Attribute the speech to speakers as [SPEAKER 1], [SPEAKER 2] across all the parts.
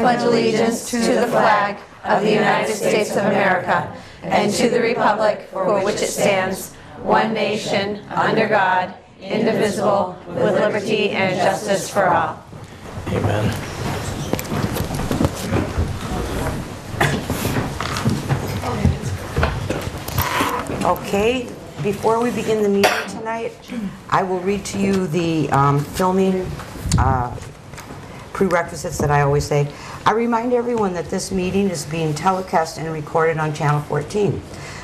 [SPEAKER 1] pledge allegiance to the flag of the United States of America and to the republic for which it stands, one nation, under God, indivisible, with liberty and justice for all.
[SPEAKER 2] Amen.
[SPEAKER 3] Okay, before we begin the meeting tonight, I will read to you the filming prerequisites that I always say. I remind everyone that this meeting is being telecast and recorded on Channel 14.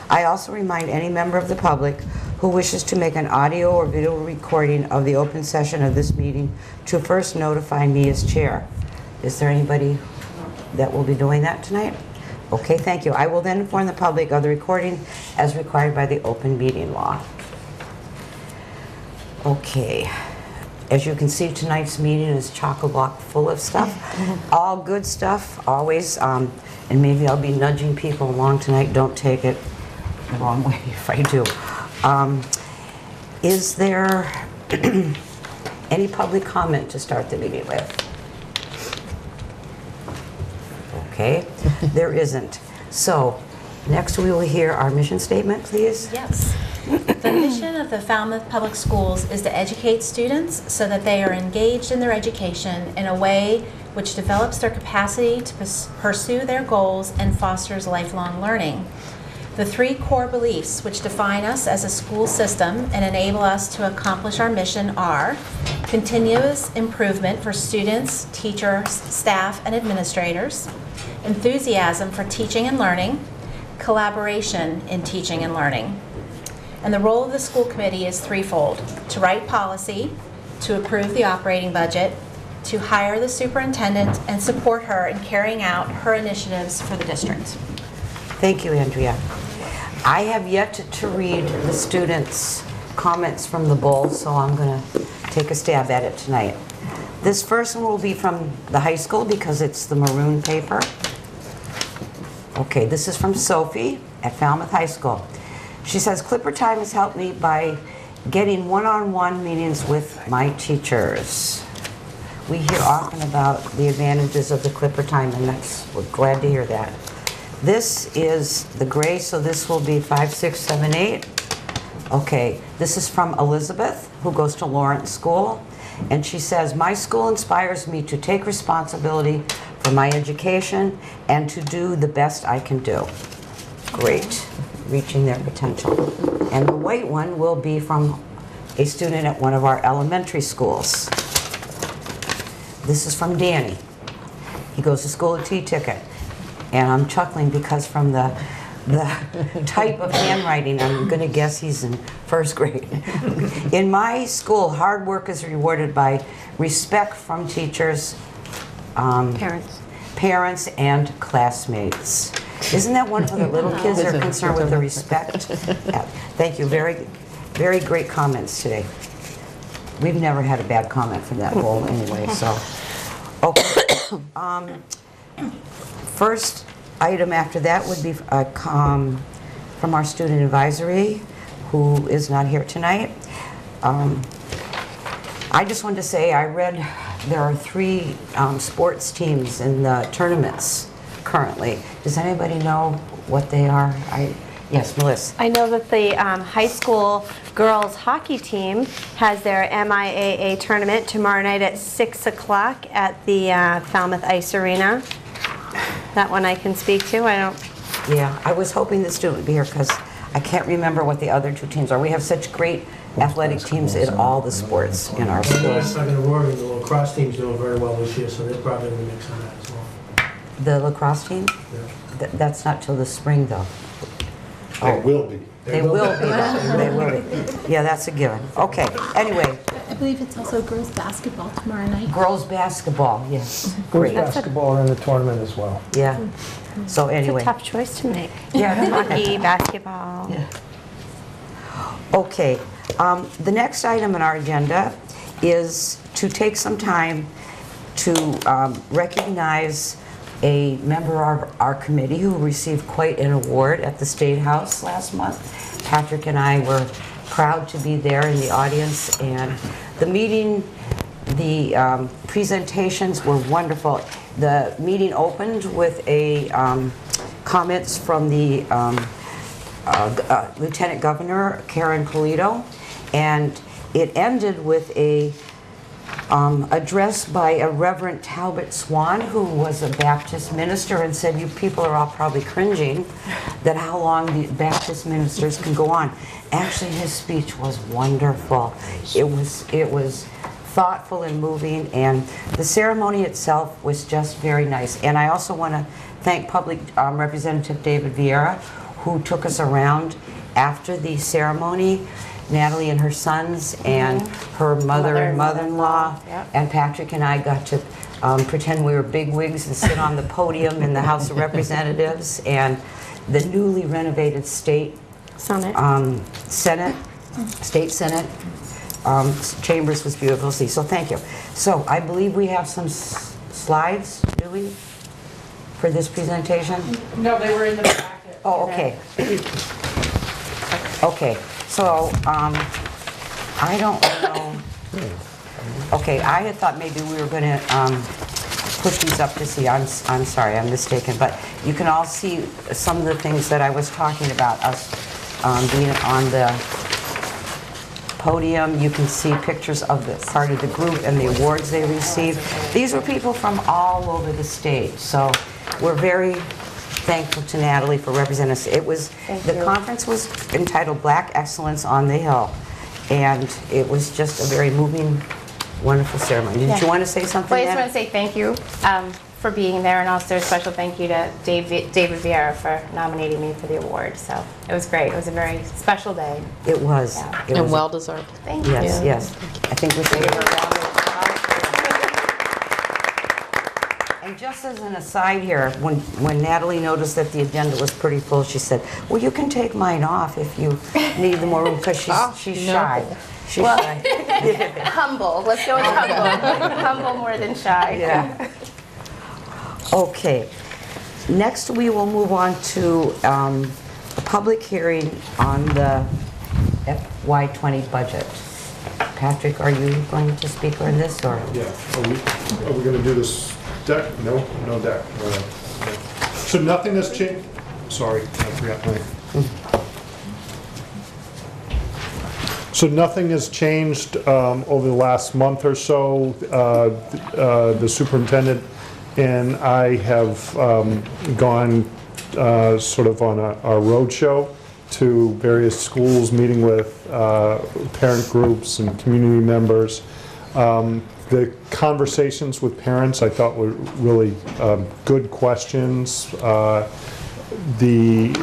[SPEAKER 3] I also remind any member of the public who wishes to make an audio or video recording of the open session of this meeting to first notify me as chair. Is there anybody that will be doing that tonight? Okay, thank you. I will then inform the public of the recording as required by the open meeting law. Okay. As you can see, tonight's meeting is chock-a-block full of stuff. All good stuff, always. And maybe I'll be nudging people along tonight. Don't take it the wrong way if I do. Is there any public comment to start the meeting with? Okay, there isn't. So, next we will hear our mission statement, please.
[SPEAKER 4] Yes. The mission of the Falmouth Public Schools is to educate students so that they are engaged in their education in a way which develops their capacity to pursue their goals and fosters lifelong learning. The three core beliefs which define us as a school system and enable us to accomplish our mission are continuous improvement for students, teachers, staff, and administrators, enthusiasm for teaching and learning, collaboration in teaching and learning. And the role of the school committee is threefold: to write policy, to approve the operating budget, to hire the superintendent and support her in carrying out her initiatives for the district.
[SPEAKER 3] Thank you, Andrea. I have yet to read the students' comments from the bowl, so I'm going to take a stab at it tonight. This first one will be from the high school because it's the maroon paper. Okay, this is from Sophie at Falmouth High School. She says, Clipper Time has helped me by getting one-on-one meetings with my teachers. We hear often about the advantages of the Clipper Time, and we're glad to hear that. This is the gray, so this will be 5, 6, 7, 8. Okay, this is from Elizabeth, who goes to Lawrence School, and she says, my school inspires me to take responsibility for my education and to do the best I can do. Great. Reaching their potential. And the white one will be from a student at one of our elementary schools. This is from Danny. He goes to school at T-Ticket. And I'm chuckling because from the type of handwriting, I'm going to guess he's in first grade. In my school, hard work is rewarded by respect from teachers, parents, and classmates. Isn't that wonderful that little kids are concerned with the respect? Yeah. Thank you. Very, very great comments today. We've never had a bad comment from that bowl anyway, so. Okay. First item after that would be from our student advisory, who is not here tonight. I just wanted to say I read there are 3 sports teams in the tournaments currently. Does anybody know what they are? Yes, Melissa.
[SPEAKER 1] I know that the high school girls hockey team has their MIAA tournament tomorrow night at 6 o'clock at the Falmouth Ice Arena. That one I can speak to.
[SPEAKER 3] Yeah, I was hoping the student would be here because I can't remember what the other 2 teams are. We have such great athletic teams in all the sports in our schools.
[SPEAKER 5] I'm Rory, the lacrosse team's doing very well this year, so they're probably in the mix on that as well.
[SPEAKER 3] The lacrosse team?
[SPEAKER 5] Yeah.
[SPEAKER 3] That's not till the spring, though.
[SPEAKER 6] They will be.
[SPEAKER 3] They will be. They will be. Yeah, that's a given. Okay. Anyway.
[SPEAKER 7] I believe it's also girls basketball tomorrow night.
[SPEAKER 3] Girls basketball, yes.
[SPEAKER 5] Girls
[SPEAKER 3] Great.
[SPEAKER 5] basketball are in the tournament as well.
[SPEAKER 3] Yeah. So anyway.
[SPEAKER 1] It's a tough choice to make.
[SPEAKER 3] Yeah.
[SPEAKER 1] Hockey, basketball.
[SPEAKER 3] Yeah. Okay. The next item on our agenda is to take some time to recognize a member of our committee who received quite an award at the State House last month. Patrick and I were proud to be there in the audience, and the meeting, the presentations were wonderful. The meeting opened with a comments from the Lieutenant Governor Karen Polito, and it ended with a address by a Reverend Talbot Swan, who was a Baptist minister, and said, "You people are all probably cringing that how long the Baptist ministers can go on." Actually, his speech was wonderful. It was thoughtful and moving, and the ceremony itself was just very nice. And I also want to thank Public Representative David Vieira, who took us around after the ceremony. Natalie and her sons and her mother and mother-in-law, and Patrick and I got to pretend we were bigwigs and sit on the podium in the House of Representatives and the newly renovated state Senate. State Senate chambers was beautiful to see. So thank you. So I believe we have some slides, do we, for this presentation?
[SPEAKER 2] No, they were in the packet.
[SPEAKER 3] Oh, okay. Okay, so, I don't know. Okay, I had thought maybe we were gonna, push these up to see. I'm sorry, I'm mistaken, but you can all see some of the things that I was talking about, us, being on the podium. You can see pictures of the part of the group and the awards they received. These were people from all over the state, so we're very thankful to Natalie for representing us. It was, the conference was entitled Black Excellence on the Hill, and it was just a very moving, wonderful ceremony. Did you want to say something,
[SPEAKER 8] Well, I just
[SPEAKER 3] Nat?
[SPEAKER 8] want to say thank you for being there, and also a special thank you to David Vieira for nominating me for the award. So it was great. It was a very special day.
[SPEAKER 3] It was.
[SPEAKER 8] Yeah.
[SPEAKER 3] It
[SPEAKER 2] And
[SPEAKER 3] was.
[SPEAKER 2] well deserved.
[SPEAKER 8] Thank you.
[SPEAKER 3] Yes, yes. I think we should give her a round of applause. And just as an aside here, when Natalie noticed that the agenda was pretty full, she said, "Well, you can take mine off if you need more room," because she's shy. She's shy.
[SPEAKER 8] Humble. Let's go with humble. Humble more than shy.
[SPEAKER 3] Yeah. Okay. Next, we will move on to a public hearing on the FY20 budget. Patrick, are you going to speak on this, or?
[SPEAKER 6] Yeah, are we gonna do this deck? No deck. So nothing has changed, sorry, I forgot my. So nothing has changed over the last month or so. The superintendent and I have gone sort of on a road show to various schools, meeting with parent groups and community members. The conversations with parents I thought were really good questions. The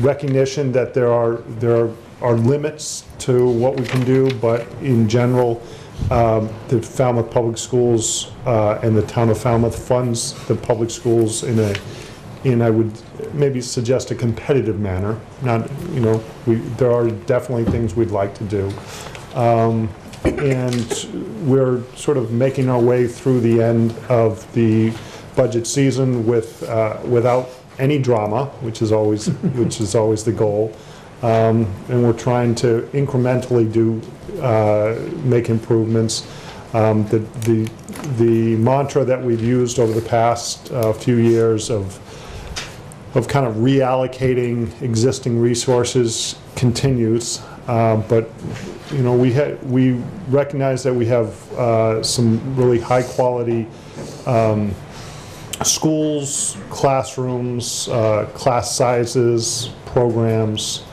[SPEAKER 6] recognition that there are limits to what we can do, but in general, the Falmouth Public Schools and the town of Falmouth funds the public schools in I would maybe suggest a competitive manner. Not, there are definitely things we'd like to do. And we're sort of making our way through the end of the budget season without any drama, which is always the goal. And we're trying to incrementally make improvements. The mantra that we've used over the past few years of kind of reallocating existing resources continues, but we recognize that we have some really high quality schools, classrooms, class sizes, programs,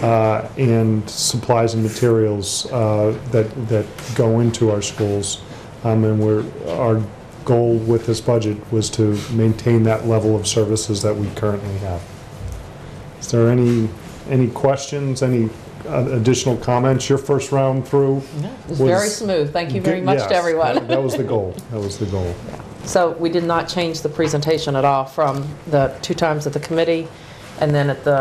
[SPEAKER 6] and supplies and materials that go into our schools. And our goal with this budget was to maintain that level of services that we currently have. Is there any questions, any additional comments? Your first round through
[SPEAKER 2] It was very smooth. Thank you very much to
[SPEAKER 6] Yes,
[SPEAKER 2] everyone.
[SPEAKER 6] That was the goal. That was the goal.
[SPEAKER 2] So we did not change the presentation at all from the 2 times at the committee and then at the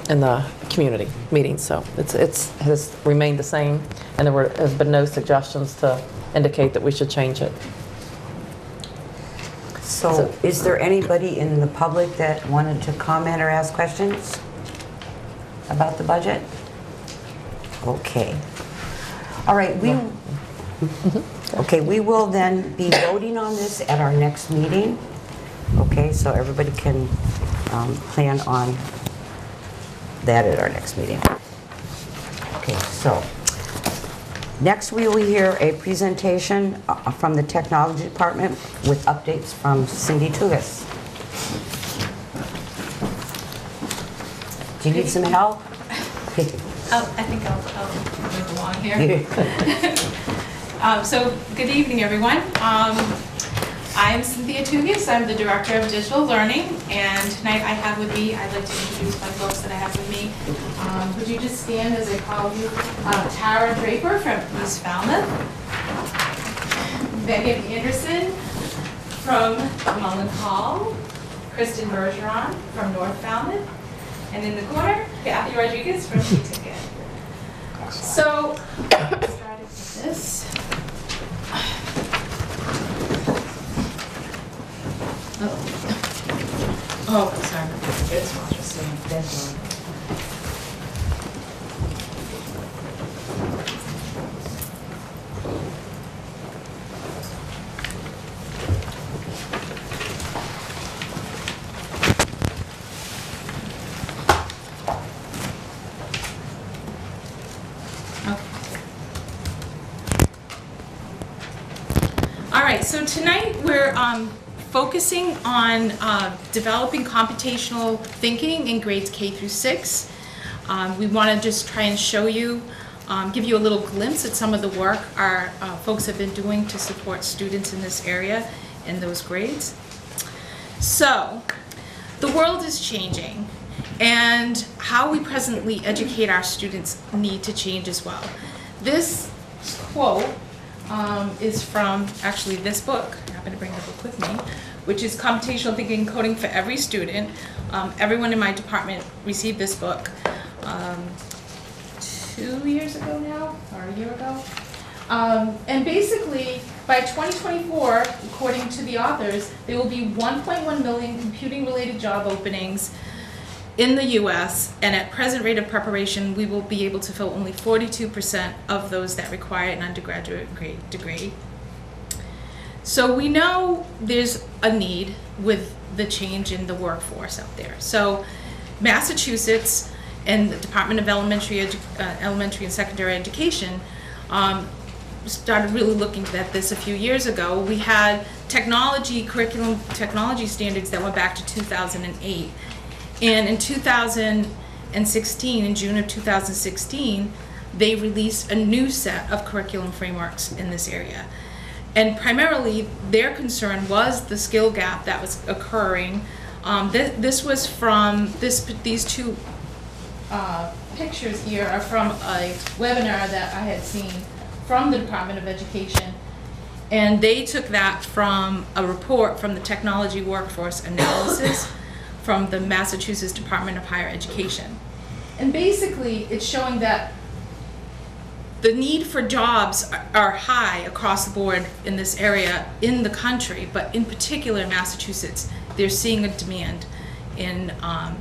[SPEAKER 2] in the community meeting. So it has remained the same, and there have been no suggestions to indicate that we should change it.
[SPEAKER 3] So is there anybody in the public that wanted to comment or ask questions about the budget? Okay. All right, Okay, we will then be voting on this at our next meeting. Okay, so everybody can plan on that at our next meeting. Okay, so next we will hear a presentation from the Technology Department with updates from Cindy Tugas. Do you need some help?
[SPEAKER 9] I think I'll move along here. So, good evening, everyone. I'm Cynthia Tugas. I'm the Director of Digital Learning, and tonight I have with me, I'd like to introduce my folks that I have with me. Would you just stand as I call you? Tara Draper from East Falmouth. Megan Anderson from Mullen Hall. Kristen Bergeron from North Falmouth. And in the corner, Kathy Rodriguez from T-Ticket. So, started with this. Oh, sorry. It's not just saying this one. All right, so tonight we're focusing on developing computational thinking in grades K through 6. We want to just try and show you, give you a little glimpse at some of the work our folks have been doing to support students in this area in those grades. So, the world is changing, and how we presently educate our students need to change as well. This quote is from actually this book. I happen to bring the book with me, which is Computational Thinking and Coding for Every Student. Everyone in my department received this book 2 years ago now, or a year ago. And basically, by 2024, according to the authors, there will be 1.1 million computing-related job openings in the U.S., and at present rate of preparation, we will be able to fill only 42% of those that require an undergraduate degree. So we know there's a need with the change in the workforce out there. So Massachusetts and the Department of Elementary and Secondary Education started really looking at this a few years ago. We had technology standards that went back to 2008. And in 2016, in June of 2016, they released a new set of curriculum frameworks in this area. And primarily, their concern was the skill gap that was occurring. This was from, these two pictures here are from a webinar that I had seen from the Department of Education. And they took that from a report from the Technology Workforce Analysis from the Massachusetts Department of Higher Education. And basically, it's showing that the need for jobs are high across the board in this area in the country, but in particular in Massachusetts, they're seeing a demand in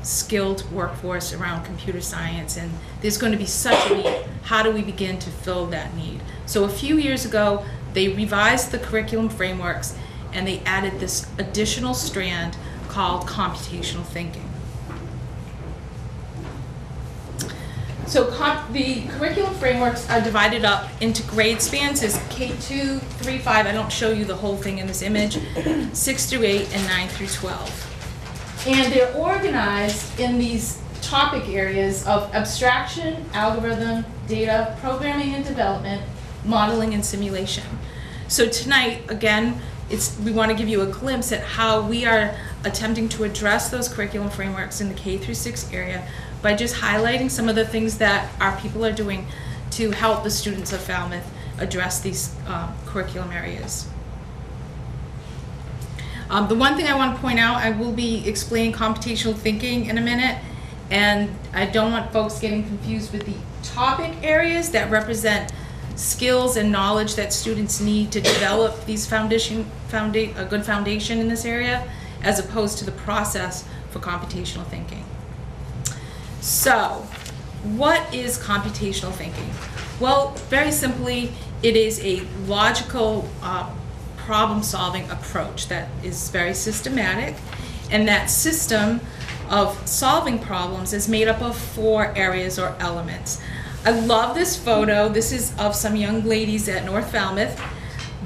[SPEAKER 9] skilled workforce around computer science, and there's going to be such a need. How do we begin to fill that need? So a few years ago, they revised the curriculum frameworks and they added this additional strand called computational thinking. So the curriculum frameworks are divided up into grade spans as K2, 3, 5, I don't show you the whole thing in this image, 6 through 8, and 9 through 12. And they're organized in these topic areas of abstraction, algorithm, data, programming and development, modeling and simulation. So tonight, again, we want to give you a glimpse at how we are attempting to address those curriculum frameworks in the K through 6 area by just highlighting some of the things that our people are doing to help the students of Falmouth address these curriculum areas. The one thing I want to point out, I will be explaining computational thinking in a minute, and I don't want folks getting confused with the topic areas that represent skills and knowledge that students need to develop these a good foundation in this area, as opposed to the process for computational thinking. So, what is computational thinking? Well, very simply, it is a logical problem-solving approach that is very systematic, and that system of solving problems is made up of 4 areas or elements. I love this photo. This is of some young ladies at North Falmouth.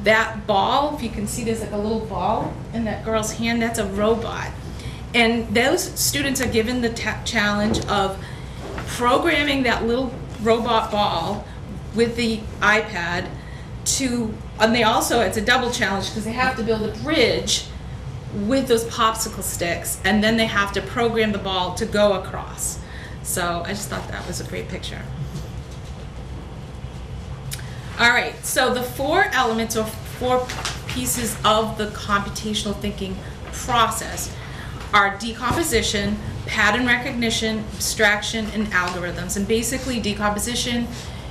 [SPEAKER 9] That ball, if you can see, there's like a little ball in that girl's hand, that's a robot. And those students are given the challenge of programming that little robot ball with the iPad and they also, it's a double challenge because they have to build a bridge with those popsicle sticks, and then they have to program the ball to go across. So I just thought that was a great picture. All right, so the 4 elements or 4 pieces of the computational thinking process are decomposition, pattern recognition, abstraction, and algorithms. And basically decomposition,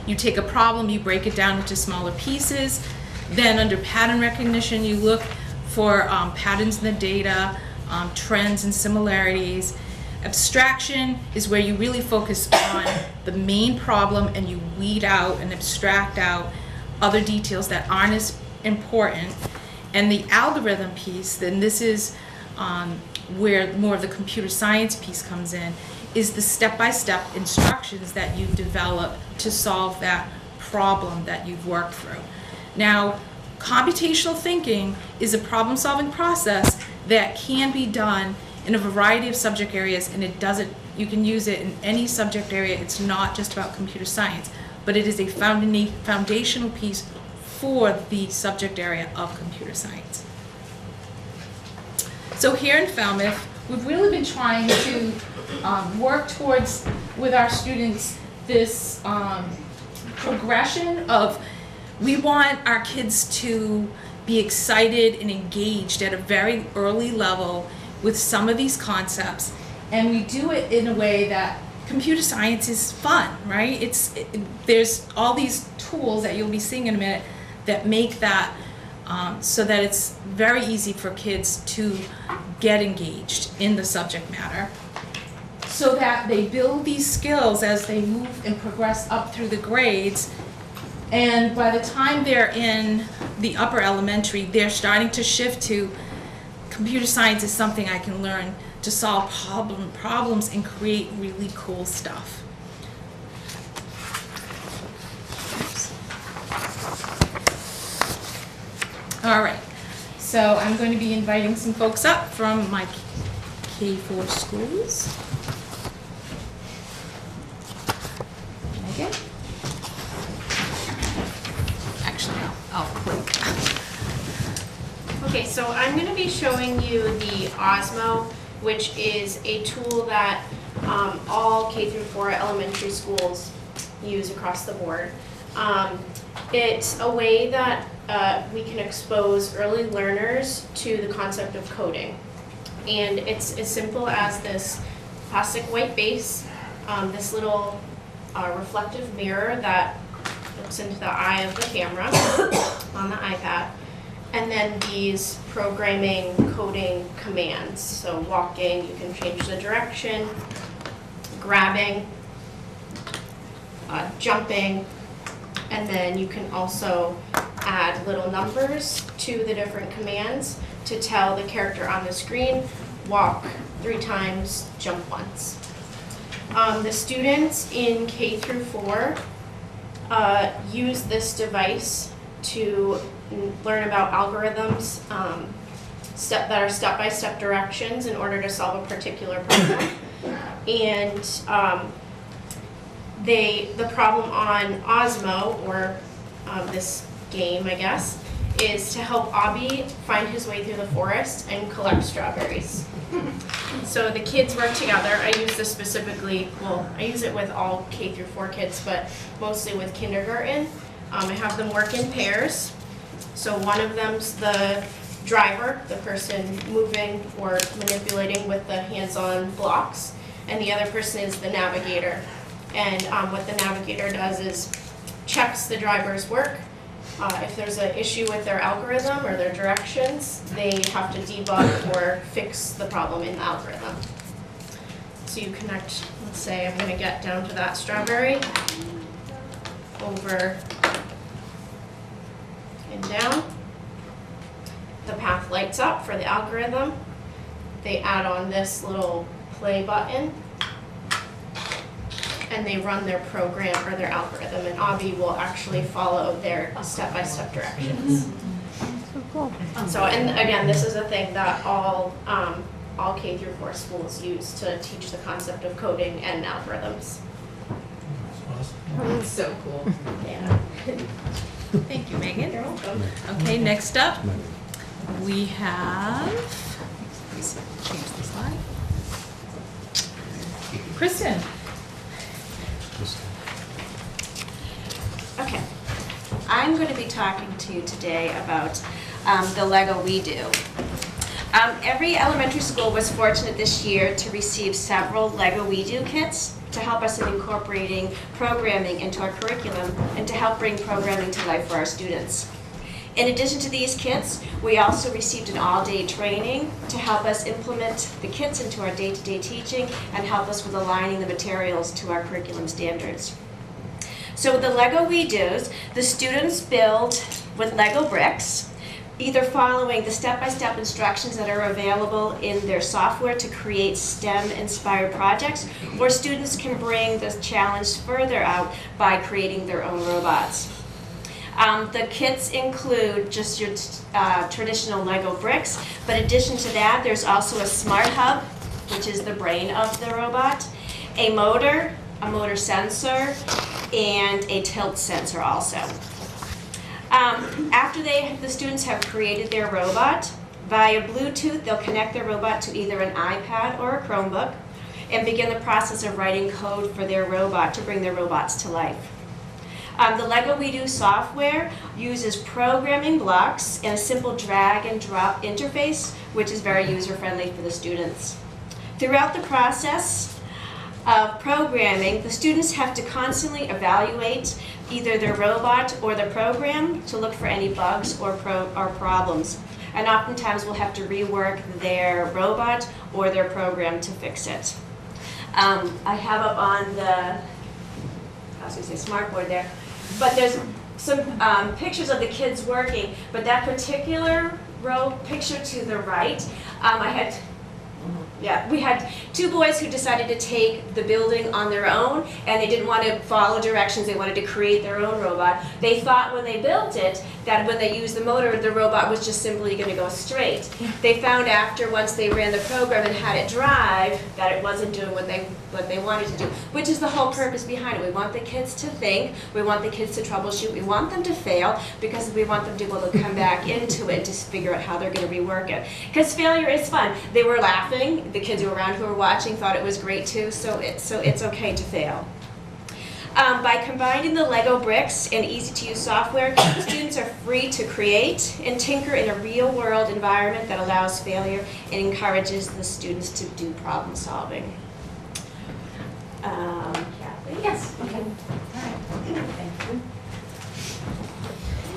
[SPEAKER 9] you take a problem, you break it down into smaller pieces. Then under pattern recognition, you look for patterns in the data, trends and similarities. Abstraction is where you really focus on the main problem and you weed out and abstract out other details that aren't as important. And the algorithm piece, then this is where more of the computer science piece comes in, is the step-by-step instructions that you develop to solve that problem that you've worked through. Now, computational thinking is a problem-solving process that can be done in a variety of subject areas, and you can use it in any subject area. It's not just about computer science, but it is a foundational piece for the subject area of computer science. So here in Falmouth, we've really been trying to work towards, with our students, this progression of, we want our kids to be excited and engaged at a very early level with some of these concepts, and we do it in a way that computer science is fun, right? There's all these tools that you'll be seeing in a minute that make that so that it's very easy for kids to get engaged in the subject matter, so that they build these skills as they move and progress up through the grades. And by the time they're in the upper elementary, they're starting to shift to computer science is something I can learn to solve problems and create really cool stuff. All right, so I'm going to be inviting some folks up from my K-4 schools. Megan? Actually, I'll click.
[SPEAKER 8] Okay, so I'm going to be showing you the Osmo, which is a tool that all K-4 elementary schools use across the board. It's a way that we can expose early learners to the concept of coding. And it's as simple as this plastic white base, this little reflective mirror that looks into the eye of the camera on the iPad, and then these programming coding commands. So walking, you can change the direction, grabbing, jumping, and then you can also add little numbers to the different commands to tell the character on the screen, walk 3 times, jump once. The students in K-4 use this device to learn about algorithms that are step-by-step directions in order to solve a particular problem. And the problem on Osmo, or this game, I guess, is to help Abby find his way through the forest and collect strawberries. So the kids work together. I use this specifically, well, I use it with all K-4 kids, but mostly with kindergarten. I have them work in pairs. So one of them's the driver, the person moving or manipulating with the hands-on blocks, and the other person is the navigator. And what the navigator does is checks the driver's work. If there's an issue with their algorithm or their directions, they have to debug or fix the problem in the algorithm. So you connect, let's say I'm going to get down to that strawberry over and down. The path lights up for the algorithm. They add on this little play button, and they run their program or their algorithm, and Abby will actually follow their step-by-step directions. So, and again, this is a thing that all K through 4 schools use to teach the concept of coding and algorithms.
[SPEAKER 9] That's so cool.
[SPEAKER 8] Yeah.
[SPEAKER 9] Thank you, Megan.
[SPEAKER 8] You're welcome.
[SPEAKER 9] Okay, next up, we have, please change the slide. Kristen.
[SPEAKER 10] Okay, I'm going to be talking to you today about the Lego We Do. Every elementary school was fortunate this year to receive several Lego We Do kits to help us in incorporating programming into our curriculum and to help bring programming to life for our students. In addition to these kits, we also received an all-day training to help us implement the kits into our day-to-day teaching and help us with aligning the materials to our curriculum standards. So with the Lego We Do's, the students build with Lego bricks, either following the step-by-step instructions that are available in their software to create STEM-inspired projects, or students can bring the challenge further out by creating their own robots. The kits include just your traditional Lego bricks, but in addition to that, there's also a smart hub, which is the brain of the robot, a motor sensor, and a tilt sensor also. After the students have created their robot, via Bluetooth, they'll connect their robot to either an iPad or a Chromebook and begin the process of writing code for their robot to bring their robots to life. The Lego We Do software uses programming blocks and a simple drag and drop interface, which is very user-friendly for the students. Throughout the process of programming, the students have to constantly evaluate either their robot or the program to look for any bugs or problems. And oftentimes we'll have to rework their robot or their program to fix it. I have up on the, I was going to say smartboard there, but there's some pictures of the kids working, but that particular picture to the right, we had two boys who decided to take the building on their own, and they didn't want to follow directions. They wanted to create their own robot. They thought when they built it that when they used the motor, the robot was just simply going to go straight. They found after, once they ran the program and had it drive, that it wasn't doing what they wanted to do, which is the whole purpose behind it. We want the kids to think, we want the kids to troubleshoot, we want them to fail because we want them to be able to come back into it to figure out how they're going to rework it. Because failure is fun. They were laughing. The kids who were around who were watching thought it was great too, so it's okay to fail. By combining the Lego bricks and easy-to-use software, students are free to create and tinker in a real-world environment that allows failure and encourages the students to do problem solving. Kathleen? Yes. Okay.
[SPEAKER 11] All right. Thank you.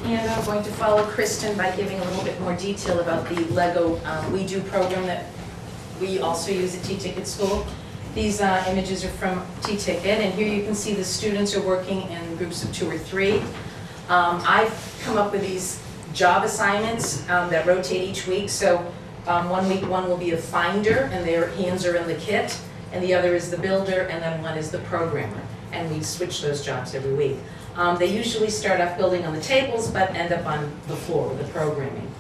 [SPEAKER 11] And I'm going to follow Kristen by giving a little bit more detail about the Lego We Do program that we also use at T-Ticket School. These images are from T-Ticket, and here you can see the students are working in groups of 2 or 3. I've come up with these job assignments that rotate each week. So 1 week, one will be a finder, and their hands are in the kit, and the other is the builder, and then one is the programmer. And we switch those jobs every week. They usually start off building on the tables, but end up on the floor with the programming.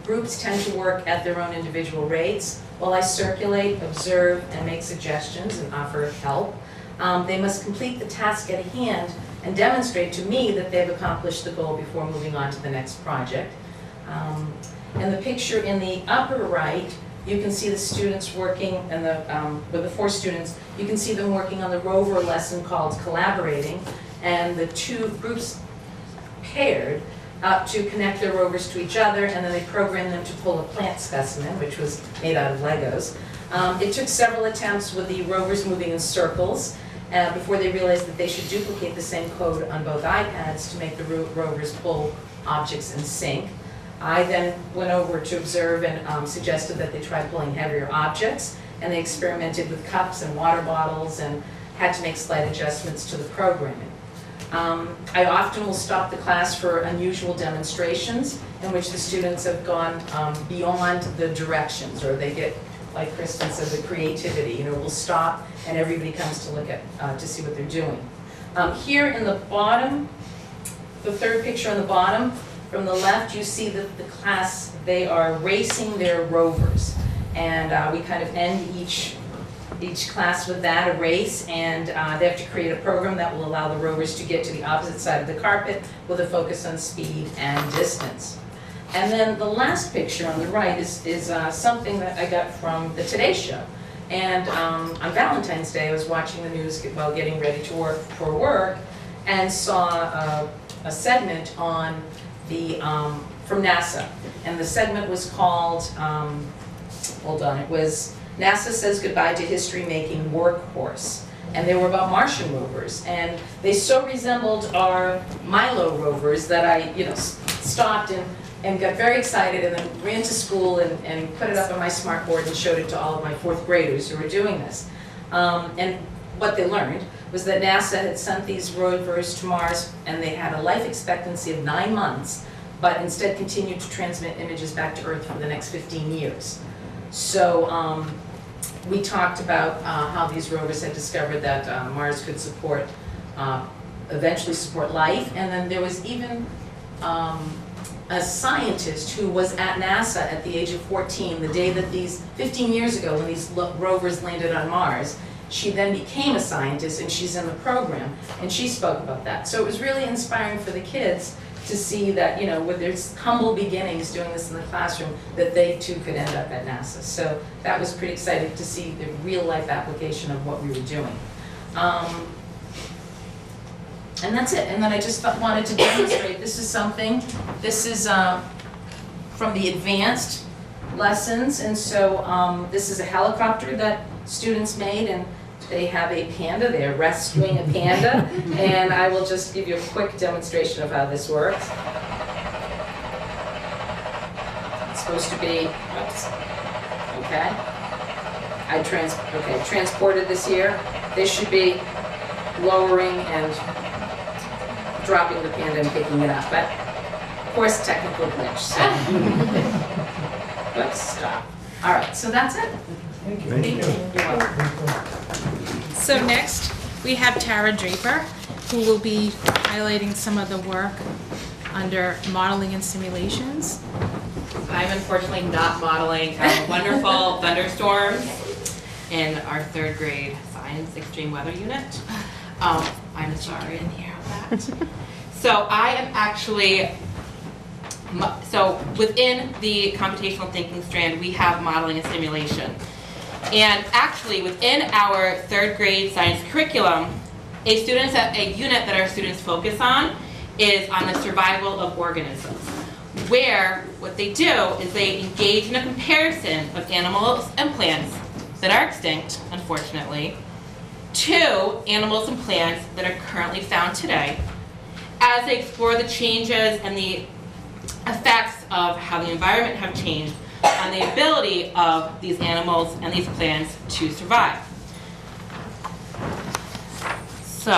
[SPEAKER 11] Groups tend to work at their own individual rates. While I circulate, observe, and make suggestions and offer help, they must complete the task at hand and demonstrate to me that they've accomplished the goal before moving on to the next project. In the picture in the upper right, you can see the students working, and with the 4 students, you can see them working on the Rover lesson called Collaborating, and the 2 groups paired to connect their rovers to each other, and then they programmed them to pull a plant specimen, which was made out of Legos. It took several attempts with the rovers moving in circles before they realized that they should duplicate the same code on both iPads to make the rovers pull objects in sync. I then went over to observe and suggested that they try pulling heavier objects, and they experimented with cups and water bottles and had to make slight adjustments to the programming. I often will stop the class for unusual demonstrations in which the students have gone beyond the directions, or they get, like Kristen said, the creativity. You know, we'll stop and everybody comes to look at, to see what they're doing. Here in the bottom, the third picture on the bottom, from the left, you see the class, they are racing their rovers. And we kind of end each class with that, a race, and they have to create a program that will allow the rovers to get to the opposite side of the carpet with a focus on speed and distance. And then the last picture on the right is something that I got from the Today Show. And on Valentine's Day, I was watching the news while getting ready to work for work, and saw a segment on the from NASA, and the segment was called, hold on, it was NASA Says Goodbye to History-Making Workhorse. And they were about Martian rovers, and they so resembled our Milo rovers that I, stopped and got very excited, and then ran to school and put it up on my smart board and showed it to all of my fourth graders who were doing this. And what they learned was that NASA had sent these rovers to Mars, and they had a life expectancy of 9 months, but instead continued to transmit images back to Earth for the next 15 years. So we talked about how these rovers had discovered that Mars could support, eventually support life, and then there was even a scientist who was at NASA at the age of 14, the day that 15 years ago when these rovers landed on Mars. She then became a scientist, and she's in the program, and she spoke about that. So it was really inspiring for the kids to see that, with their humble beginnings doing this in the classroom, that they too could end up at NASA. So that was pretty exciting to see the real life application of what we were doing. And that's it. And then I just wanted to demonstrate, this is from the advanced lessons. And so this is a helicopter that students made, and they have a panda. They're rescuing a panda. And I will just give you a quick demonstration of how this works. It's supposed to be, oops, okay. Transported this here. They should be lowering and dropping the panda and picking it up. But of course, technical glitch. So let's stop. All right, so that's it.
[SPEAKER 5] Thank you.
[SPEAKER 11] Thank you. You're welcome.
[SPEAKER 9] So next, we have Tara Draper, who will be highlighting some of the work under modeling and simulations.
[SPEAKER 12] I'm unfortunately not modeling wonderful thunderstorms in our 3rd grade science extreme weather unit. I'm sorry. So I am actually, so within the computational thinking strand, we have modeling and simulation. And actually, within our 3rd grade science curriculum, a unit that our students focus on is on the survival of organisms, where what they do is they engage in a comparison of animals and plants that are extinct, unfortunately, to animals and plants that are currently found today, as they explore the changes and the effects of how the environment have changed on the ability of these animals and these plants to survive. So
[SPEAKER 11] we're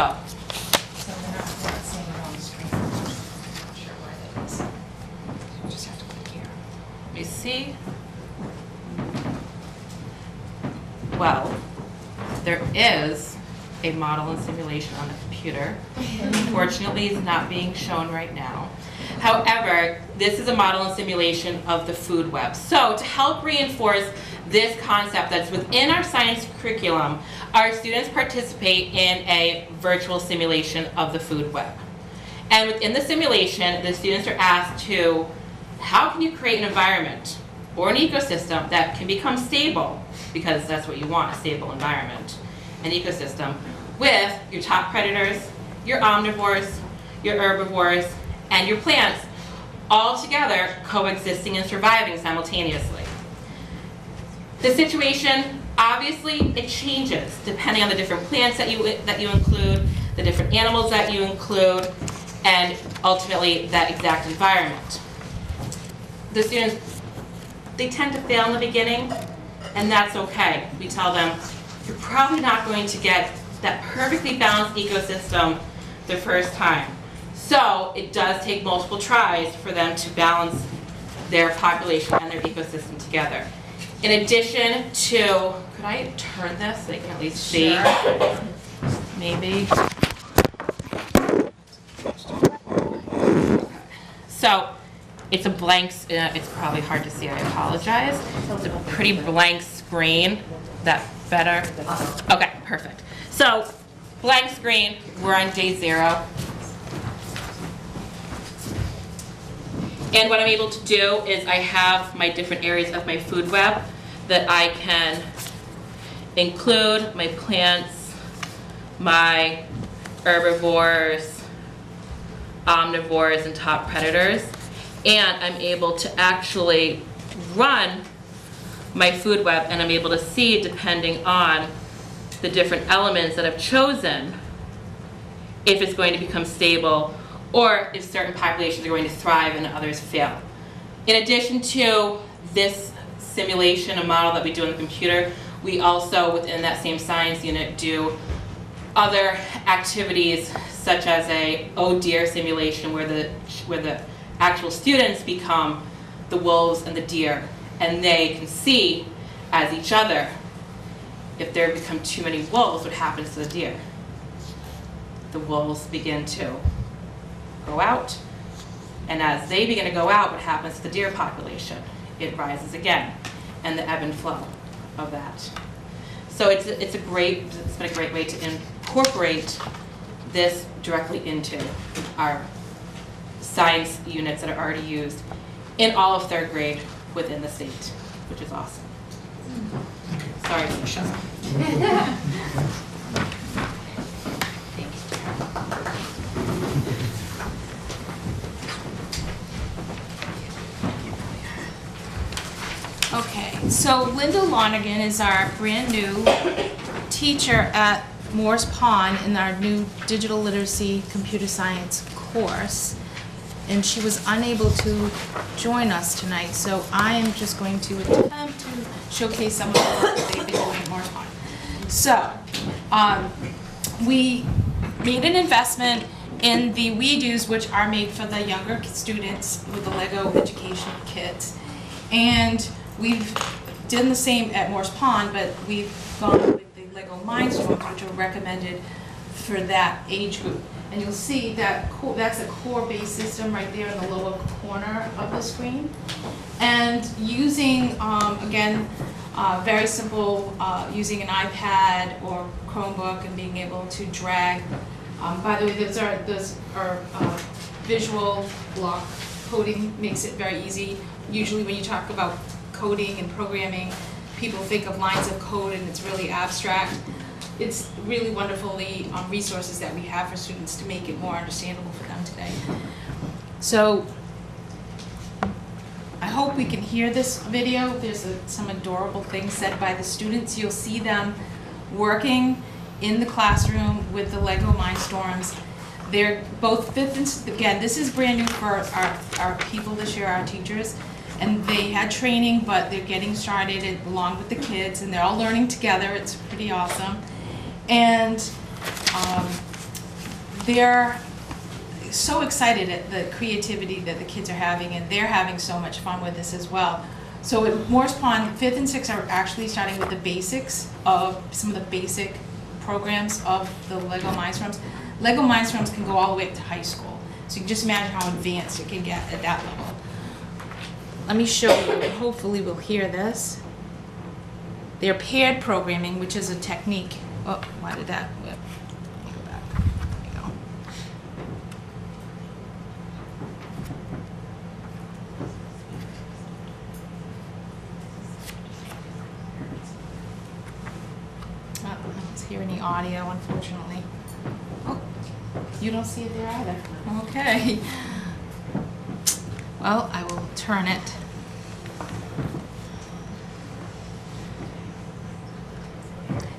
[SPEAKER 11] not seeing it on the screen. I'm not sure why that is. You just have to click here.
[SPEAKER 12] let me see. Well, there is a model and simulation on the computer. Unfortunately, it's not being shown right now. However, this is a model and simulation of the food web. So to help reinforce this concept that's within our science curriculum, our students participate in a virtual simulation of the food web. And within the simulation, the students are asked to, how can you create an environment or an ecosystem that can become stable, because that's what you want, a stable environment, an ecosystem, with your top predators, your omnivores, your herbivores, and your plants, all together coexisting and surviving simultaneously. The situation, obviously, it changes depending on the different plants that you include, the different animals that you include, and ultimately that exact environment. The students, they tend to fail in the beginning, and that's okay. We tell them, you're probably not going to get that perfectly balanced ecosystem the first time. So it does take multiple tries for them to balance their population and their ecosystem together. In addition to, could I turn this so they can at least see? Maybe. So it's a blank, it's probably hard to see, I apologize. It's a pretty blank screen. That better? Okay, perfect. So blank screen, we're on day 0. And what I'm able to do is I have my different areas of my food web that I can include my plants, my herbivores, omnivores, and top predators. And I'm able to actually run my food web, and I'm able to see, depending on the different elements that I've chosen, if it's going to become stable or if certain populations are going to thrive and others fail. In addition to this simulation, a model that we do on the computer, we also, within that same science unit, do other activities such as a oh deer simulation where the actual students become the wolves and the deer, and they can see as each other if there become too many wolves, what happens to the deer. The wolves begin to go out, and as they begin to go out, what happens to the deer population? It rises again, and the ebb and flow of that. So it's been a great way to incorporate this directly into our science units that are already used in all of 3rd grade within the state, which is awesome. Sorry for the show.
[SPEAKER 9] Okay, so Linda Lonergan is our brand new teacher at Morse Pond in our new digital literacy computer science course. And she was unable to join us tonight, so I am just going to attempt to showcase some of the work that they've been doing at Morse Pond. So, we made an investment in the We-Dos, which are made for the younger students with the Lego education kits. And we've done the same at Morse Pond, but we've gone with the Lego Mindstorms, which are recommended for that age group. And you'll see that that's a core-based system right there in the lower corner of the screen. And using, again, very simple, using an iPad or Chromebook and being able to drag. By the way, those are visual block coding, makes it very easy. Usually when you talk about coding and programming, people think of lines of code and it's really abstract. It's really wonderfully resources that we have for students to make it more understandable for them today. So I hope we can hear this video. There's some adorable things said by the students. You'll see them working in the classroom with the Lego Mindstorms. They're both 5th and, again, this is brand new for our people this year, our teachers. And they had training, but they're getting started along with the kids, and they're all learning together. It's pretty awesome. And they're so excited at the creativity that the kids are having, and they're having so much fun with this as well. So at Morse Pond, 5th and 6th are actually starting with the basics of some of the basic programs of the Lego Mindstorms. Lego Mindstorms can go all the way up to high school. So you can just imagine how advanced it can get at that level. Let me show you, and hopefully we'll hear this. They're paired programming, which is a technique. Oh, why did that whip? Let me go back. There we go. I don't hear any audio, unfortunately. Oh, you don't see it there either. Okay. Well, I will turn it.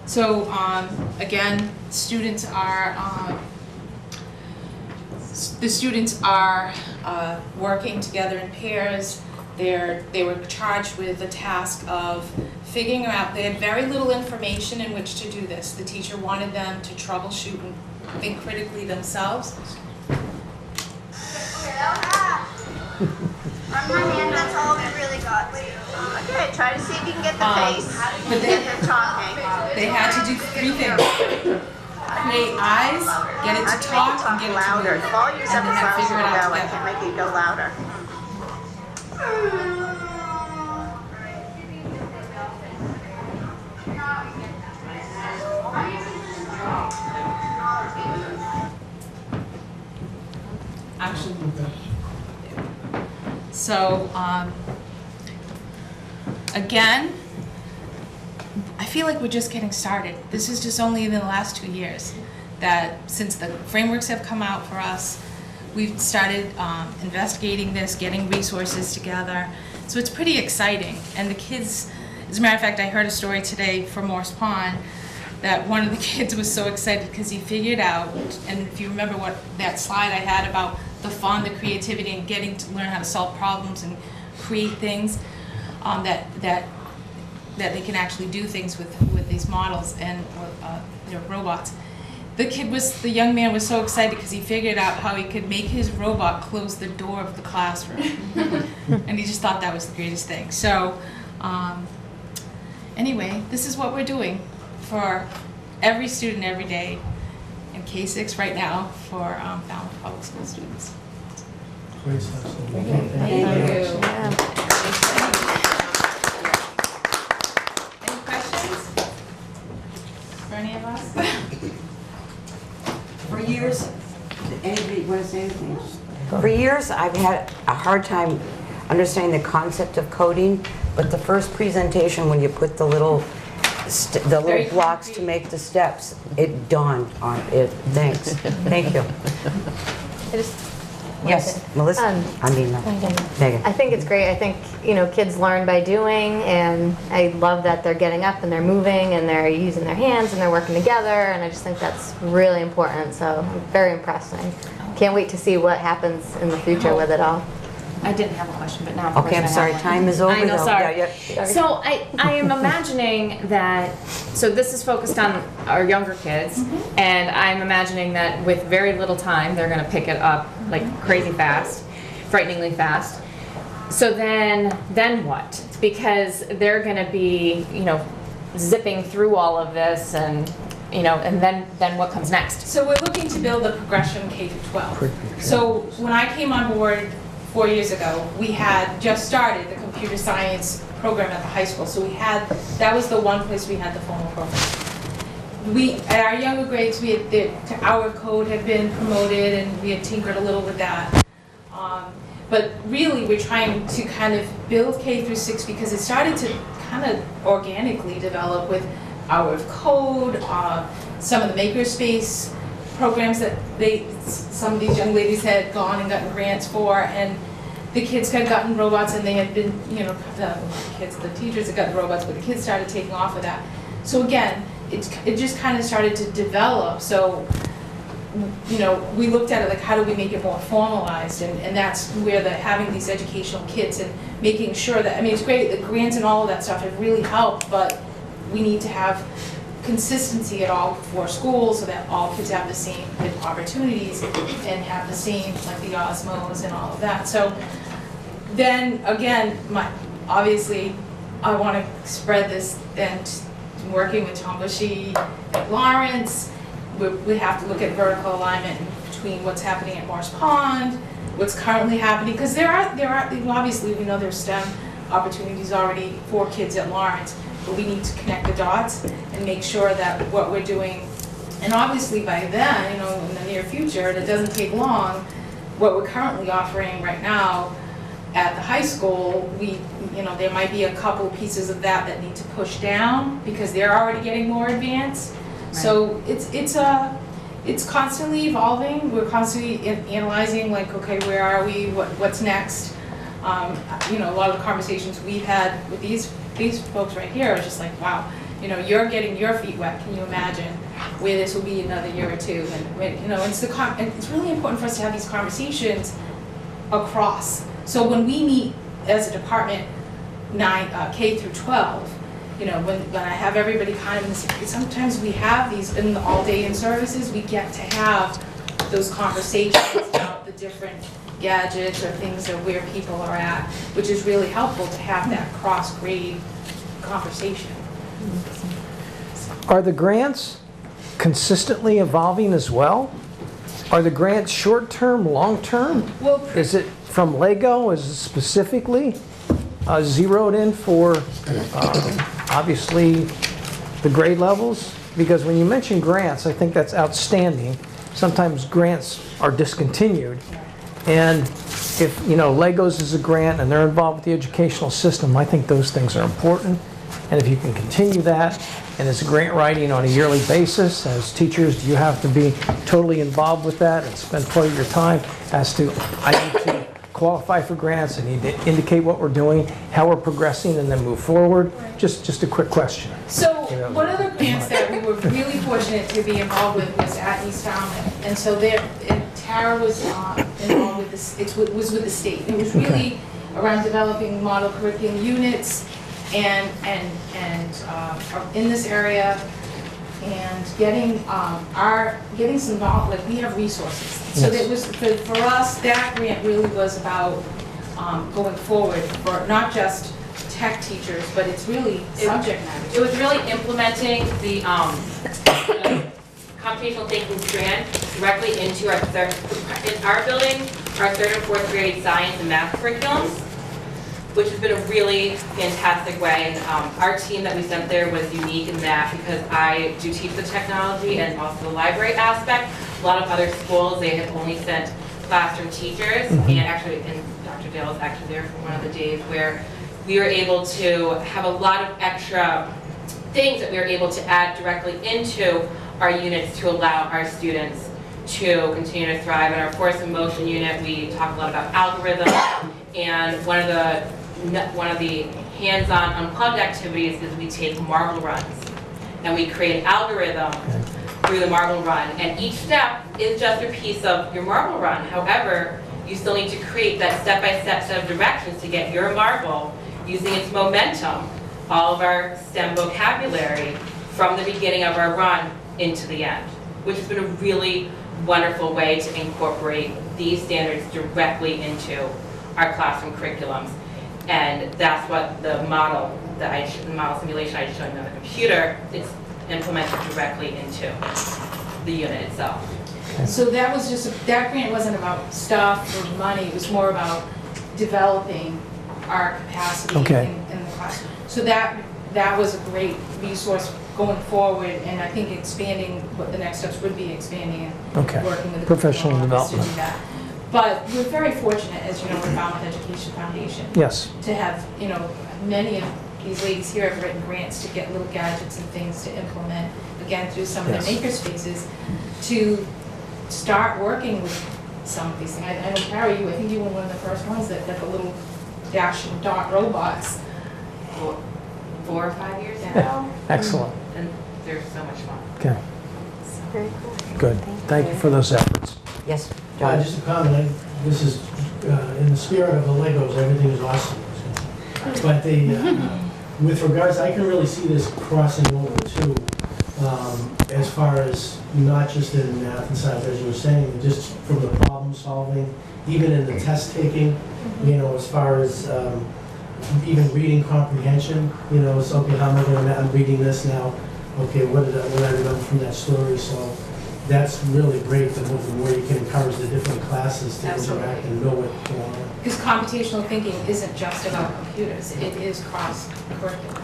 [SPEAKER 9] So again, students are working together in pairs. They were charged with the task of figuring out. They had very little information in which to do this. The teacher wanted them to troubleshoot think critically themselves.
[SPEAKER 1] On my hand, that's all we really got. Okay, try to see if you can get the face.
[SPEAKER 9] But
[SPEAKER 1] Get them talking.
[SPEAKER 9] they had to do 3 things. Create eyes, get it to talk, and get it to
[SPEAKER 1] louder.
[SPEAKER 9] move.
[SPEAKER 1] The volume's up
[SPEAKER 9] And then
[SPEAKER 1] as loud as
[SPEAKER 9] figure it
[SPEAKER 1] you
[SPEAKER 9] out
[SPEAKER 1] go. I
[SPEAKER 9] together.
[SPEAKER 1] can't make you go louder.
[SPEAKER 9] Actually, so, again, I feel like we're just getting started. This is just only in the last 2 years that since the frameworks have come out for us, we've started investigating this, getting resources together. So it's pretty exciting. And the kids, as a matter of fact, I heard a story today from Morse Pond that one of the kids was so excited because he figured out, and if you remember what that slide I had about the fun, the creativity, and getting to learn how to solve problems and create things, that they can actually do things with these models and robots. The young man was so excited because he figured out how he could make his robot close the door of the classroom. And he just thought that was the greatest thing. So anyway, this is what we're doing for every student every day in K-6 right now for Falmouth Public School students.
[SPEAKER 5] Great stuff.
[SPEAKER 9] Any questions for any of us?
[SPEAKER 3] For years, anybody want to say anything? For years, I've had a hard time understanding the concept of coding, but the first presentation, when you put the little blocks to make the steps, it dawned on it. Thanks. Thank you. Yes, Melissa? Megan.
[SPEAKER 13] I think it's great. I think, kids learn by doing, and I love that they're getting up and they're moving and they're using their hands and they're working together, and I just think that's really important. So I'm very impressed. I can't wait to see what happens in the future with it all.
[SPEAKER 14] I didn't have a question, but now.
[SPEAKER 3] Okay, I'm sorry, time is over.
[SPEAKER 14] I know,
[SPEAKER 3] though.
[SPEAKER 14] sorry.
[SPEAKER 3] Yeah.
[SPEAKER 14] So I am imagining that, so this is focused on our younger kids, and I'm imagining that with very little time, they're gonna pick it up like crazy fast, frighteningly fast. So then what? Because they're gonna be, zipping through all of this and, and then what comes next?
[SPEAKER 9] So we're looking to build a progression K through 12. So when I came on board 4 years ago, we had just started the computer science program at the high school. So that was the one place we had the formal program. At our younger grades, our code had been promoted and we had tinkered a little with that. But really, we're trying to kind of build K through 6 because it started to kind of organically develop with Hour of Code, some of the makerspace programs that some of these young ladies had gone and gotten grants for, and the kids had gotten robots and they had been, the teachers had gotten robots, but the kids started taking off with that. So again, it just kind of started to develop. So, we looked at it like, how do we make it more formalized? And that's where having these educational kits and making sure that, it's great, the grants and all of that stuff have really helped, but we need to have consistency at all four schools so that all kids have the same opportunities and have the same, like the Osmos and all of that. So then again, obviously I want to spread this and working with Tom Bushy at Lawrence. We have to look at vertical alignment between what's happening at Morse Pond, what's currently happening, because there are obviously we know there's STEM opportunities already for kids at Lawrence, but we need to connect the dots and make sure that what we're doing, and obviously by then, in the near future, and it doesn't take long, what we're currently offering right now at the high school, there might be a couple pieces of that need to push down because they're already getting more advanced. Right. So it's constantly evolving. We're constantly analyzing, like, okay, where are we? What's next? A lot of the conversations we've had with these folks right here are just like, wow, you're getting your feet wet. Can you imagine where this will be another year or two? And it's really important for us to have these conversations across. So when we meet as a department, K through 12, you know, when I have everybody kind of in this, sometimes we have these in the all-day in services, we get to have those conversations about the different gadgets or things or where people are at, which is really helpful to have that cross-grade conversation.
[SPEAKER 15] Are the grants consistently evolving as well? Are the grants short-term, long-term?
[SPEAKER 9] Well,
[SPEAKER 15] Is it from Lego? Is it specifically zeroed in for, obviously, the grade levels? Because when you mention grants, I think that's outstanding. Sometimes grants are discontinued. And if, you know, Legos is a grant and they're involved with the educational system, I think those things are important. And if you can continue that, and it's grant writing on a yearly basis, as teachers, do you have to be totally involved with that and spend part of your time as to, I need to qualify for grants, I need to indicate what we're doing, how we're progressing, and then move forward? Just a quick question.
[SPEAKER 9] So one of the grants that we were really fortunate to be involved with was at East Falmouth. And so there, and Tara was involved with this, it was with the state. It was really around developing model curriculum units and in this area, and getting some knowledge, like we have resources. So that was, for us, that grant really was about going forward for not just tech teachers, but it's really subject matter.
[SPEAKER 12] It was really implementing the computational thinking strand directly into our in our building, our third and fourth grade science and math curriculums, which has been a really fantastic way. And our team that we sent there was unique in that because I do teach the technology and also the library aspect. A lot of other schools, they have only sent classroom teachers, and actually, and Dr. Dale was actually there for one of the days where we were able to have a lot of extra things that we were able to add directly into our units to allow our students to continue to thrive. In our Force in Motion unit, we talk a lot about algorithms, and one of the hands-on unplugged activities is we take marble runs, and we create an algorithm through the marble run, and each step is just a piece of your marble run. However, you still need to create that step-by-step set of directions to get your marble using its momentum, all of our STEM vocabulary from the beginning of our run into the end, which has been a really wonderful way to incorporate these standards directly into our classroom curriculums. And that's what the model simulation I showed you on the computer, it's implemented directly into the unit itself.
[SPEAKER 9] So that was just, that grant wasn't about stuff or money, it was more about developing our capacity in the classroom. So that was a great resource going forward, and I think expanding, what the next steps would be expanding and working with the
[SPEAKER 15] professional development.
[SPEAKER 9] To do that. But we're very fortunate, as you know, with Falmouth Education Foundation.
[SPEAKER 15] Yes.
[SPEAKER 9] To have, you know, many of these ladies here have written grants to get little gadgets and things to implement, again, through some of the maker spaces, to start working with some of these things. I know, Carrie, I think you were one of the first ones that got the little dash and dot robots.
[SPEAKER 12] 4 or 5 years ago.
[SPEAKER 15] Excellent.
[SPEAKER 12] And they're so much fun.
[SPEAKER 15] Okay.
[SPEAKER 13] Very cool.
[SPEAKER 15] Good. Thank you for those efforts.
[SPEAKER 3] Yes,
[SPEAKER 5] Just a comment, this is, in the spirit of the Legos, everything is awesome. But with regards, I can really see this crossing over too, as far as not just in math and science, as you were saying, just from the problem solving, even in the test taking, you know, as far as even reading comprehension, you know, it's okay, how am I going to, I'm reading this now, okay, what did I remember from that story? So that's really great, the more you can encourage the different classes to interact and know what's going on.
[SPEAKER 9] Because computational thinking isn't just about computers, it is cross-curricular.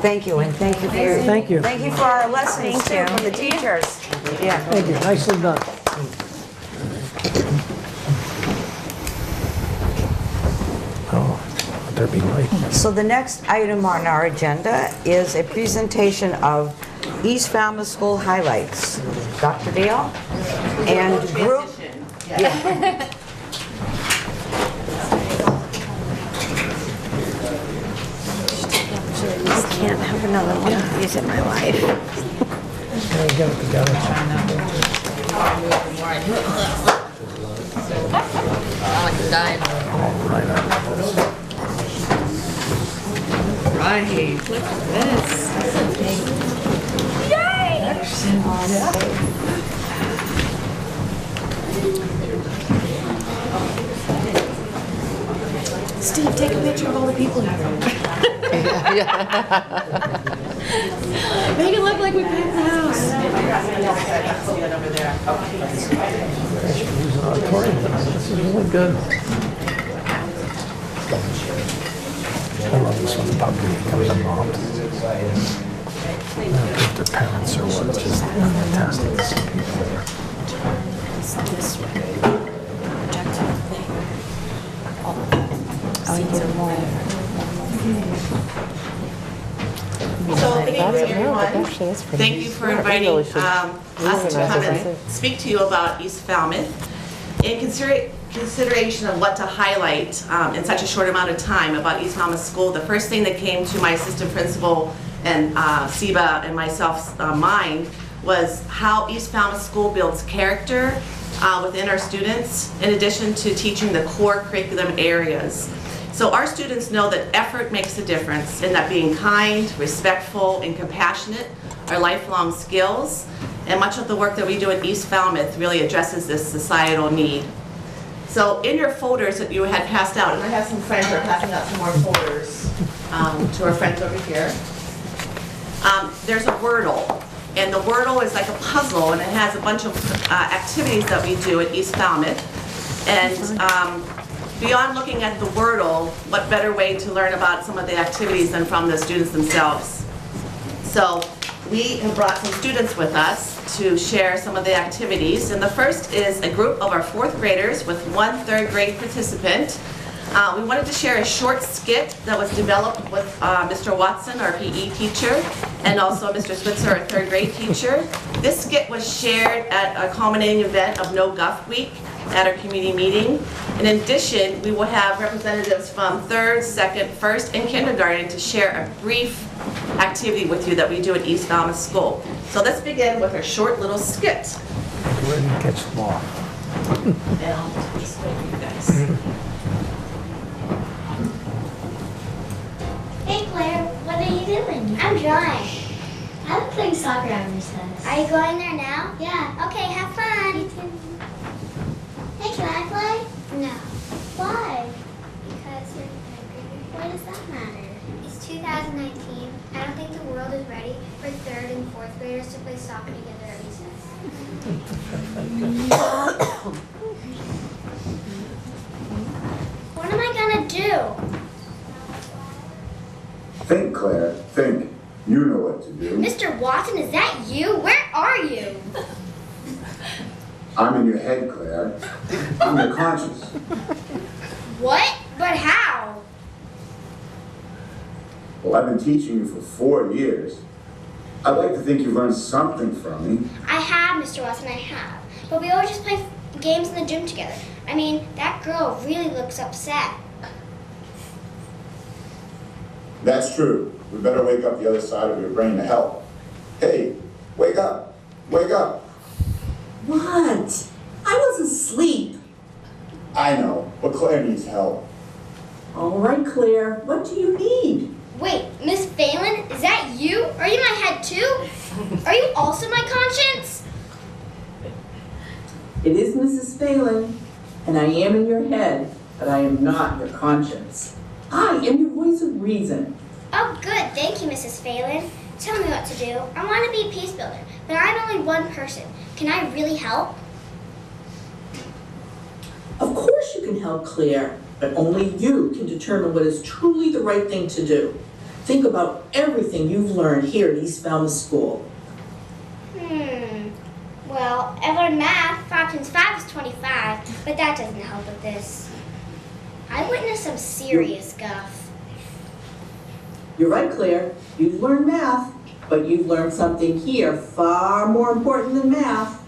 [SPEAKER 3] Thank you, and thank you for your,
[SPEAKER 15] Thank you.
[SPEAKER 3] Thank you for our lessons too from the teachers. Yeah.
[SPEAKER 15] Thank you. Nicely done. Oh, better be light.
[SPEAKER 3] So the next item on our agenda is a presentation of East Falmouth School highlights. Dr. Dale and group. Yeah. I can't have another one of these in my life.
[SPEAKER 15] We'll get it together.
[SPEAKER 2] I like to die.
[SPEAKER 12] right, look at this. Yay!
[SPEAKER 9] Steve, take a picture of all the people here. Make it look like we packed the house.
[SPEAKER 15] This is really good. I love this one about becoming a mom. I don't think their parents are what, just fantastic to see people there.
[SPEAKER 9] This way.
[SPEAKER 12] So, good evening, everyone. Thank you for inviting us to come and speak to you about East Falmouth. In consideration of what to highlight in such a short amount of time about East Falmouth School, the first thing that came to my assistant principal and Siba and myself's mind was how East Falmouth School builds character within our students, in addition to teaching the core curriculum areas. So our students know that effort makes a difference, and that being kind, respectful, and compassionate are lifelong skills, and much of the work that we do at East Falmouth really addresses this societal need. So in your folders that you had passed out, and I have some friends who are passing out some more folders to our friends over here, there's a Wordle. And the Wordle is like a puzzle, and it has a bunch of activities that we do at East Falmouth. And beyond looking at the Wordle, what better way to learn about some of the activities than from the students themselves? So we have brought some students with us to share some of the activities. And the first is a group of our 4th graders with one 3rd grade participant. We wanted to share a short skit that was developed with Mr. Watson, our PE teacher, and also Mr. Switzer, our 3rd grade teacher. This skit was shared at a culminating event of No Guff Week at our community meeting. In addition, we will have representatives from 3rd, 2nd, 1st, and kindergarten to share a brief activity with you that we do at East Falmouth School. So let's begin with our short little skit.
[SPEAKER 15] Where do you catch the ball?
[SPEAKER 12] And I'll just wait for you guys.
[SPEAKER 16] Hey Claire, what are you doing? I'm drawing. I'm playing soccer at recess. Are you going there now? Yeah. Okay, have fun. You too. Hey, can I play? No. Why? Because you're third grader. Why does that matter? It's 2019. I don't think the world is ready for 3rd and 4th graders to play soccer together at recess. What am I gonna do?
[SPEAKER 17] Think, Claire, think. You know what to do.
[SPEAKER 16] Mr. Watson, is that you? Where are you?
[SPEAKER 17] I'm in your head, Claire. I'm your conscience.
[SPEAKER 16] What? But how?
[SPEAKER 17] Well, I've been teaching you for 4 years. I'd like to think you've learned something from me.
[SPEAKER 16] I have, Mr. Watson, I have. But we always just play games in the gym together. I mean, that girl really looks upset.
[SPEAKER 17] That's true. We better wake up the other side of your brain to help. Hey, wake up. Wake up.
[SPEAKER 18] What? I was asleep.
[SPEAKER 17] I know, but Claire needs help.
[SPEAKER 18] All right, Claire, what do you need?
[SPEAKER 16] Wait, Miss Phelan, is that you? Are you my head too? Are you also my conscience?
[SPEAKER 18] It is Mrs. Phelan, and I am in your head, but I am not your conscience. I am your voice of reason.
[SPEAKER 16] Oh, good. Thank you, Mrs. Phelan. Tell me what to do. I want to be a peace builder, but I'm only one person. Can I really help?
[SPEAKER 18] Of course you can help, Claire, but only you can determine what is truly the right thing to do. Think about everything you've learned here at East Falmouth School.
[SPEAKER 16] Well, I've learned math. 5 times 5 is 25, but that doesn't help with this. I witnessed some serious guff.
[SPEAKER 18] You're right, Claire. You've learned math, but you've learned something here far more important than math.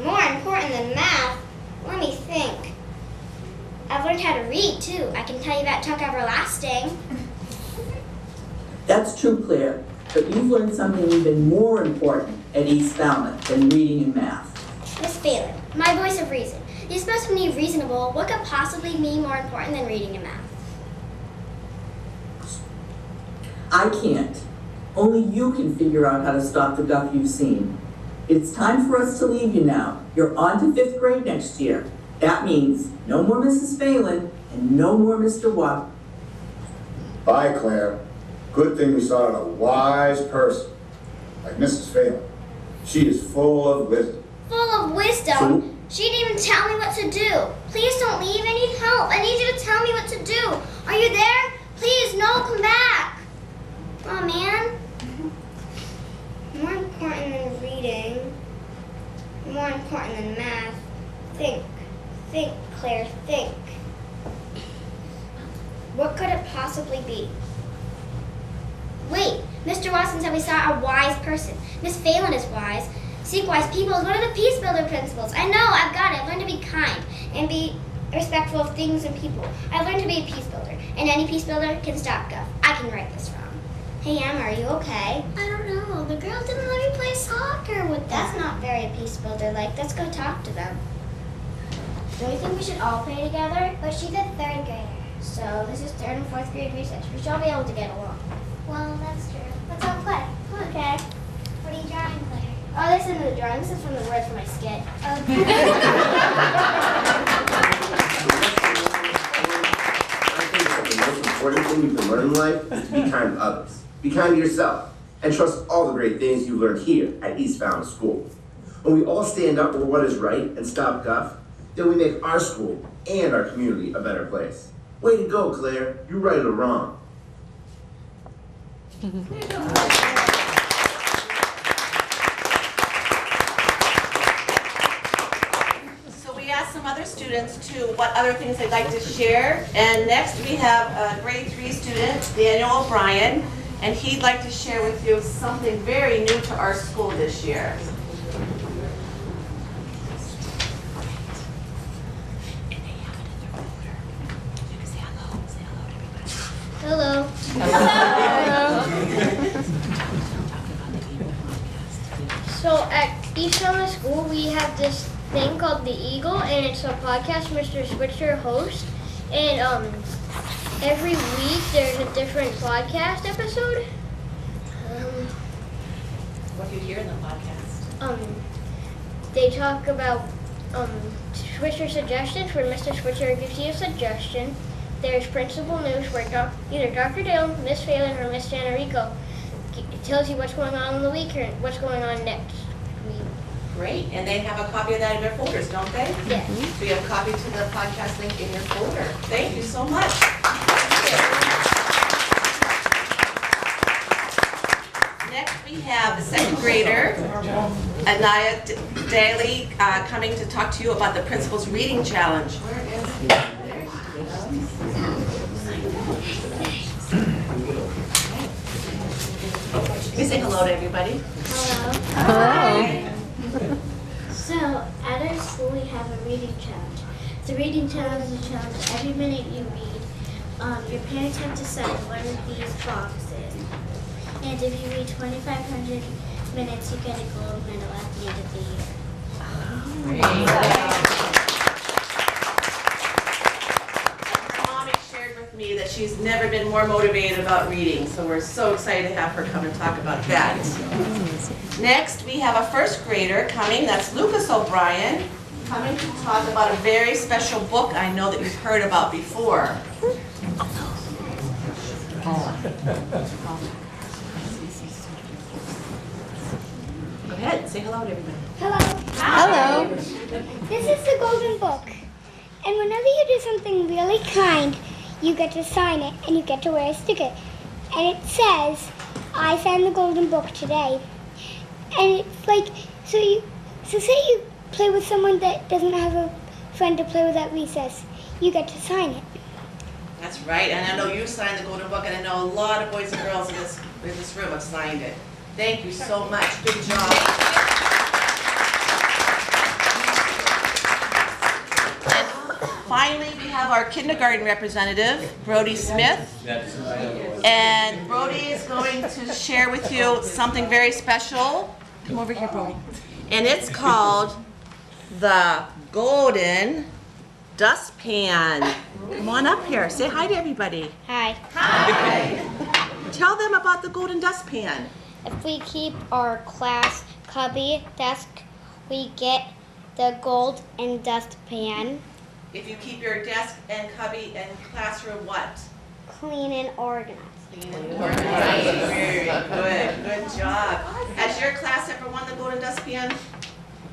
[SPEAKER 16] More important than math? Let me think. I've learned how to read, too. I can tell you about Tuck Everlasting.
[SPEAKER 18] That's true, Claire, but you've learned something even more important at East Falmouth than reading and math.
[SPEAKER 16] Miss Phelan, my voice of reason. You're supposed to be reasonable. What could possibly be more important than reading and math?
[SPEAKER 18] I can't. Only you can figure out how to stop the guff you've seen. It's time for us to leave you now. You're on to 5th grade next year. That means no more Mrs. Phelan and no more Mr. Watt.
[SPEAKER 17] Bye, Claire. Good thing we saw a wise person like Mrs. Phelan. She is full of wisdom.
[SPEAKER 16] Full of wisdom? She didn't even tell me what to do. Please don't leave. I need help. I need you to tell me what to do. Are you there? Please, no, come back. Oh, man. More important than reading. More important than math. Think. Think, Claire, think. What could it possibly be? Wait, Mr. Watson said we saw a wise person. Miss Phelan is wise. Seek wise people is one of the Peace Builder principles. I know, I've got it. I've learned to be kind and be respectful of things and people. I've learned to be a peace builder, and any peace builder can stop guff. I can right this wrong. Hey, Emma, are you okay? I don't know. The girls didn't let me play soccer with them. That's not very peace builder like. Let's go talk to them. Don't you think we should all play together? But she's a 3rd grader. So this is 3rd and 4th grade research. We should all be able to get along. Well, that's true. Let's all play. Okay. What are you drawing, Claire? Oh, this isn't the drawing. This is from the words for my skit. Okay.
[SPEAKER 19] The most important thing you can learn in life is to be kind to others. Be kind to yourself, and trust all the great things you learned here at East Falmouth School. When we all stand up for what is right and stop guff, then we make our school and our community a better place. Way to go, Claire. You're right or wrong.
[SPEAKER 20] So we asked some other students to what other things they'd like to share. And next we have a grade 3 student, Daniel O'Brien, and he'd like to share with you something very new to our school this year.
[SPEAKER 16] Hello. So at East Falmouth School, we have this thing called The Eagle, and it's a podcast Mr. Switzer hosts. And every week there's a different podcast episode.
[SPEAKER 20] What do you hear in the podcast?
[SPEAKER 16] They talk about Switzer suggestions, where Mr. Switzer gives you a suggestion. There's Principal News, where either Dr. Dale, Miss Phelan, or Miss Sanarico tells you what's going on in the week or what's going on next week.
[SPEAKER 20] Great, and they have a copy of that in their folders, don't they?
[SPEAKER 16] Yes.
[SPEAKER 20] So you have a copy to the podcast link in your folder. Thank you so much. Next we have the 2nd grader, Anaya Daly, coming to talk to you about the Principal's Reading Challenge. Where is he? Can you say hello to everybody?
[SPEAKER 16] Hello.
[SPEAKER 20] Hi.
[SPEAKER 16] So at our school we have a reading challenge. The reading challenge is a challenge. Every minute you read, your parents have to sign one of these boxes. And if you read 2,500 minutes, you get a gold medal at the end of the year.
[SPEAKER 20] Mommy shared with me that she's never been more motivated about reading, so we're so excited to have her come and talk about that. Next, we have a 1st grader coming, that's Lucas O'Brien, coming to talk about a very special book I know that you've heard about before. Go ahead, say hello to everybody.
[SPEAKER 16] Hello.
[SPEAKER 20] Hi.
[SPEAKER 16] This is the Golden Book. And whenever you do something really kind, you get to sign it and you get to wear a sticker. And it says, I signed the Golden Book today. And it's like, so say you play with someone that doesn't have a friend to play with at recess, you get to sign it.
[SPEAKER 20] That's right, and I know you signed the Golden Book, and I know a lot of boys and girls in this room have signed it. Thank you so much. Good job. And finally, we have our kindergarten representative, Brody Smith. And Brody is going to share with you something very special. Come over here, Brody. And it's called the Golden Dustpan. Come on up here. Say hi to everybody.
[SPEAKER 16] Hi.
[SPEAKER 20] Hi. Tell them about the golden dustpan.
[SPEAKER 16] If we keep our class cubby desk, we get the gold and dustpan.
[SPEAKER 20] If you keep your desk and cubby and classroom what?
[SPEAKER 16] Clean and organized.
[SPEAKER 20] Clean and organized. Very good. Good job. Has your class ever won the golden dustpan?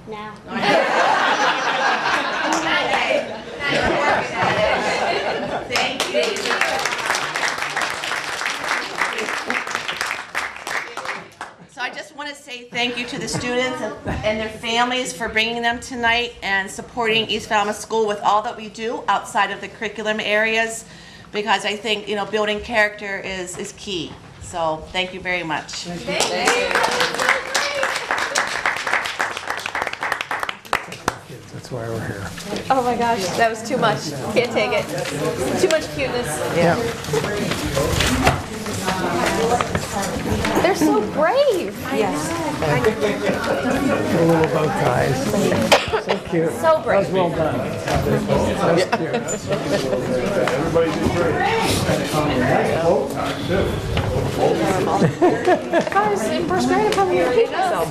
[SPEAKER 16] No.
[SPEAKER 20] Thank you. So I just want to say thank you to the students and their families for bringing them tonight and supporting East Falmouth School with all that we do outside of the curriculum areas, because I think, you know, building character is key. So thank you very much.
[SPEAKER 15] Thank you. That's why we're here.
[SPEAKER 1] Oh my gosh, that was too much. Can't take it. Too much cuteness.
[SPEAKER 15] Yeah.
[SPEAKER 1] They're so brave.
[SPEAKER 15] Yes. The little bow ties. So cute.
[SPEAKER 1] So brave.
[SPEAKER 15] That was well done. That was cute.
[SPEAKER 6] Everybody did great.
[SPEAKER 1] Guys, in first grade, I'm probably going to hate myself.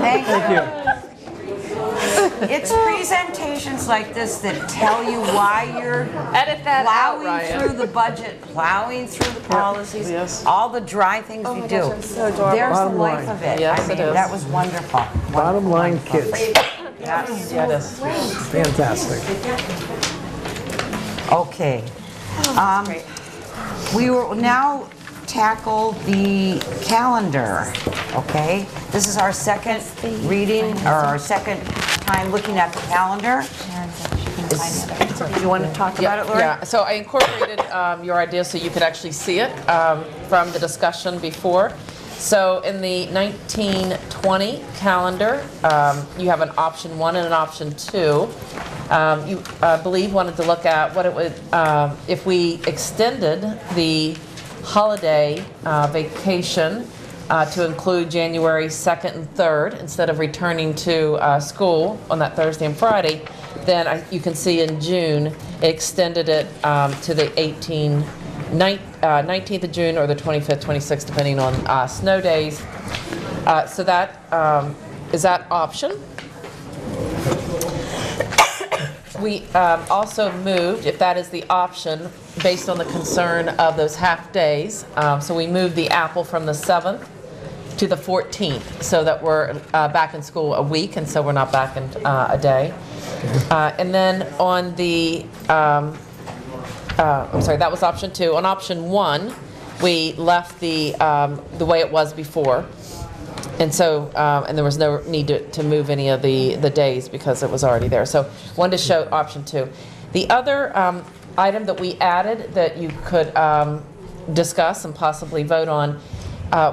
[SPEAKER 3] Thank you. It's presentations like this that tell you why you're
[SPEAKER 2] Edit that out,
[SPEAKER 3] plowing
[SPEAKER 2] Ryan.
[SPEAKER 3] through the budget, plowing through the policies,
[SPEAKER 2] Yes.
[SPEAKER 3] all the dry things
[SPEAKER 1] Oh
[SPEAKER 3] we
[SPEAKER 1] my
[SPEAKER 3] do.
[SPEAKER 1] gosh, that's so adorable.
[SPEAKER 3] There's the
[SPEAKER 15] Bottom
[SPEAKER 3] life
[SPEAKER 15] line.
[SPEAKER 3] of it.
[SPEAKER 2] Yes,
[SPEAKER 3] I mean,
[SPEAKER 2] it is.
[SPEAKER 3] that was wonderful.
[SPEAKER 15] Bottom line, kids.
[SPEAKER 3] Yes.
[SPEAKER 2] Yeah, it is.
[SPEAKER 15] Fantastic.
[SPEAKER 3] Okay. We will now tackle the calendar, okay? This is our second reading, or our second time looking at the calendar. Do you want to talk about it, Lori?
[SPEAKER 2] Yeah, so I incorporated your idea so you could actually see it from the discussion before. So in the 1920 calendar, you have an option 1 and an option 2. You, I believe, wanted to look at what it would, if we extended the holiday vacation to include January 2nd and 3rd, instead of returning to school on that Thursday and Friday, then you can see in June, it extended it to the 19th of June or the 25th, 26th, depending on snow days. So that is that option. We also moved, if that is the option, based on the concern of those half days. So we moved the apple from the 7th to the 14th, so that we're back in school a week, and so we're not back in a day. And then on the, I'm sorry, that was option 2. On option 1, we left the way it was before. And so, and there was no need to move any of the days because it was already there. So, wanted to show option 2. The other item that we added that you could discuss and possibly vote on,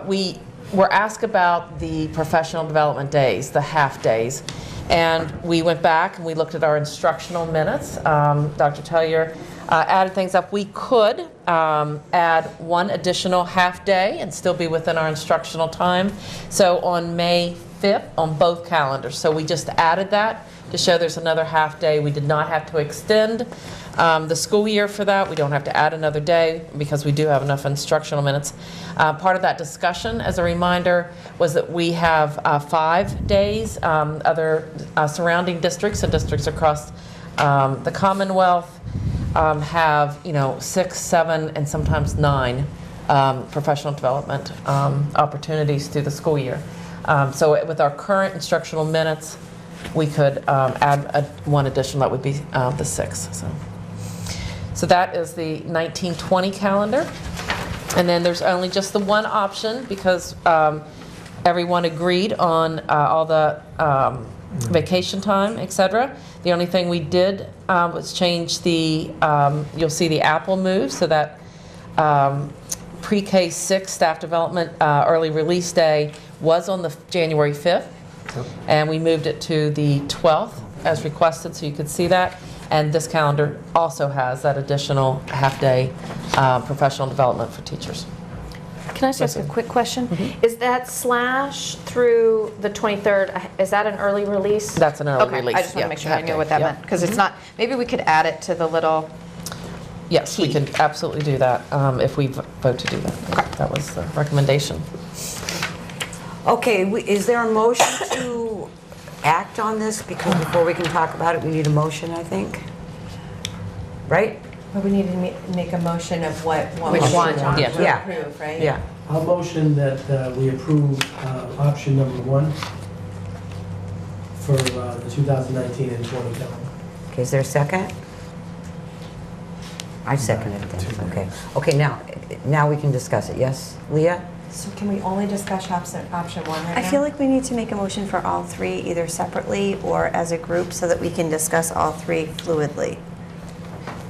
[SPEAKER 2] we were asked about the professional development days, the half days. And we went back and we looked at our instructional minutes. Dr. Tellier added things up. We could add 1 additional half day and still be within our instructional time. So on May 5th on both calendars. So we just added that to show there's another half day. We did not have to extend the school year for that. We don't have to add another day because we do have enough instructional minutes. Part of that discussion, as a reminder, was that we have 5 days. Other surrounding districts and districts across the Commonwealth have, 6, 7, and sometimes 9 professional development opportunities through the school year. So with our current instructional minutes, we could add 1 additional. That would be the 6th. So that is the 1920 calendar. And then there's only just the 1 option because everyone agreed on all the vacation time, etc. The only thing we did was change the, you'll see the apple move, so that pre-K 6 staff development early release day was on the January 5th, and we moved it to the 12th as requested, so you could see that. And this calendar also has that additional half-day professional development for teachers.
[SPEAKER 13] Can I just ask a quick question? Is that slash through the 23rd, is that an early release?
[SPEAKER 2] That's an early release,
[SPEAKER 13] Okay, I just want
[SPEAKER 2] yeah,
[SPEAKER 13] to make sure I
[SPEAKER 2] that
[SPEAKER 13] knew
[SPEAKER 2] day,
[SPEAKER 13] what that
[SPEAKER 2] yeah.
[SPEAKER 13] meant, because it's not, maybe we could add it to the little,
[SPEAKER 2] Yes, we can absolutely do that if we vote to do that. That was the recommendation.
[SPEAKER 3] Okay, is there a motion to act on this? Because before we can talk about it, we need a motion, I think. Right?
[SPEAKER 4] But we need to make a motion of what one
[SPEAKER 3] Which
[SPEAKER 4] motion
[SPEAKER 3] one?
[SPEAKER 4] John
[SPEAKER 3] Yeah.
[SPEAKER 4] to
[SPEAKER 3] Yeah.
[SPEAKER 4] approve, right?
[SPEAKER 3] Yeah.
[SPEAKER 5] I'll motion that we approve option number 1 for the 2019 and 20 calendar.
[SPEAKER 3] Okay, is there a second? I seconded it then, okay. Okay, now we can discuss it, yes? Leah?
[SPEAKER 4] So can we only discuss option one right now?
[SPEAKER 1] I feel like we need to make a motion for all three, either separately or as a group, so that we can discuss all three fluidly.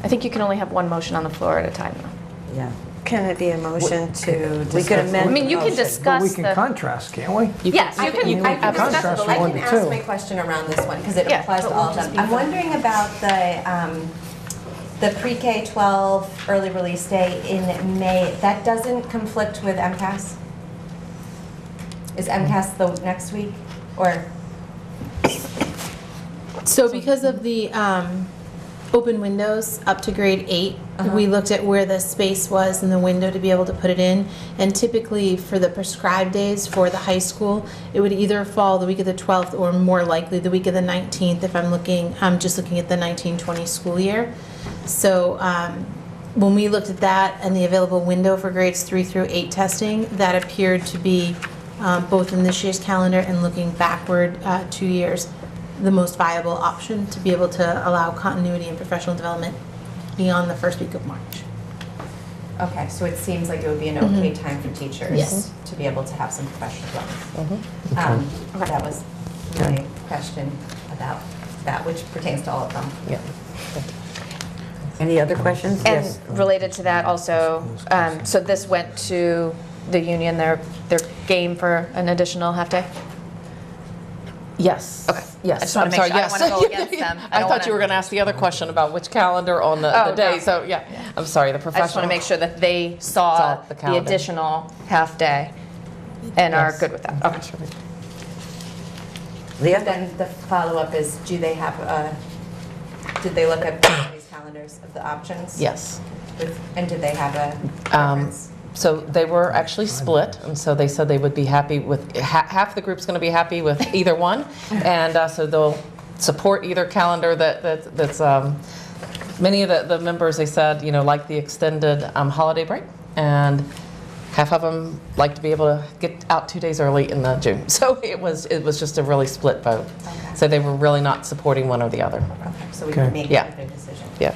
[SPEAKER 13] I think you can only have one motion on the floor at a time, though.
[SPEAKER 3] Yeah.
[SPEAKER 1] Can it be a motion to
[SPEAKER 3] We could
[SPEAKER 1] discuss?
[SPEAKER 3] amend
[SPEAKER 13] I mean, you can
[SPEAKER 3] the motion.
[SPEAKER 13] discuss
[SPEAKER 15] But we can
[SPEAKER 13] the-
[SPEAKER 15] contrast, can't we?
[SPEAKER 13] Yes, you can,
[SPEAKER 4] I can
[SPEAKER 15] contrast
[SPEAKER 4] discuss it,
[SPEAKER 15] from
[SPEAKER 4] I
[SPEAKER 15] one
[SPEAKER 4] can
[SPEAKER 15] to
[SPEAKER 4] ask
[SPEAKER 15] two.
[SPEAKER 4] my question around this one, because it
[SPEAKER 13] Yeah,
[SPEAKER 4] applies
[SPEAKER 13] but
[SPEAKER 4] to all
[SPEAKER 13] we'll
[SPEAKER 4] of
[SPEAKER 13] just
[SPEAKER 4] them.
[SPEAKER 13] be
[SPEAKER 4] I'm
[SPEAKER 13] fine.
[SPEAKER 4] wondering about the pre-K-12 early release day in May. That doesn't conflict with MCAS? Is MCAS the next week, or?
[SPEAKER 9] So because of the open windows up to grade 8, we looked at where the space was in the window to be able to put it in. And typically for the prescribed days for the high school, it would either fall the week of the 12th or more likely the week of the 19th if I'm just looking at the 19-20 school year. So when we looked at that and the available window for grades 3 through 8 testing, that appeared to be both in this year's calendar and looking backward 2 years, the most viable option to be able to allow continuity and professional development beyond the first week of March.
[SPEAKER 4] Okay, so it seems like it would be an okay time for teachers
[SPEAKER 9] Yes.
[SPEAKER 4] to be able to have some professional development. That was my question about that, which pertains to all of them.
[SPEAKER 2] Yeah.
[SPEAKER 3] Any other questions?
[SPEAKER 13] And
[SPEAKER 3] Yes.
[SPEAKER 13] related to that also, so this went to the union, their game for an additional half-day?
[SPEAKER 2] Yes.
[SPEAKER 13] Okay.
[SPEAKER 2] Yes.
[SPEAKER 13] I just want to make sure, I don't want to go against them.
[SPEAKER 2] I
[SPEAKER 13] don't
[SPEAKER 2] thought you were
[SPEAKER 13] wanna-
[SPEAKER 2] going to ask the other question about which calendar on the
[SPEAKER 13] Oh,
[SPEAKER 2] day,
[SPEAKER 13] no.
[SPEAKER 2] so yeah. I'm sorry, the
[SPEAKER 13] I just want
[SPEAKER 2] professional.
[SPEAKER 13] to make sure that they saw
[SPEAKER 2] Saw the
[SPEAKER 13] the
[SPEAKER 2] calendar.
[SPEAKER 13] additional half-day and are
[SPEAKER 2] Yes.
[SPEAKER 13] good with that. Okay.
[SPEAKER 3] Leah?
[SPEAKER 4] Then the follow-up is, did they look at these calendars of the options?
[SPEAKER 2] Yes.
[SPEAKER 4] And did they have a preference?
[SPEAKER 2] So they were actually split, and so they said they would be happy with, half the group's going to be happy with either one, and so they'll support either calendar that's, many of the members, they said, like the extended holiday break, and half of them like to be able to get out 2 days early in June. So it was just a really split vote. So they were really not supporting one or the other.
[SPEAKER 4] So we
[SPEAKER 15] Okay.
[SPEAKER 4] can make
[SPEAKER 2] Yeah.
[SPEAKER 4] their decision.
[SPEAKER 2] Yeah.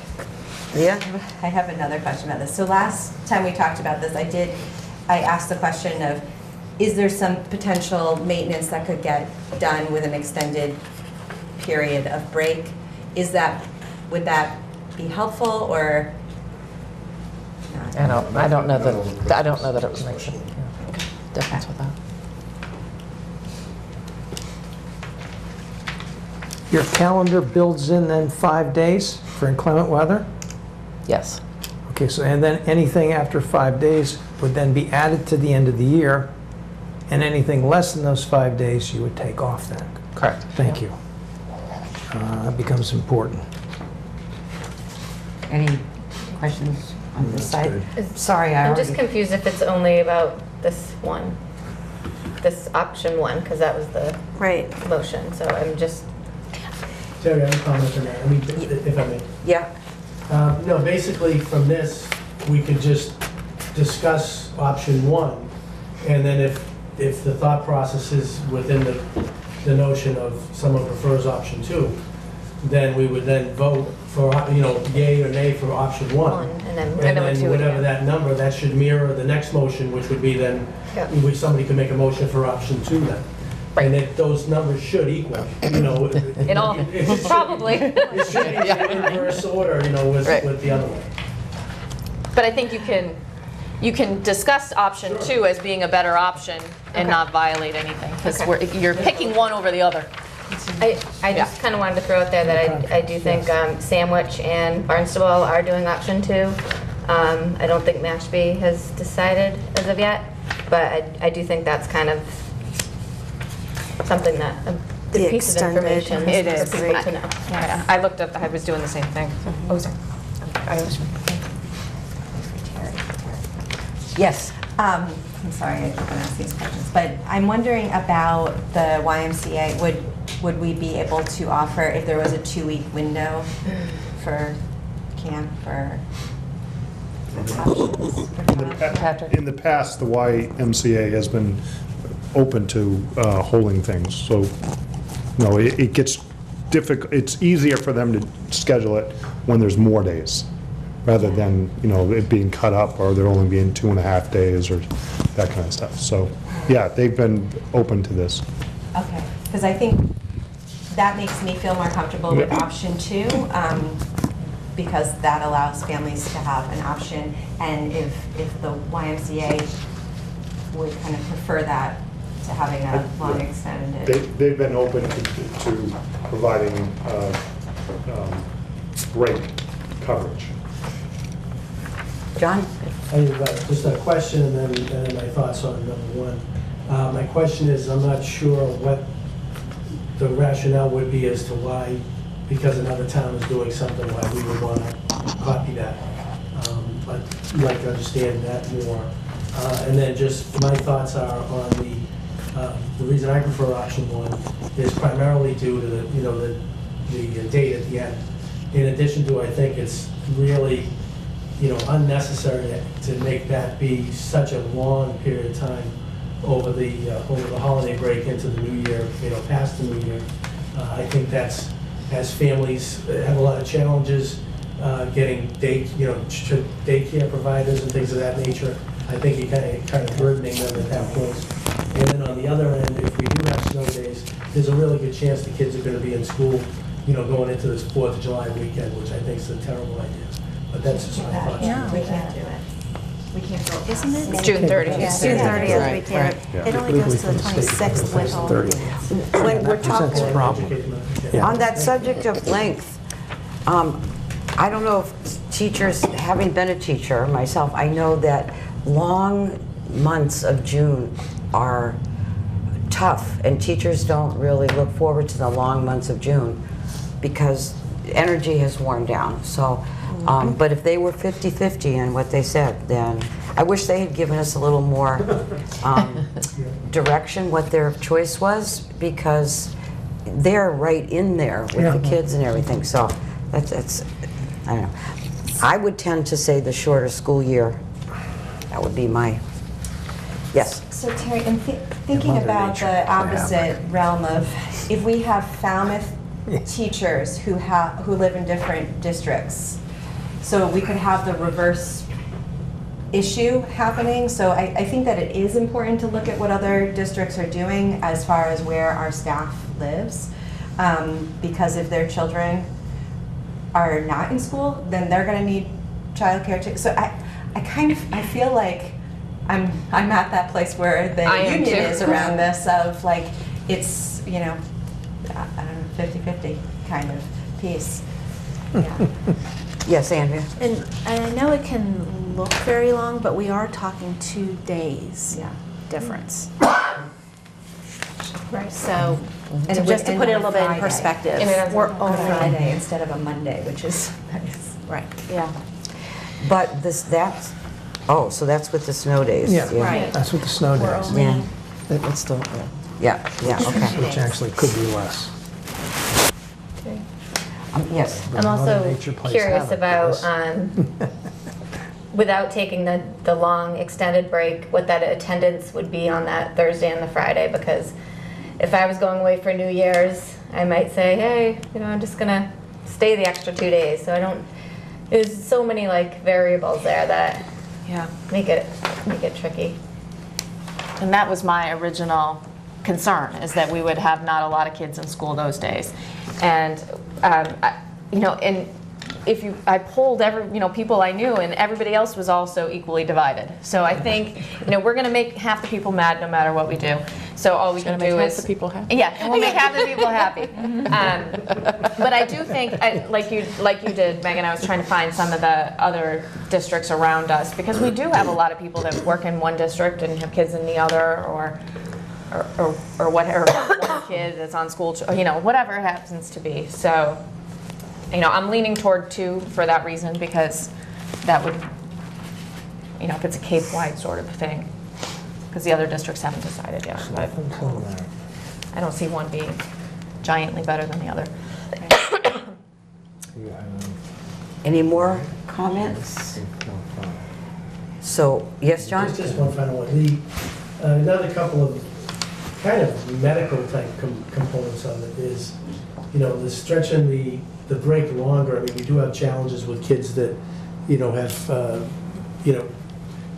[SPEAKER 3] Leah?
[SPEAKER 4] I have another question about this. So last time we talked about this, I asked the question of, is there some potential maintenance that could get done with an extended period of break? Would that be helpful, or?
[SPEAKER 2] I don't know that it would make a difference with that.
[SPEAKER 15] Your calendar builds in then 5 days for inclement weather?
[SPEAKER 2] Yes.
[SPEAKER 15] Okay, so, and then anything after 5 days would then be added to the end of the year, and anything less than those 5 days you would take off then?
[SPEAKER 2] Correct.
[SPEAKER 15] Thank you. That becomes important.
[SPEAKER 3] Any questions on this side?
[SPEAKER 13] Is-
[SPEAKER 3] Sorry, I
[SPEAKER 13] I'm just
[SPEAKER 3] already...
[SPEAKER 13] confused if it's only about this one, this option one, because that was the motion, so I'm just,
[SPEAKER 5] Terry, I have a comment on that, if I may.
[SPEAKER 3] Yeah.
[SPEAKER 5] No, basically, from this, we could just discuss option 1, and then if the thought process is within the notion of someone prefers option 2, then we would then vote for, yay or nay for option 1.
[SPEAKER 13] and then
[SPEAKER 5] And
[SPEAKER 13] number
[SPEAKER 5] then
[SPEAKER 13] two
[SPEAKER 5] whatever
[SPEAKER 13] again.
[SPEAKER 5] that number, that should mirror the next motion, which would be then,
[SPEAKER 13] Yeah.
[SPEAKER 5] somebody could make a motion for option 2 then. And if those numbers should equal,
[SPEAKER 13] It all,
[SPEAKER 5] it should-
[SPEAKER 13] probably.
[SPEAKER 5] It should be in inverse order, with the other one.
[SPEAKER 13] But I think you can discuss option 2 as being a better option and not violate anything, because you're picking one over the other.
[SPEAKER 21] I just kind of wanted to throw out there that I do think Sandwich and Barnstable are doing option 2.
[SPEAKER 13] I don't think Mashpee has decided as of yet, but I do think that's kind of something that, a
[SPEAKER 1] The
[SPEAKER 13] piece of
[SPEAKER 1] extended-
[SPEAKER 13] information.
[SPEAKER 14] It is.
[SPEAKER 13] for people to know.
[SPEAKER 14] Yeah, I looked up, I was doing the same thing. Oh, sorry. I was.
[SPEAKER 3] Yes.
[SPEAKER 7] I'm sorry, I keep on asking these questions, but I'm wondering about the YMCA. Would we be able to offer, if there was a 2-week window for camp or options?
[SPEAKER 6] In the past, the YMCA has been open to holding things, so, no, it gets difficult, it's easier for them to schedule it when there's more days, rather than, it being cut up, or there only being 2.5 days, or that kind of stuff. So, yeah, they've been open to this.
[SPEAKER 7] Okay, because I think that makes me feel more comfortable with option 2, because that allows families to have an option, and if the YMCA would kind of prefer that to having a long extended.
[SPEAKER 6] They've been open to providing break coverage.
[SPEAKER 3] John?
[SPEAKER 5] I have just a question and then my thoughts on number 1. My question is, I'm not sure what the rationale would be as to why, because another town is doing something, why we would want to copy that. I'd like to understand that more. And then just my thoughts are on the reason I prefer option 1 is primarily due to the date at the end. In addition to, I think it's really, unnecessary to make that be such a long period of time over the holiday break into the new year, past the new year. I think that's, as families have a lot of challenges getting daycare providers and things of that nature, I think you're kind of burdening them at that point. And then on the other end, if we do have snow days, there's a really good chance the kids are going to be in school, going into this 4th of July weekend, which I think is a terrible idea. But that's just my thoughts.
[SPEAKER 7] Yeah, we can't do it. We can't go.
[SPEAKER 1] Isn't it?
[SPEAKER 14] It's June 30th.
[SPEAKER 1] It's June 30th, we
[SPEAKER 2] Right,
[SPEAKER 1] can't.
[SPEAKER 2] right.
[SPEAKER 1] It only goes to the 26th with all.
[SPEAKER 3] When we're
[SPEAKER 15] Presents a
[SPEAKER 3] talking,
[SPEAKER 15] problem. Yeah.
[SPEAKER 3] on that subject of length, I don't know if teachers, having been a teacher myself, I know that long months of June are tough, and teachers don't really look forward to the long months of June because energy has worn down. So, but if they were 50-50 in what they said, then I wish they had given us a little more direction what their choice was, because they're right in there with the kids and everything. So that's I don't know. I would tend to say the shorter school year. That would be my, yes.
[SPEAKER 7] So Terry, I'm thinking about the opposite realm of, if we have Falmouth teachers who live in different districts, so we could have the reverse issue happening. So I think that it is important to look at what other districts are doing as far as where our staff lives, because if their children are not in school, then they're going to need childcare too. So I feel like I'm at that place where the union is around this of like, it's, I don't know, 50-50 kind of piece. Yeah.
[SPEAKER 3] Yes, Andrea?
[SPEAKER 1] And I know it can look very long, but we are talking 2 days difference. Right. So,
[SPEAKER 7] And
[SPEAKER 1] just to put it a little bit in
[SPEAKER 7] Friday.
[SPEAKER 1] perspective,
[SPEAKER 7] We're on Friday instead of a Monday, which is nice.
[SPEAKER 1] Right.
[SPEAKER 13] Yeah.
[SPEAKER 3] But so that's with the snow days.
[SPEAKER 15] Yeah,
[SPEAKER 1] Right.
[SPEAKER 15] that's with the snow days.
[SPEAKER 3] Yeah,
[SPEAKER 2] It's still,
[SPEAKER 3] yeah, okay.
[SPEAKER 15] Which actually could be less.
[SPEAKER 3] Yes.
[SPEAKER 13] I'm also
[SPEAKER 15] Mother Nature plays
[SPEAKER 13] curious
[SPEAKER 15] havoc
[SPEAKER 13] about,
[SPEAKER 15] with this.
[SPEAKER 13] without taking the long extended break, what that attendance would be on that Thursday and the Friday, because if I was going away for New Year's, I might say, hey, I'm just gonna stay the extra 2 days. So there's so many like variables there that make it tricky.
[SPEAKER 14] And that was my original concern, is that we would have not a lot of kids in school those days. And, I polled people I knew, and everybody else was also equally divided. So I think, we're going to make half the people mad no matter what we do. So all we can do
[SPEAKER 2] make
[SPEAKER 14] is
[SPEAKER 2] half the people happy.
[SPEAKER 14] Yeah, and we'll make half the people happy. But I do think, like you did, Megan, I was trying to find some of the other districts around us, because we do have a lot of people that work in one district and have kids in the other, or whatever, one kid that's on school, whatever it happens to be. So, I'm leaning toward 2 for that reason, because that would, if it's a Cape-wide sort of thing, because the other districts haven't decided yet. But I don't see one being giantly better than the other.
[SPEAKER 3] Any more comments? So, yes, John?
[SPEAKER 5] Just one final one. Another couple of kind of medical type components of it is, the stretching the break longer. I mean, we do have challenges with kids that, have,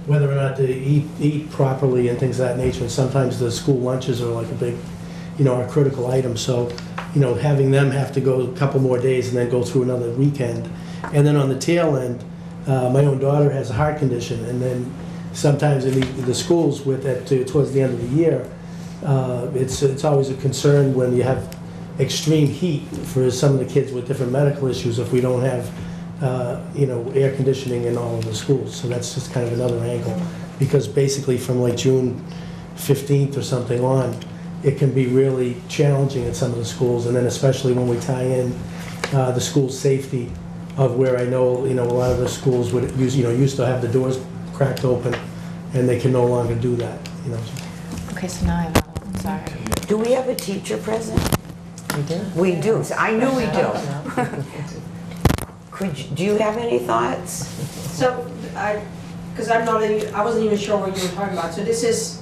[SPEAKER 5] whether or not they eat properly and things of that nature. And sometimes the school lunches are like a big, a critical item. So, having them have to go a couple more days and then go through another weekend. And then on the tail end, my own daughter has a heart condition, and then sometimes in the schools with that towards the end of the year, it's always a concern when you have extreme heat for some of the kids with different medical issues if we don't have air conditioning in all of the schools. So that's just kind of another angle, because basically from like June 15th or something on, it can be really challenging at some of the schools, and then especially when we tie in the school safety of where I know a lot of the schools would used to have the doors cracked open, and they can no longer do that.
[SPEAKER 14] Okay, so now I have another one. Sorry.
[SPEAKER 3] Do we have a teacher present?
[SPEAKER 2] We do.
[SPEAKER 3] We do. So I knew we do. Do you have any thoughts?
[SPEAKER 8] So, because I wasn't even sure what you were talking about. So this is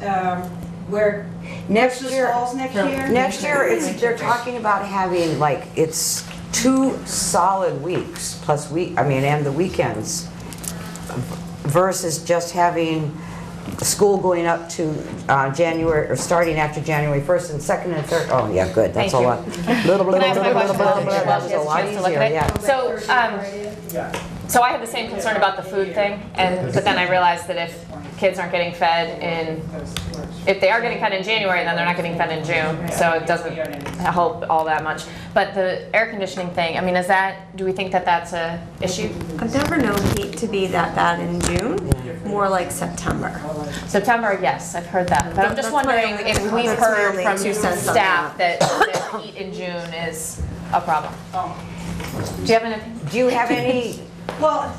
[SPEAKER 8] where
[SPEAKER 3] next year
[SPEAKER 8] falls next year.
[SPEAKER 3] Next year, they're talking about having it's 2 solid weeks plus and the weekends, versus just having school going up to January, or starting after January 1st and 2nd and 3rd. Oh yeah, good. That's a lot.
[SPEAKER 14] That
[SPEAKER 3] was a lot easier. Yeah.
[SPEAKER 14] So I had the same concern about the food thing, but then I realized that if kids aren't getting fed if they are getting fed in January, then they're not getting fed in June, so it doesn't help all that much. But the air conditioning thing, do we think that that's a issue?
[SPEAKER 1] I've never known heat to be that bad in June, more like September.
[SPEAKER 14] September, yes, I've heard that. But I'm just wondering if we've heard from staff that heat in June is a problem.
[SPEAKER 3] Do you have any?
[SPEAKER 8] Well,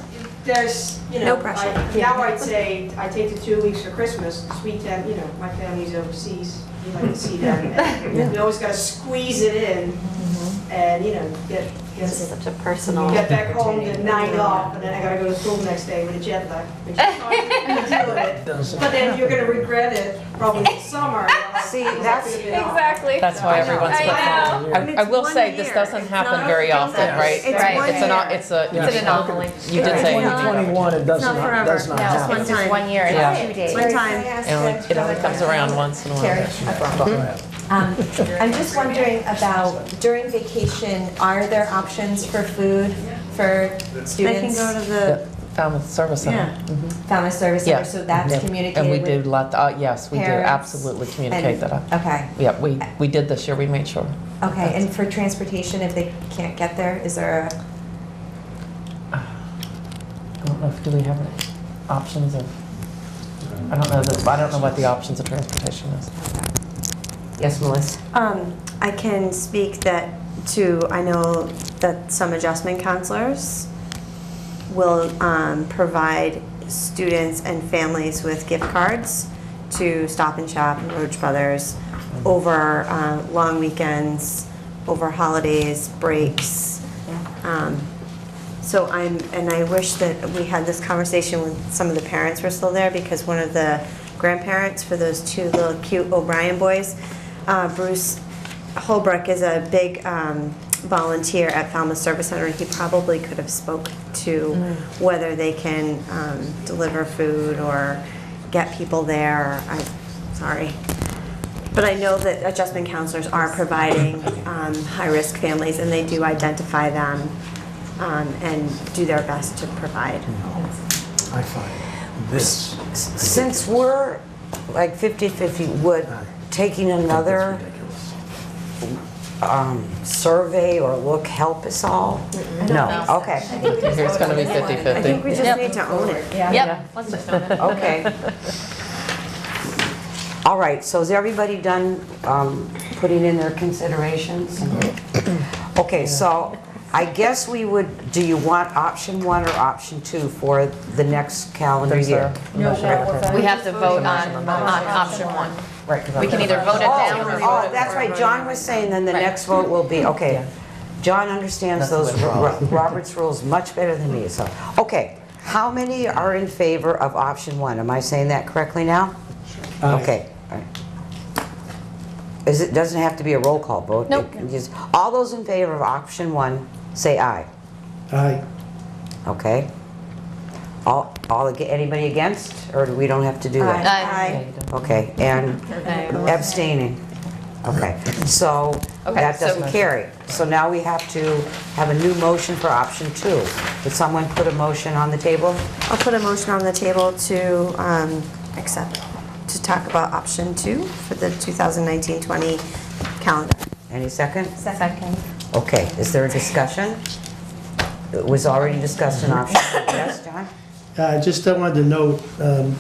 [SPEAKER 8] there's,
[SPEAKER 1] no pressure.
[SPEAKER 8] Now I'd say I take the 2 weeks for Christmas. We tend, my family's overseas. We like to see them. And we always got to squeeze it in, and get
[SPEAKER 13] such a personal.
[SPEAKER 8] Get back home, get 9 off, and then I got to go to school the next day with a jet lag. Which is hard to deal with it. But then you're going to regret it probably in the summer.
[SPEAKER 3] See, that's
[SPEAKER 14] exactly.
[SPEAKER 2] That's why everyone's flipping. I will say this doesn't happen very often, right? It's an anomaly. You did say
[SPEAKER 15] 2021, it does not happen.
[SPEAKER 1] One time.
[SPEAKER 13] 1 year.
[SPEAKER 2] Yeah.
[SPEAKER 13] 2 days.
[SPEAKER 1] One time.
[SPEAKER 2] It only comes around once in a while.
[SPEAKER 7] I'm just wondering about, during vacation, are there options for food for students?
[SPEAKER 1] They can go to the
[SPEAKER 2] Falmouth Service Center.
[SPEAKER 7] Yeah. Falmouth Service Center, so that's communicated
[SPEAKER 2] And we
[SPEAKER 7] with
[SPEAKER 2] do yes, we do
[SPEAKER 7] parents
[SPEAKER 2] absolutely communicate that up.
[SPEAKER 7] Okay.
[SPEAKER 2] Yeah, we did this year, we made sure.
[SPEAKER 7] Okay, and for transportation, if they can't get there, is there
[SPEAKER 2] I don't know do we have any options of, I don't know what the options of transportation is.
[SPEAKER 3] Yes, Melissa.
[SPEAKER 1] I can speak I know that some adjustment counselors will provide students and families with gift cards to Stop and Shop and Roach Brothers over long weekends, over holidays, breaks. And I wish that we had this conversation when some of the parents were still there, because one of the grandparents for those 2 little cute O'Brien boys, Bruce Holbrook, is a big volunteer at Falmouth Service Center, and he probably could have spoke to whether they can deliver food or get people there. Sorry. But I know that adjustment counselors are providing high-risk families, and they do identify them
[SPEAKER 7] and do their best to provide.
[SPEAKER 15] I find this.
[SPEAKER 3] Since we're like 50-50, would taking another survey or look help us all? No, okay.
[SPEAKER 2] It's going to be 50-50.
[SPEAKER 7] I think we just need to own it.
[SPEAKER 13] Yep, let's just own it.
[SPEAKER 3] Okay. All right, so is everybody done putting in their considerations? Okay, so I guess we would, do you want option 1 or option 2 for the next calendar year?
[SPEAKER 13] We have to vote on option 1.
[SPEAKER 3] Right.
[SPEAKER 13] We can either vote it down or vote
[SPEAKER 3] Oh, that's right, John was saying then the next vote will be, okay. John understands those Robert's rules much better than me, so. Okay, how many are in favor of option 1? Am I saying that correctly now? Okay. All right. It doesn't have to be a roll call vote.
[SPEAKER 13] Nope.
[SPEAKER 3] All those in favor of option 1, say aye.
[SPEAKER 5] Aye.
[SPEAKER 3] Okay. Anybody against, or we don't have to do that?
[SPEAKER 13] Aye.
[SPEAKER 3] Okay, and abstaining. Okay, so that doesn't carry. So now we have to have a new motion for option 2. Would someone put a motion on the table?
[SPEAKER 7] I'll put a motion on the table to to talk about option 2 for the 2019-20 calendar.
[SPEAKER 3] Any second?
[SPEAKER 7] Second.
[SPEAKER 3] Okay, is there a discussion? It was already discussed in option 2. Yes, John?
[SPEAKER 5] Just I wanted to note,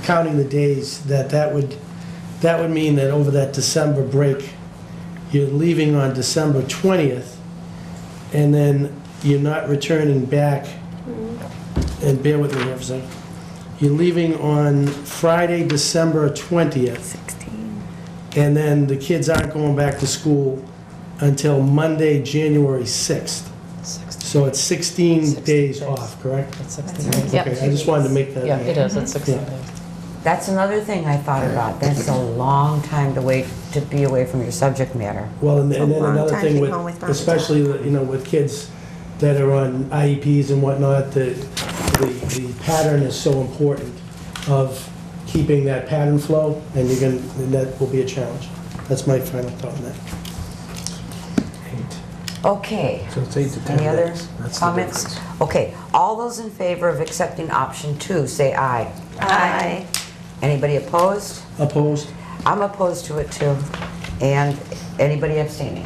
[SPEAKER 5] counting the days, that would mean that over that December break, you're leaving on December 20th, and then you're not returning back, and bear with me here for a second. You're leaving on Friday, December 20th. And then the kids aren't going back to school until Monday, January 6th. So it's 16 days off, correct?
[SPEAKER 2] It's 16 days.
[SPEAKER 5] Okay, I just wanted to make that.
[SPEAKER 2] Yeah, it is, it's 16
[SPEAKER 5] Yeah.
[SPEAKER 2] days.
[SPEAKER 3] That's another thing I thought about. That's a long time to wait, to be away from your subject matter.
[SPEAKER 5] Well, and then
[SPEAKER 7] long
[SPEAKER 5] another
[SPEAKER 7] time
[SPEAKER 5] thing
[SPEAKER 7] being home with mom and
[SPEAKER 5] especially, with kids that are on IEPs and whatnot, the pattern is so important of keeping that pattern flow, and that will be a challenge. That's my final thought on that.
[SPEAKER 3] Okay.
[SPEAKER 15] So it's 8 to 10
[SPEAKER 3] Any other
[SPEAKER 15] days. That's the
[SPEAKER 3] comments?
[SPEAKER 15] difference.
[SPEAKER 3] Okay, all those in favor of accepting option 2, say aye.
[SPEAKER 7] Aye.
[SPEAKER 3] Anybody opposed?
[SPEAKER 5] Opposed?
[SPEAKER 3] I'm opposed to it too. And anybody abstaining?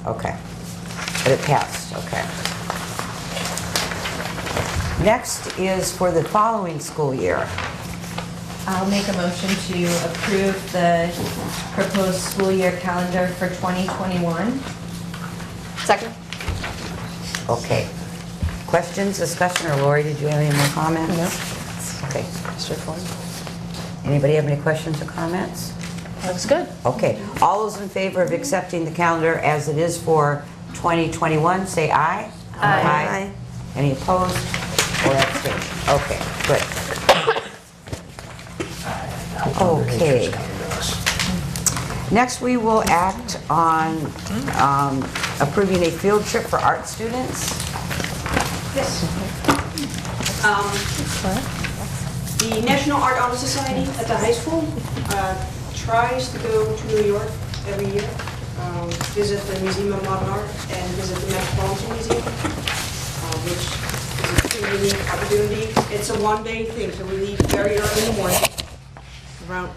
[SPEAKER 3] Okay. But it passed, okay. Next is for the following school year.
[SPEAKER 7] I'll make a motion to approve the proposed school year calendar for 2021.
[SPEAKER 13] Second?
[SPEAKER 3] Okay. Questions, discussion, or Lori, did you have any more comments?
[SPEAKER 2] No.
[SPEAKER 3] Okay.
[SPEAKER 2] Straightforward.
[SPEAKER 3] Anybody have any questions or comments?
[SPEAKER 2] Looks good.
[SPEAKER 3] Okay. All those in favor of accepting the calendar as it is for 2021, say aye.
[SPEAKER 7] Aye.
[SPEAKER 3] Any opposed or abstained? Okay, good. Okay. Next, we will act on approving a field trip for art students.
[SPEAKER 8] Yes. The National Art Honor Society at the high school tries to go to New York every year, visit the Museum of Modern Art and visit the Metropolitan Museum, which is a pretty unique opportunity. It's a one-day thing, so we leave very early in the morning, around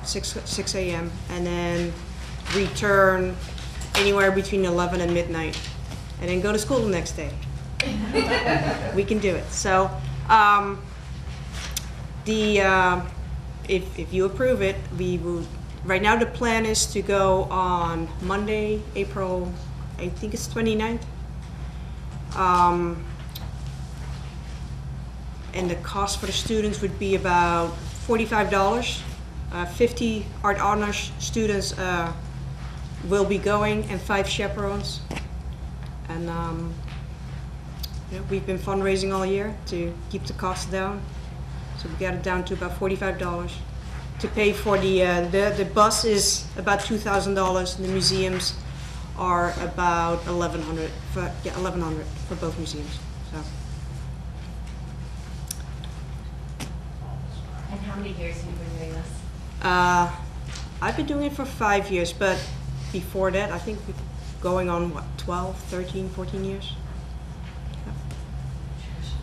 [SPEAKER 8] 6 a.m., and then return anywhere between 11 and midnight, and then go to school the next day. We can do it. So, if you approve it, we will. Right now, the plan is to go on Monday, April, I think it's 29th. And the cost for the students would be about $45. 50 art honors students will be going, and 5 chaperones. And we've been fundraising all year to keep the costs down, so we got it down to about $45. To pay for the bus is about $2,000, and the museums are about $1,100 for both museums. So.
[SPEAKER 13] And how many years have you been doing this?
[SPEAKER 8] I've been doing it for 5 years, but before that, I think we're going on, 12, 13, 14 years?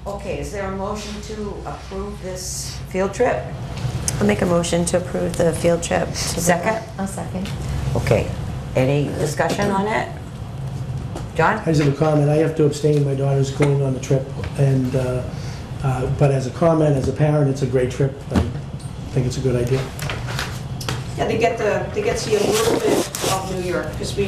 [SPEAKER 3] Okay, is there a motion to approve this field trip?
[SPEAKER 1] I'll make a motion to approve the field trip.
[SPEAKER 3] Second?
[SPEAKER 13] I'll second.
[SPEAKER 3] Okay, any discussion on it? John?
[SPEAKER 5] I just have a comment. I have to abstain. My daughter's going on the trip, and but as a comment, as a parent, it's a great trip. I think it's a good idea.
[SPEAKER 8] Yeah, they get to see a little bit of New York, because the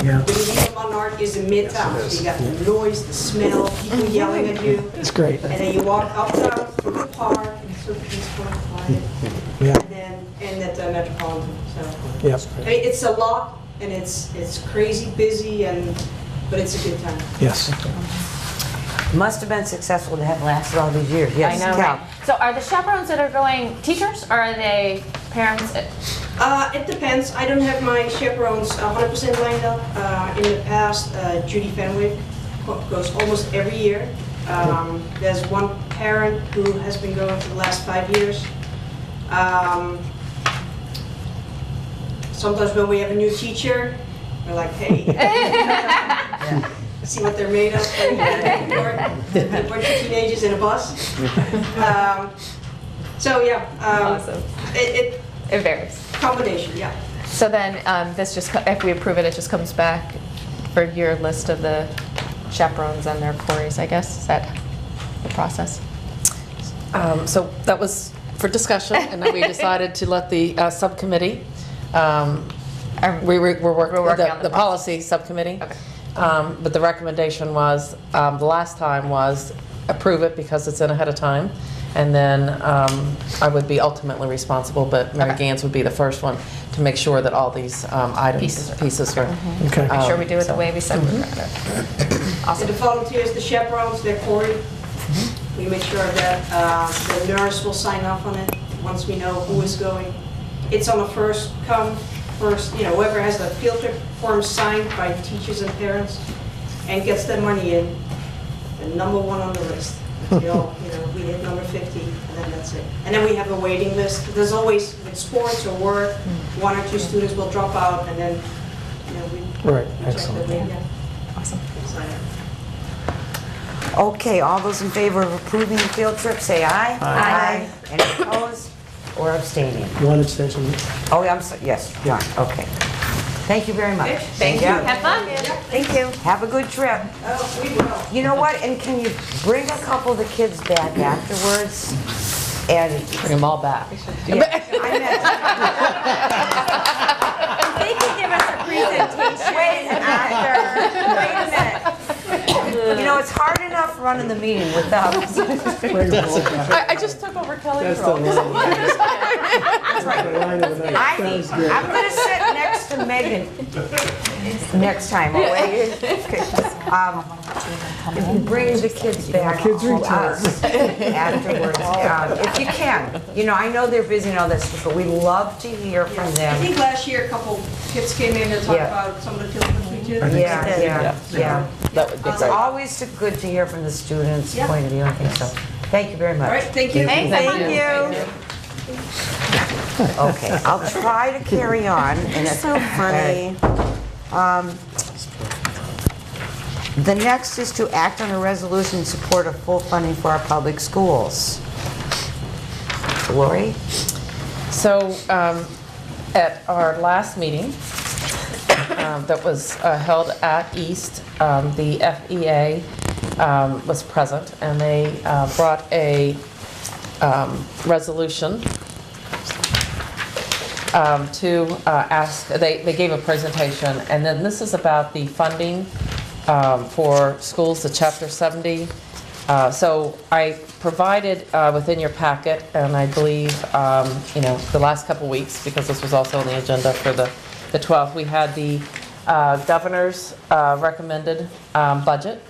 [SPEAKER 8] Museum of Art is in Midtown, so you got the noise, the smell, people yelling at you.
[SPEAKER 15] It's great.
[SPEAKER 8] And then you walk uptown through the park, and it's so peaceful and quiet.
[SPEAKER 15] Yeah.
[SPEAKER 8] And at the Metropolitan, so.
[SPEAKER 15] Yep.
[SPEAKER 8] I mean, it's a lot, and it's crazy busy, but it's a good time.
[SPEAKER 15] Yes.
[SPEAKER 3] Must have been successful to have lasted all these years. Yes,
[SPEAKER 14] I know,
[SPEAKER 3] Cal.
[SPEAKER 14] right? So are the chaperones that are going teachers, or are they parents?
[SPEAKER 8] It depends. I don't have my chaperones 100% lined up. In the past, Judy Fenwick goes almost every year. There's one parent who has been going for the last 5 years. Sometimes when we have a new teacher, we're like, hey, see what they're made of. We're teenagers in a bus. So yeah,
[SPEAKER 14] Awesome.
[SPEAKER 8] It
[SPEAKER 14] varies.
[SPEAKER 8] Combination, yeah.
[SPEAKER 14] So then, this just, if we approve it, it just comes back for your list of the chaperones and their queries, I guess? Is that the process?
[SPEAKER 2] So that was for discussion, and then we decided to let the subcommittee, we're working on the policy subcommittee.
[SPEAKER 14] Okay.
[SPEAKER 2] But the recommendation was, the last time was approve it because it's in ahead of time. And then I would be ultimately responsible, but Mary Gans would be the first one to make sure that all these pieces are.
[SPEAKER 15] Okay.
[SPEAKER 14] Make sure we do it the way we said we were going to.
[SPEAKER 8] Awesome. The volunteers, the chaperones, they're quarried. We make sure that the nurse will sign off on it once we know who is going. It's on a first come, first, whoever has the field trip form signed by teachers and parents and gets their money in, the number one on the list. Until, we hit number 50, and then that's it. And then we have a waiting list. There's always, with sports or work, 1 or 2 students will drop out, and then, we
[SPEAKER 15] Right,
[SPEAKER 8] check
[SPEAKER 15] excellent.
[SPEAKER 8] the name.
[SPEAKER 14] Awesome.
[SPEAKER 3] Okay, all those in favor of approving the field trip, say aye.
[SPEAKER 14] Aye.
[SPEAKER 3] Any opposed or abstaining?
[SPEAKER 5] One extension.
[SPEAKER 3] Oh, I'm sorry, yes, John, okay. Thank you very much.
[SPEAKER 14] Thank you.
[SPEAKER 3] Yeah.
[SPEAKER 14] Have fun.
[SPEAKER 3] Thank you. Have a good trip.
[SPEAKER 8] Oh, we will.
[SPEAKER 3] You know what, and can you bring a couple of the kids back afterwards? And
[SPEAKER 2] Bring them all back.
[SPEAKER 3] I meant,
[SPEAKER 1] They can give us a presentation.
[SPEAKER 3] wait a minute. It's hard enough running the meeting without.
[SPEAKER 2] I just took over Kelly's
[SPEAKER 5] That's the
[SPEAKER 2] role.
[SPEAKER 5] line of the night. Sounds good.
[SPEAKER 3] I'm gonna sit next to Megan next time, okay? If you bring the kids back
[SPEAKER 15] Kids
[SPEAKER 3] to
[SPEAKER 15] return.
[SPEAKER 3] us afterwards, if you can. I know they're busy and all that stuff, but we love to hear from
[SPEAKER 8] I
[SPEAKER 3] them.
[SPEAKER 8] think last year a couple kids came in to talk
[SPEAKER 3] Yeah.
[SPEAKER 8] about some of the field trips we did.
[SPEAKER 3] Yeah.
[SPEAKER 2] That would be
[SPEAKER 3] It's
[SPEAKER 2] great.
[SPEAKER 3] always good to hear from the students'
[SPEAKER 8] Yeah.
[SPEAKER 3] point of view, I think so. Thank you very much.
[SPEAKER 8] All right, thank you.
[SPEAKER 3] Thank you. Okay, I'll try to carry on.
[SPEAKER 1] It's so funny.
[SPEAKER 3] The next is to act on a resolution in support of full funding for our public schools. Lori?
[SPEAKER 2] So at our last meeting that was held at East, the FEA was present, and they brought a resolution to ask, they gave a presentation, and then this is about the funding for schools, the Chapter 70. So I provided within your packet, and I believe, the last couple weeks, because this was also on the agenda for the 12th, we had the governor's recommended budget,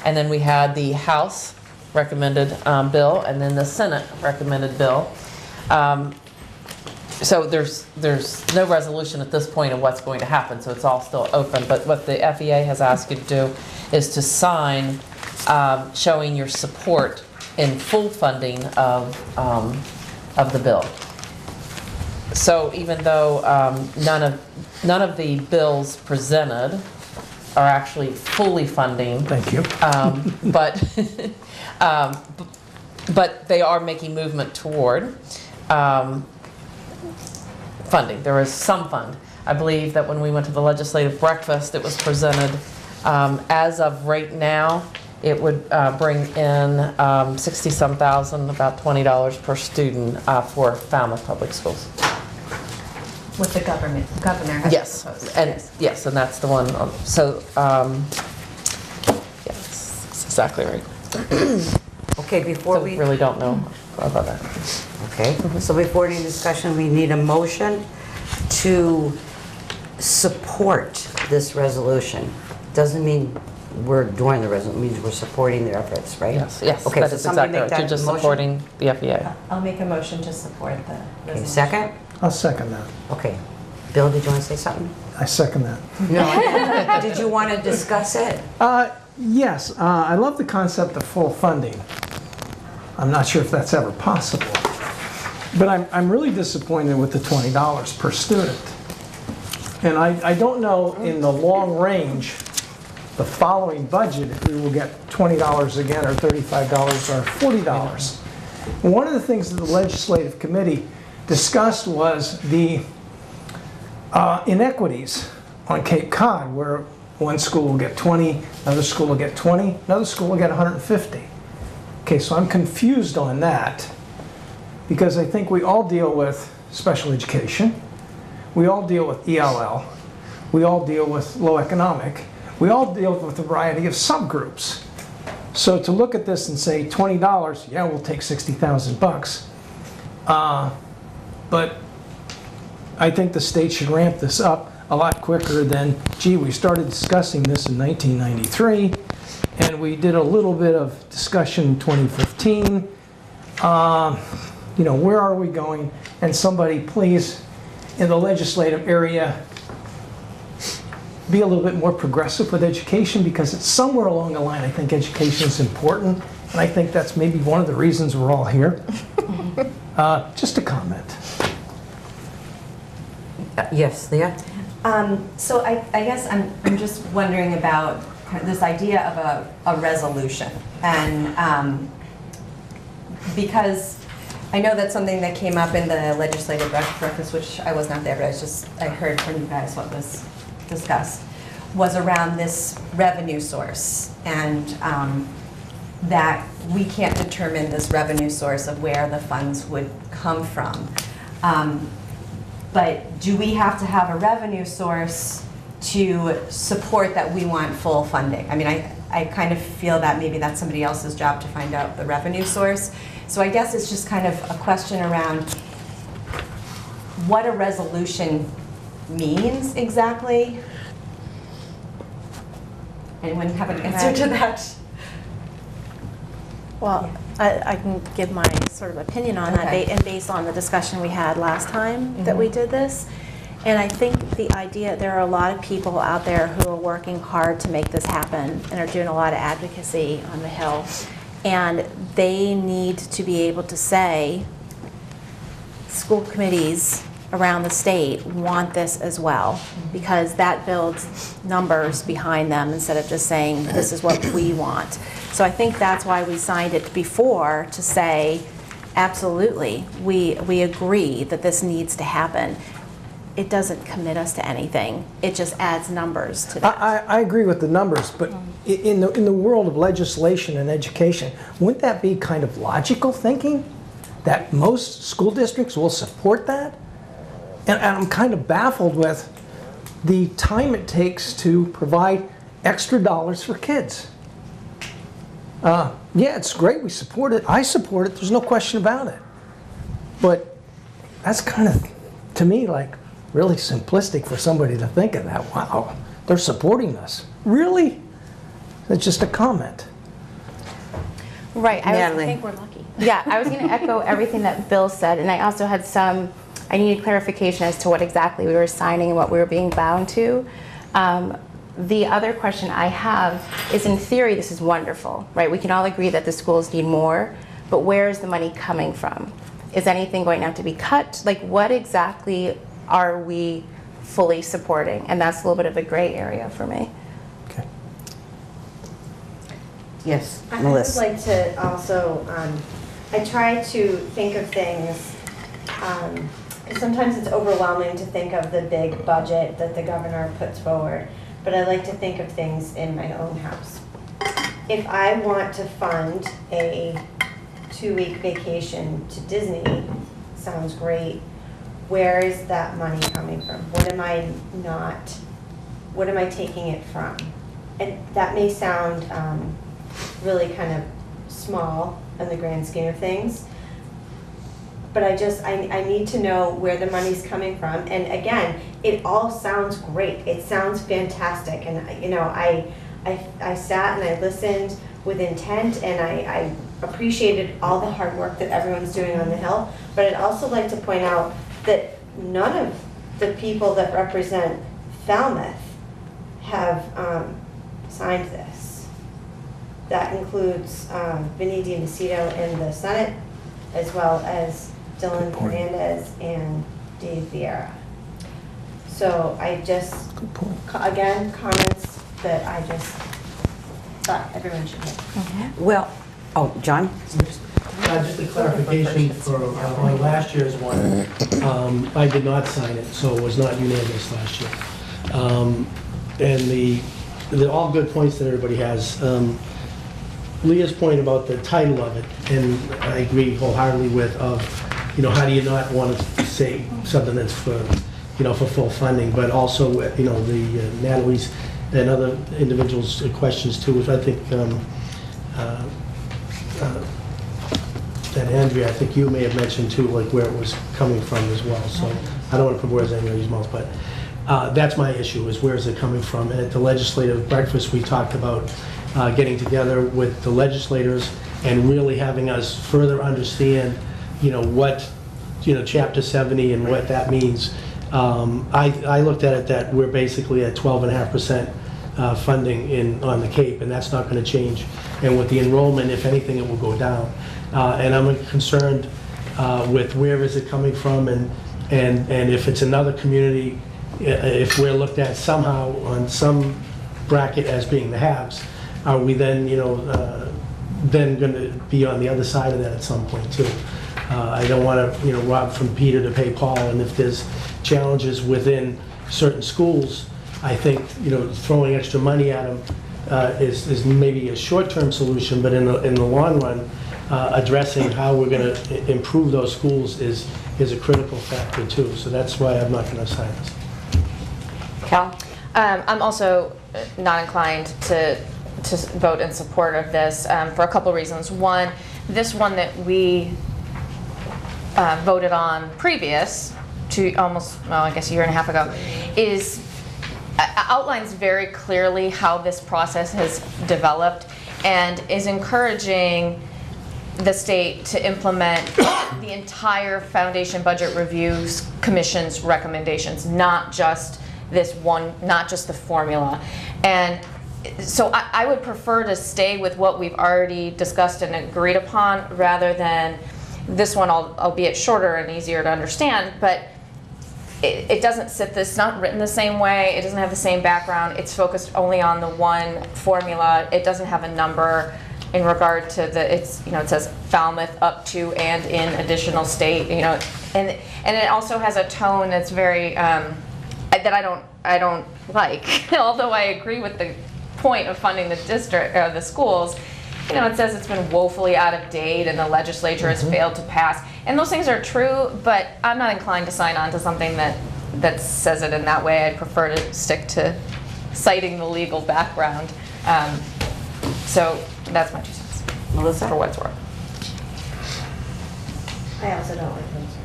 [SPEAKER 2] and then we had the House recommended bill, and then the Senate recommended bill. So there's no resolution at this point of what's going to happen, so it's all still open. But what the FEA has asked you to do is to sign showing your support in full funding of the bill. So even though none of the bills presented are actually fully funding.
[SPEAKER 15] Thank you.
[SPEAKER 2] But, but they are making movement toward funding. There is some fund. I believe that when we went to the legislative breakfast, it was presented, as of right now, it would bring in 60-some thousand, about $20 per student for Falmouth Public Schools.
[SPEAKER 7] With the governor has
[SPEAKER 2] Yes,
[SPEAKER 7] proposed.
[SPEAKER 2] and yes, and that's the one. So, yes, that's exactly right.
[SPEAKER 3] Okay, before
[SPEAKER 2] So
[SPEAKER 3] we...
[SPEAKER 2] really don't know about that.
[SPEAKER 3] Okay, so before any discussion, we need a motion to support this resolution. Doesn't mean we're doing the resolution, it means we're supporting their efforts, right?
[SPEAKER 2] Yes, yes,
[SPEAKER 3] Okay,
[SPEAKER 2] that
[SPEAKER 3] so
[SPEAKER 2] is
[SPEAKER 3] somebody
[SPEAKER 2] exactly
[SPEAKER 3] make
[SPEAKER 2] right.
[SPEAKER 3] that
[SPEAKER 2] You're just
[SPEAKER 3] motion?
[SPEAKER 2] supporting the FEA.
[SPEAKER 7] I'll make a motion to support the
[SPEAKER 3] Okay,
[SPEAKER 7] resolution.
[SPEAKER 3] second?
[SPEAKER 15] I'll second that.
[SPEAKER 3] Okay. Bill, did you want to say something?
[SPEAKER 15] I second that.
[SPEAKER 3] No. Did you want to discuss it?
[SPEAKER 15] Yes, I love the concept of full funding. I'm not sure if that's ever possible. But I'm really disappointed with the $20 per student. And I don't know in the long range, the following budget, if we will get $20 again or $35 or $40. One of the things that the legislative committee discussed was the inequities on Cape Cod, where one school will get 20, another school will get 20, another school will get 150. Okay, so I'm confused on that because I think we all deal with special education, we all deal with ELL, we all deal with low economic, we all deal with a variety of subgroups. So to look at this and say $20, yeah, we'll take 60,000 bucks. But I think the state should ramp this up a lot quicker than, gee, we started discussing this in 1993, and we did a little bit of discussion in 2015. You know, where are we going? And somebody please, in the legislative area, be a little bit more progressive with education, because it's somewhere along the line I think education is important, and I think that's maybe one of the reasons we're all here. Just a comment.
[SPEAKER 3] Yes, Leah?
[SPEAKER 7] So I guess I'm just wondering about this idea of a resolution. And because I know that's something that came up in the legislative breakfast, which I was not there, but I heard from you guys what was discussed, was around this revenue source. And that we can't determine this revenue source of where the funds would come from. But do we have to have a revenue source to support that we want full funding? I mean, I kind of feel that maybe that's somebody else's job to find out the revenue source. So I guess it's just kind of a question around what a resolution means exactly. Anyone have an answer to that?
[SPEAKER 4] Well, I can give my sort of opinion on that, and based on the discussion we had last time that we did this. And I think the idea, there are a lot of people out there who are working hard to make this happen and are doing a lot of advocacy on the Hill. And they need to be able to say, school committees around the state want this as well, because that builds numbers behind them instead of just saying, this is what we want. So I think that's why we signed it before, to say, absolutely, we agree that this needs to happen. It doesn't commit us to anything. It just adds numbers to that.
[SPEAKER 15] I agree with the numbers, but in the world of legislation and education, wouldn't that be kind of logical thinking? That most school districts will support that? And I'm kind of baffled with the time it takes to provide extra dollars for kids. Yeah, it's great, we support it. I support it, there's no question about it. But that's kind of, to me, like really simplistic for somebody to think of that. Wow, they're supporting us. Really? It's just a comment.
[SPEAKER 13] Right.
[SPEAKER 4] I think we're lucky.
[SPEAKER 13] Yeah, I was going to echo everything that Bill said, and I also had I needed clarification as to what exactly we were signing and what we were being bound to. The other question I have is, in theory, this is wonderful, right? We can all agree that the schools need more, but where is the money coming from? Is anything going to have to be cut? Like, what exactly are we fully supporting? And that's a little bit of a gray area for me.
[SPEAKER 3] Yes,
[SPEAKER 10] I would
[SPEAKER 3] Melissa.
[SPEAKER 10] like to also, I try to think of things, because sometimes it's overwhelming to think of the big budget that the governor puts forward, but I like to think of things in my own house. If I want to fund a 2-week vacation to Disney, sounds great. Where is that money coming from? What am I taking it from? And that may sound really kind of small in the grand scheme of things, but I need to know where the money's coming from. And again, it all sounds great. It sounds fantastic. And I sat and I listened with intent, and I appreciated all the hard work that everyone's doing on the Hill. But I'd also like to point out that none of the people that represent Falmouth have signed this. That includes Vinny DiMacedo in the Senate, as well as Dylan Fernandez and Dave Vieira. So I just, again, comments that I just thought everyone should make.
[SPEAKER 3] Well, oh, John?
[SPEAKER 5] Just a clarification for on last year's one. I did not sign it, so it was not unanimous last year. And the all good points that everybody has. Leah's point about the title of it, and I agree wholeheartedly with, how do you not want to say something that's for, for full funding, but also, the Natalie's and other individuals' questions too, which I think, and Andrea, I think you may have mentioned too, like where it was coming from as well. So I don't want to put words in anybody's mouth, but that's my issue, is where is it coming from? And at the legislative breakfast, we talked about getting together with the legislators and really having us further understand, what, Chapter 70 and what that means. I looked at it that we're basically at 12.5% funding on the Cape, and that's not going to change. And with the enrollment, if anything, it will go down. And I'm concerned with where is it coming from, and if it's another community, if we're looked at somehow on some bracket as being the haves, are we then, then going to be on the other side of that at some point too? I don't want to, rob from Peter to pay Paul, and if there's challenges within certain schools, I think, throwing extra money at them is maybe a short-term solution, but in the long run, addressing how we're going to improve those schools is a critical factor too. So that's why I'm not going to sign this.
[SPEAKER 3] Cal?
[SPEAKER 14] I'm also not inclined to vote in support of this for a couple reasons. One, this one that we voted on previous to almost, I guess a year and a half ago, outlines very clearly how this process has developed and is encouraging the state to implement the entire Foundation Budget Reviews Commission's recommendations, not just this one, not just the formula. And so I would prefer to stay with what we've already discussed and agreed upon rather than this one, albeit shorter and easier to understand, but it doesn't it's not written the same way, it doesn't have the same background, it's focused only on the one formula, it doesn't have a number in regard to it says Falmouth up to and in additional state, and it also has a tone that's very, that I don't like, although I agree with the point of funding the district, the schools. It says it's been woefully out of date and the legislature has failed to pass. And those things are true, but I'm not inclined to sign on to something that says it in that way. I prefer to stick to citing the legal background. So that's my 2 cents.
[SPEAKER 3] Melissa?
[SPEAKER 14] For what it's worth.
[SPEAKER 10] I also don't like those.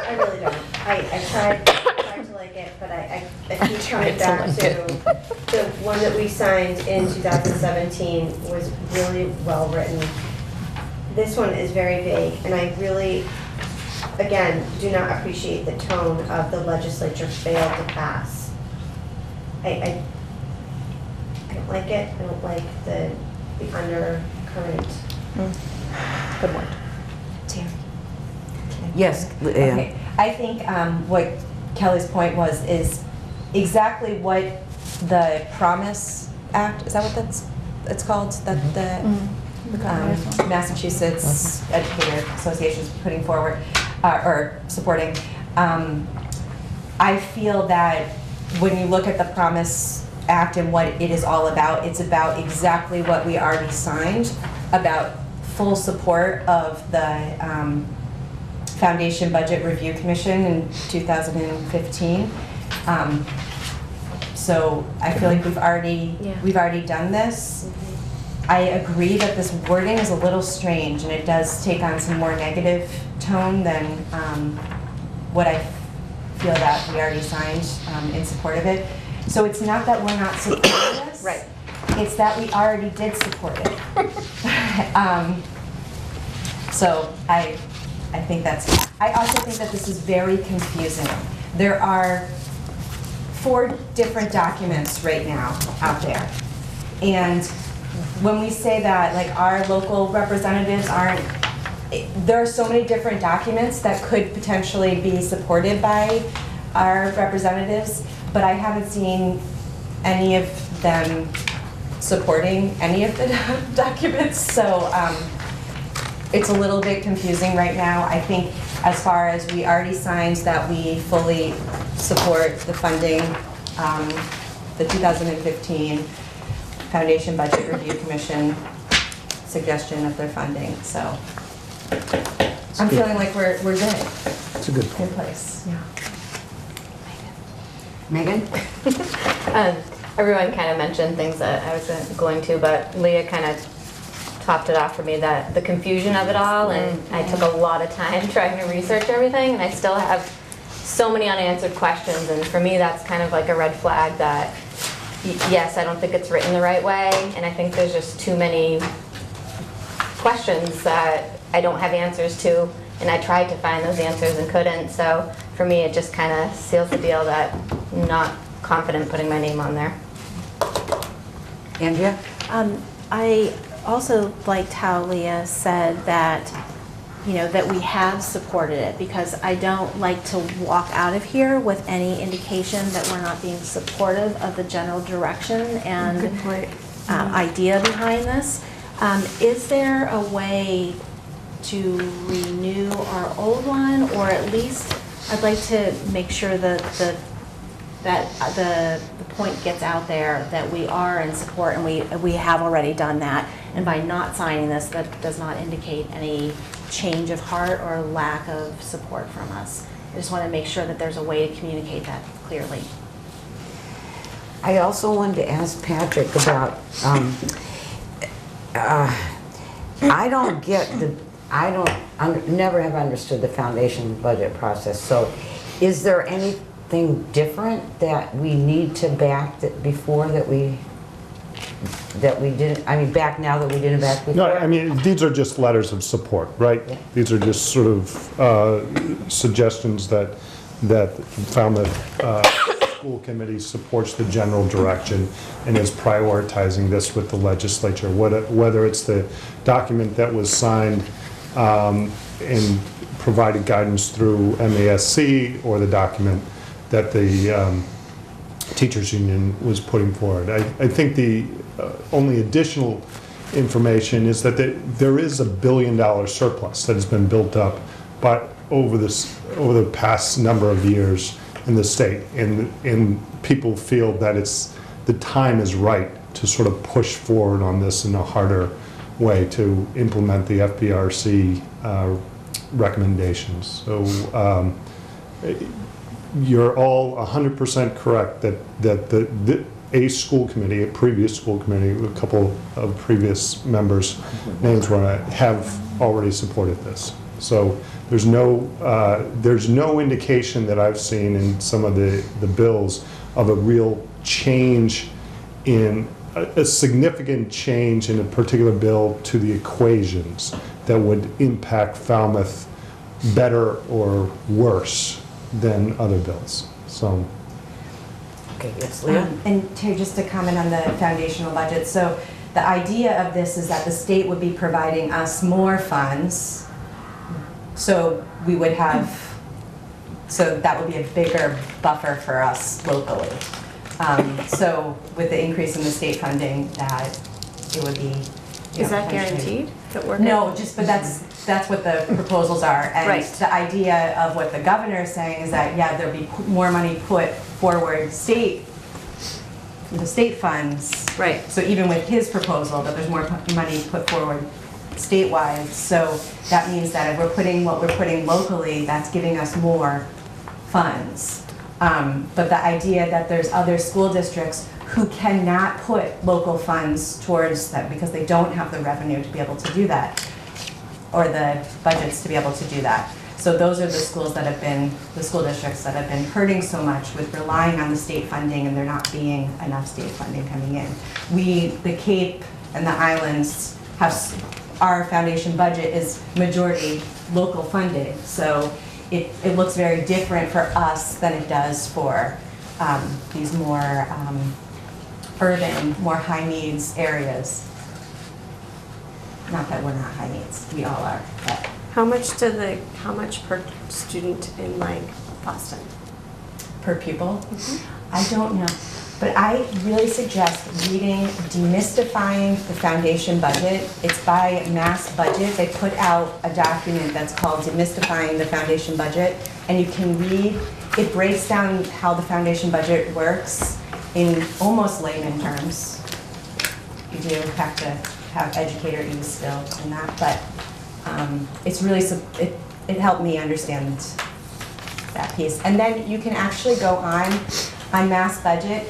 [SPEAKER 10] I really don't. I tried to like it, but I keep coming back to the one that we signed in 2017 was really well written. This one is very vague, and I really, again, do not appreciate the tone of the legislature failed to pass. I don't like it. I don't like the undercurrent.
[SPEAKER 14] Good word.
[SPEAKER 10] Terry.
[SPEAKER 3] Yes.
[SPEAKER 7] Okay. I think what Kelly's point is exactly what the promise Act, is that what it's called? That the Massachusetts Educator Association is putting forward, or supporting. I feel that when you look at the Promise Act and what it is all about, it's about exactly what we already signed, about full support of the Foundation Budget Review Commission in 2015. So I feel like we've already done this. I agree that this wording is a little strange, and it does take on some more negative tone than what I feel that we already signed in support of it. So it's not that we're not supporting this.
[SPEAKER 13] Right.
[SPEAKER 7] It's that we already did support it. So I think I also think that this is very confusing. There are 4 different documents right now out there. And when we say that, like, our local representatives aren't, there are so many different documents that could potentially be supported by our representatives, but I haven't seen any of them supporting any of the documents, so it's a little bit confusing right now. I think as far as we already signed that we fully support the funding, the 2015 Foundation Budget Review Commission suggestion of their funding, so I'm feeling like we're good.
[SPEAKER 15] It's a good point.
[SPEAKER 7] In place. Yeah.
[SPEAKER 3] Megan?
[SPEAKER 13] Everyone kind of mentioned things that I was going to, but Leah kind of topped it off for me, that the confusion of it all, and I took a lot of time trying to research everything, and I still have so many unanswered questions, and for me that's kind of like a red flag that, yes, I don't think it's written the right way, and I think there's just too many questions that I don't have answers to, and I tried to find those answers and couldn't, so for me it just kind of seals the deal that I'm not confident putting my name on there.
[SPEAKER 3] Andrea?
[SPEAKER 4] I also liked how Leah said that, you know, that we have supported it, because I don't like to walk out of here with any indication that we're not being supportive of the general direction and idea behind this. Is there a way to renew our old one, or at least I'd like to make sure that the point gets out there that we are in support, and we have already done that. And by not signing this, that does not indicate any change of heart or lack of support from us. I just want to make sure that there's a way to communicate that clearly.
[SPEAKER 3] I also wanted to ask Patrick about, I don't get never have understood the foundation budget process. So is there anything different that we need to back before that we didn't, I mean, back now that we didn't back before?
[SPEAKER 6] No, I mean, these are just letters of support, right?
[SPEAKER 3] Yeah.
[SPEAKER 6] These are just sort of suggestions that Falmouth School Committee supports the general direction and is prioritizing this with the legislature, whether it's the document that was signed and provided guidance through MASC, or the document that the teachers union was putting forward. I think the only additional information is that there is $1 billion surplus that has been built up, but over the past number of years in the state, and people feel that the time is right to sort of push forward on this in a harder way to implement the FBRC recommendations. So you're all 100% correct that a school committee, a previous school committee, a couple of previous members' names were on it, have already supported this. So there's no indication that I've seen in some of the bills of a real change in a significant change in a particular bill to the equations that would impact Falmouth better or worse than other bills. So.
[SPEAKER 3] Okay, yes, Leah?
[SPEAKER 7] And Terry, just to comment on the foundational budget, so the idea of this is that the state would be providing us more funds, so we would have, so that would be a bigger buffer for us locally. So with the increase in the state funding, that it would be.
[SPEAKER 1] Is that guaranteed?
[SPEAKER 7] No, but that's what the proposals are. And
[SPEAKER 1] Right.
[SPEAKER 7] the idea of what the governor is saying is that, yeah, there'll be more money put forward the state funds.
[SPEAKER 1] Right.
[SPEAKER 7] So even with his proposal, that there's more money put forward statewide. So that means that if we're putting what we're putting locally, that's giving us more funds. But the idea that there's other school districts who cannot put local funds towards that because they don't have the revenue to be able to do that, or the budgets to be able to do that. So those are the schools that have been, the school districts that have been hurting so much with relying on the state funding and there not being enough state funding coming in. The Cape and the Islands our foundation budget is majority local funded. So it looks very different for us than it does for these more urban, more high needs areas. Not that we're not high needs, we all are, but.
[SPEAKER 1] How much per student in like Boston?
[SPEAKER 7] Per pupil? I don't know, but I really suggest reading Demystifying the Foundation Budget. It's by Mass Budget. They put out a document that's called Demystifying the Foundation Budget, and you can read, it breaks down how the foundation budget works in almost layman terms. You do have to have educator ease still in that, but it's really, it helped me understand that piece. And then you can actually go on Mass Budget,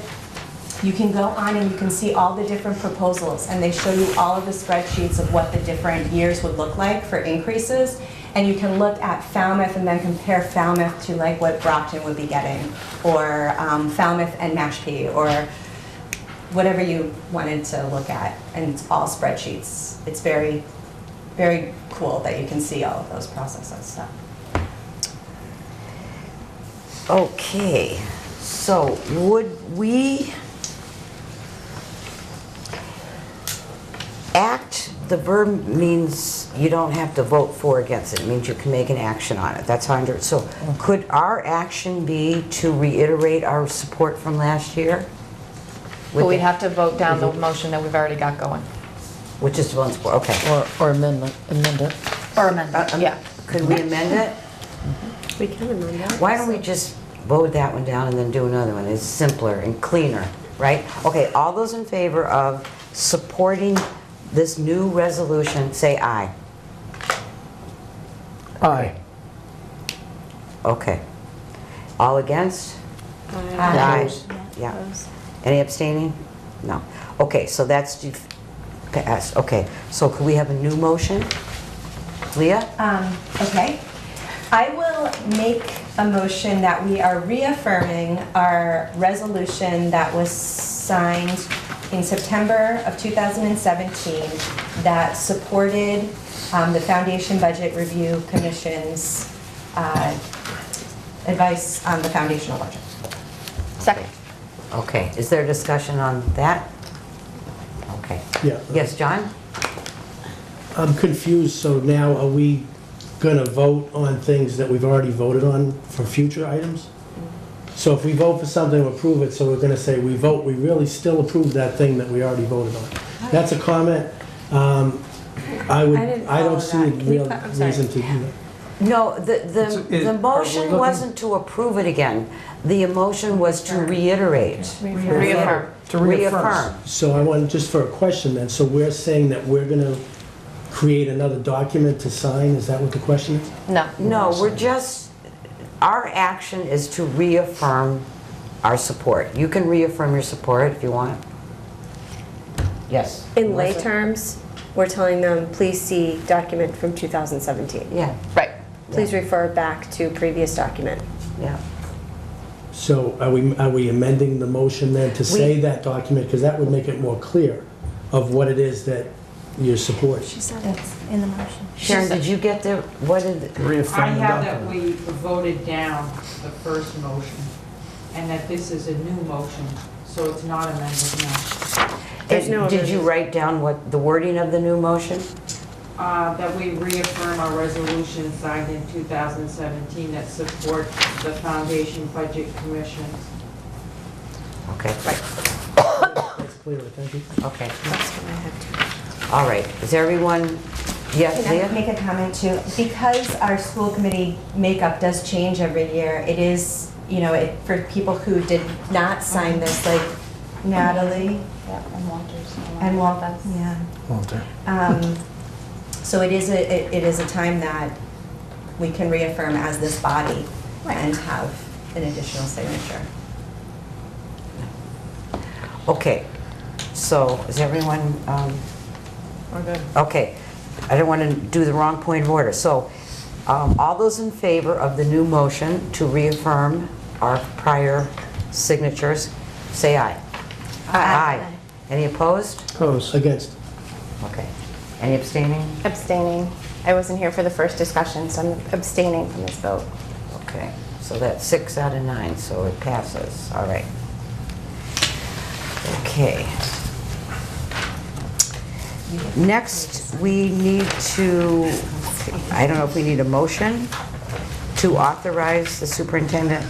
[SPEAKER 7] you can go on and you can see all the different proposals, and they show you all of the spreadsheets of what the different years would look like for increases. And you can look at Falmouth and then compare Falmouth to like what Brockton would be getting, or Falmouth and Mashpee, or whatever you wanted to look at. And it's all spreadsheets. It's very, very cool that you can see all of those processes and stuff.
[SPEAKER 3] Okay, so would we act, the verb means you don't have to vote for or against it. It means you can make an action on it. That's how I understand. So could our action be to reiterate our support from last year?
[SPEAKER 14] But we'd have to vote down the motion that we've already got going.
[SPEAKER 3] Which is the one support, okay.
[SPEAKER 2] Or amend it.
[SPEAKER 14] Or amend it, yeah.
[SPEAKER 3] Could we amend it?
[SPEAKER 1] We can amend that.
[SPEAKER 3] Why don't we just vote that one down and then do another one? It's simpler and cleaner, right? Okay, all those in favor of supporting this new resolution, say aye.
[SPEAKER 15] Aye.
[SPEAKER 3] Okay. All against?
[SPEAKER 7] Aye.
[SPEAKER 3] Yeah. Any abstaining? No. Okay, so that's passed. Okay, so could we have a new motion? Leah?
[SPEAKER 7] Okay. I will make a motion that we are reaffirming our resolution that was signed in September of 2017 that supported the Foundation Budget Review Commission's advice on the foundational budget.
[SPEAKER 14] Second.
[SPEAKER 3] Okay, is there a discussion on that? Okay.
[SPEAKER 5] Yeah.
[SPEAKER 3] Yes, John?
[SPEAKER 5] I'm confused, so now are we gonna vote on things that we've already voted on for future items? So if we vote for something, we approve it, so we're gonna say we really still approve that thing that we already voted on. That's a comment. I don't see a real reason to do that.
[SPEAKER 3] No, the motion wasn't to approve it again. The motion was to reiterate.
[SPEAKER 14] Reaffirm.
[SPEAKER 15] To reaffirm.
[SPEAKER 5] So I want, just for a question then, so we're saying that we're gonna create another document to sign, is that what the question is?
[SPEAKER 14] No.
[SPEAKER 3] No, we're just, our action is to reaffirm our support. You can reaffirm your support if you want. Yes.
[SPEAKER 1] In lay terms, we're telling them, please see document from 2017.
[SPEAKER 3] Yeah.
[SPEAKER 14] Right.
[SPEAKER 1] Please refer back to previous document.
[SPEAKER 3] Yeah.
[SPEAKER 5] So are we amending the motion then to say that document, because that would make it more clear of what it is that you support?
[SPEAKER 7] She said it's in the motion.
[SPEAKER 3] Sharon, did you get the, what did?
[SPEAKER 15] Reaffirm
[SPEAKER 11] I
[SPEAKER 15] the
[SPEAKER 11] have that
[SPEAKER 15] document.
[SPEAKER 11] we voted down the first motion, and that this is a new motion, so it's not amended now.
[SPEAKER 1] There's no
[SPEAKER 3] Did you write down what the wording of the new motion?
[SPEAKER 11] That we reaffirm our resolution signed in 2017 that supports the Foundation Budget Commission.
[SPEAKER 3] Okay.
[SPEAKER 15] That's clear, thank you.
[SPEAKER 3] Okay. All right, is everyone, yes,
[SPEAKER 7] Can I
[SPEAKER 3] Leah?
[SPEAKER 7] make a comment too? Because our school committee makeup does change every year, it is, you know, for people who did not sign this, like Natalie.
[SPEAKER 4] Yeah, and Walters.
[SPEAKER 7] And Walter, yeah.
[SPEAKER 15] Walter.
[SPEAKER 7] So it is a time that we can reaffirm as this body and have an additional signature.
[SPEAKER 3] Okay, so is everyone,
[SPEAKER 14] We're good.
[SPEAKER 3] okay, I don't want to do the wrong point of order. So all those in favor of the new motion to reaffirm our prior signatures, say aye. Aye. Any opposed?
[SPEAKER 15] Opposed.
[SPEAKER 5] Against.
[SPEAKER 3] Okay. Any abstaining?
[SPEAKER 21] Abstaining. I wasn't here for the first discussion, so I'm abstaining from this vote.
[SPEAKER 3] Okay, so that's 6 out of 9, so it passes. All right. Okay. Next, we need to, I don't know if we need a motion to authorize the superintendent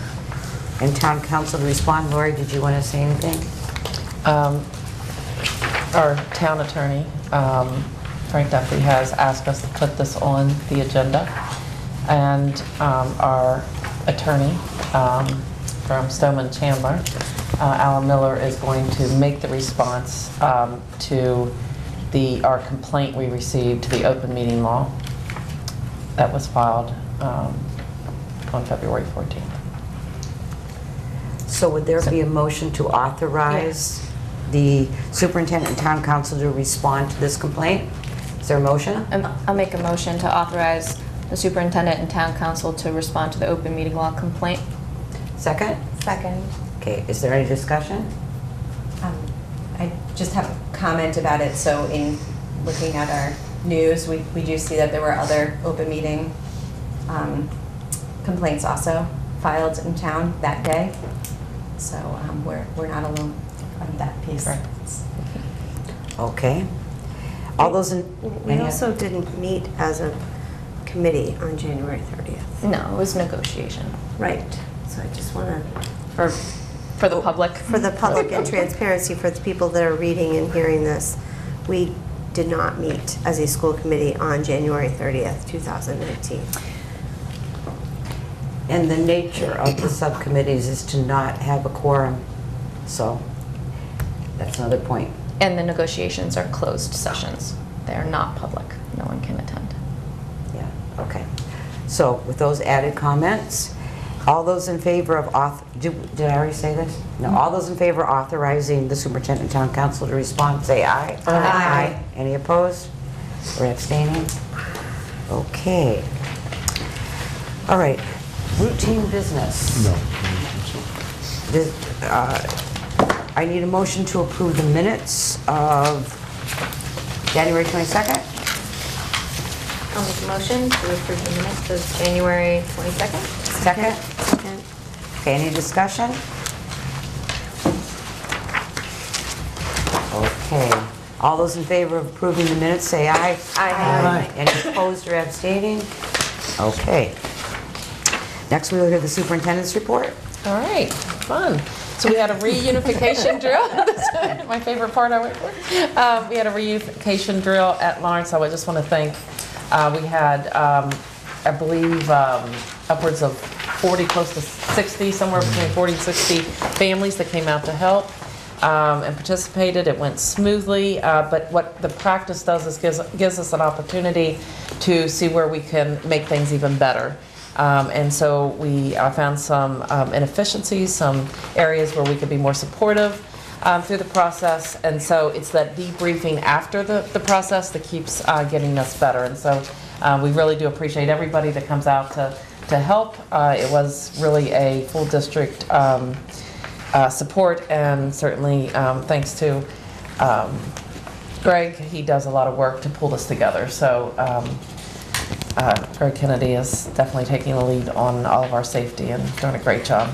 [SPEAKER 3] and town council to respond. Lori, did you want to say anything?
[SPEAKER 2] Our town attorney, Frank Duffy, has asked us to put this on the agenda, and our attorney from Stoneman Chandler, Alan Miller, is going to make the response to our complaint we received to the open meeting law that was filed on February 14th.
[SPEAKER 3] So would there be a motion to authorize the superintendent and town council to respond to this complaint? Is there a motion?
[SPEAKER 21] I'll make a motion to authorize the superintendent and town council to respond to the open meeting law complaint.
[SPEAKER 3] Second?
[SPEAKER 21] Second.
[SPEAKER 3] Okay, is there any discussion?
[SPEAKER 7] I just have a comment about it. So in looking at our news, we do see that there were other open meeting complaints also filed in town that day. So we're not alone on that piece.
[SPEAKER 2] Right.
[SPEAKER 3] Okay. All those in...
[SPEAKER 12] We also didn't meet as a committee on January 30th.
[SPEAKER 21] No, it was negotiation.
[SPEAKER 12] Right. So I just want to...
[SPEAKER 21] For the public?
[SPEAKER 12] For the public and transparency for the people that are reading and hearing this, we did not meet as a school committee on January 30th, 2019.
[SPEAKER 3] And the nature of the subcommittees is to not have a quorum. So that's another point.
[SPEAKER 21] And the negotiations are closed sessions. They are not public. No one can attend.
[SPEAKER 3] Yeah, okay. So with those added comments, all those in favor of did I already say this? No, all those in favor of authorizing the superintendent and town council to respond, say aye. Aye. Any opposed or abstaining? Okay. All right, routine business.
[SPEAKER 6] No.
[SPEAKER 3] I need a motion to approve the minutes of January 22nd.
[SPEAKER 21] I'll make a motion to approve the minutes of January 22nd.
[SPEAKER 3] Second? Okay, any discussion? Okay. All those in favor of approving the minutes, say aye.
[SPEAKER 21] Aye.
[SPEAKER 3] Any opposed or abstaining? Okay. Next, we will hear the superintendent's report.
[SPEAKER 2] All right, fun. So we had a reunification drill. That's my favorite part I went for. We had a reunification drill at Lawrence. So I just want to thank, we had, I believe, upwards of 40, close to 60, somewhere between 40 and 60 families that came out to help and participated. It went smoothly, but what the practice does is gives us an opportunity to see where we can make things even better. And so we found some inefficiencies, some areas where we could be more supportive through the process. And so it's that debriefing after the process that keeps getting us better. And so we really do appreciate everybody that comes out to help. It was really a full district support, and certainly thanks to Greg. He does a lot of work to pull this together. So Greg Kennedy is definitely taking the lead on all of our safety and doing a great job.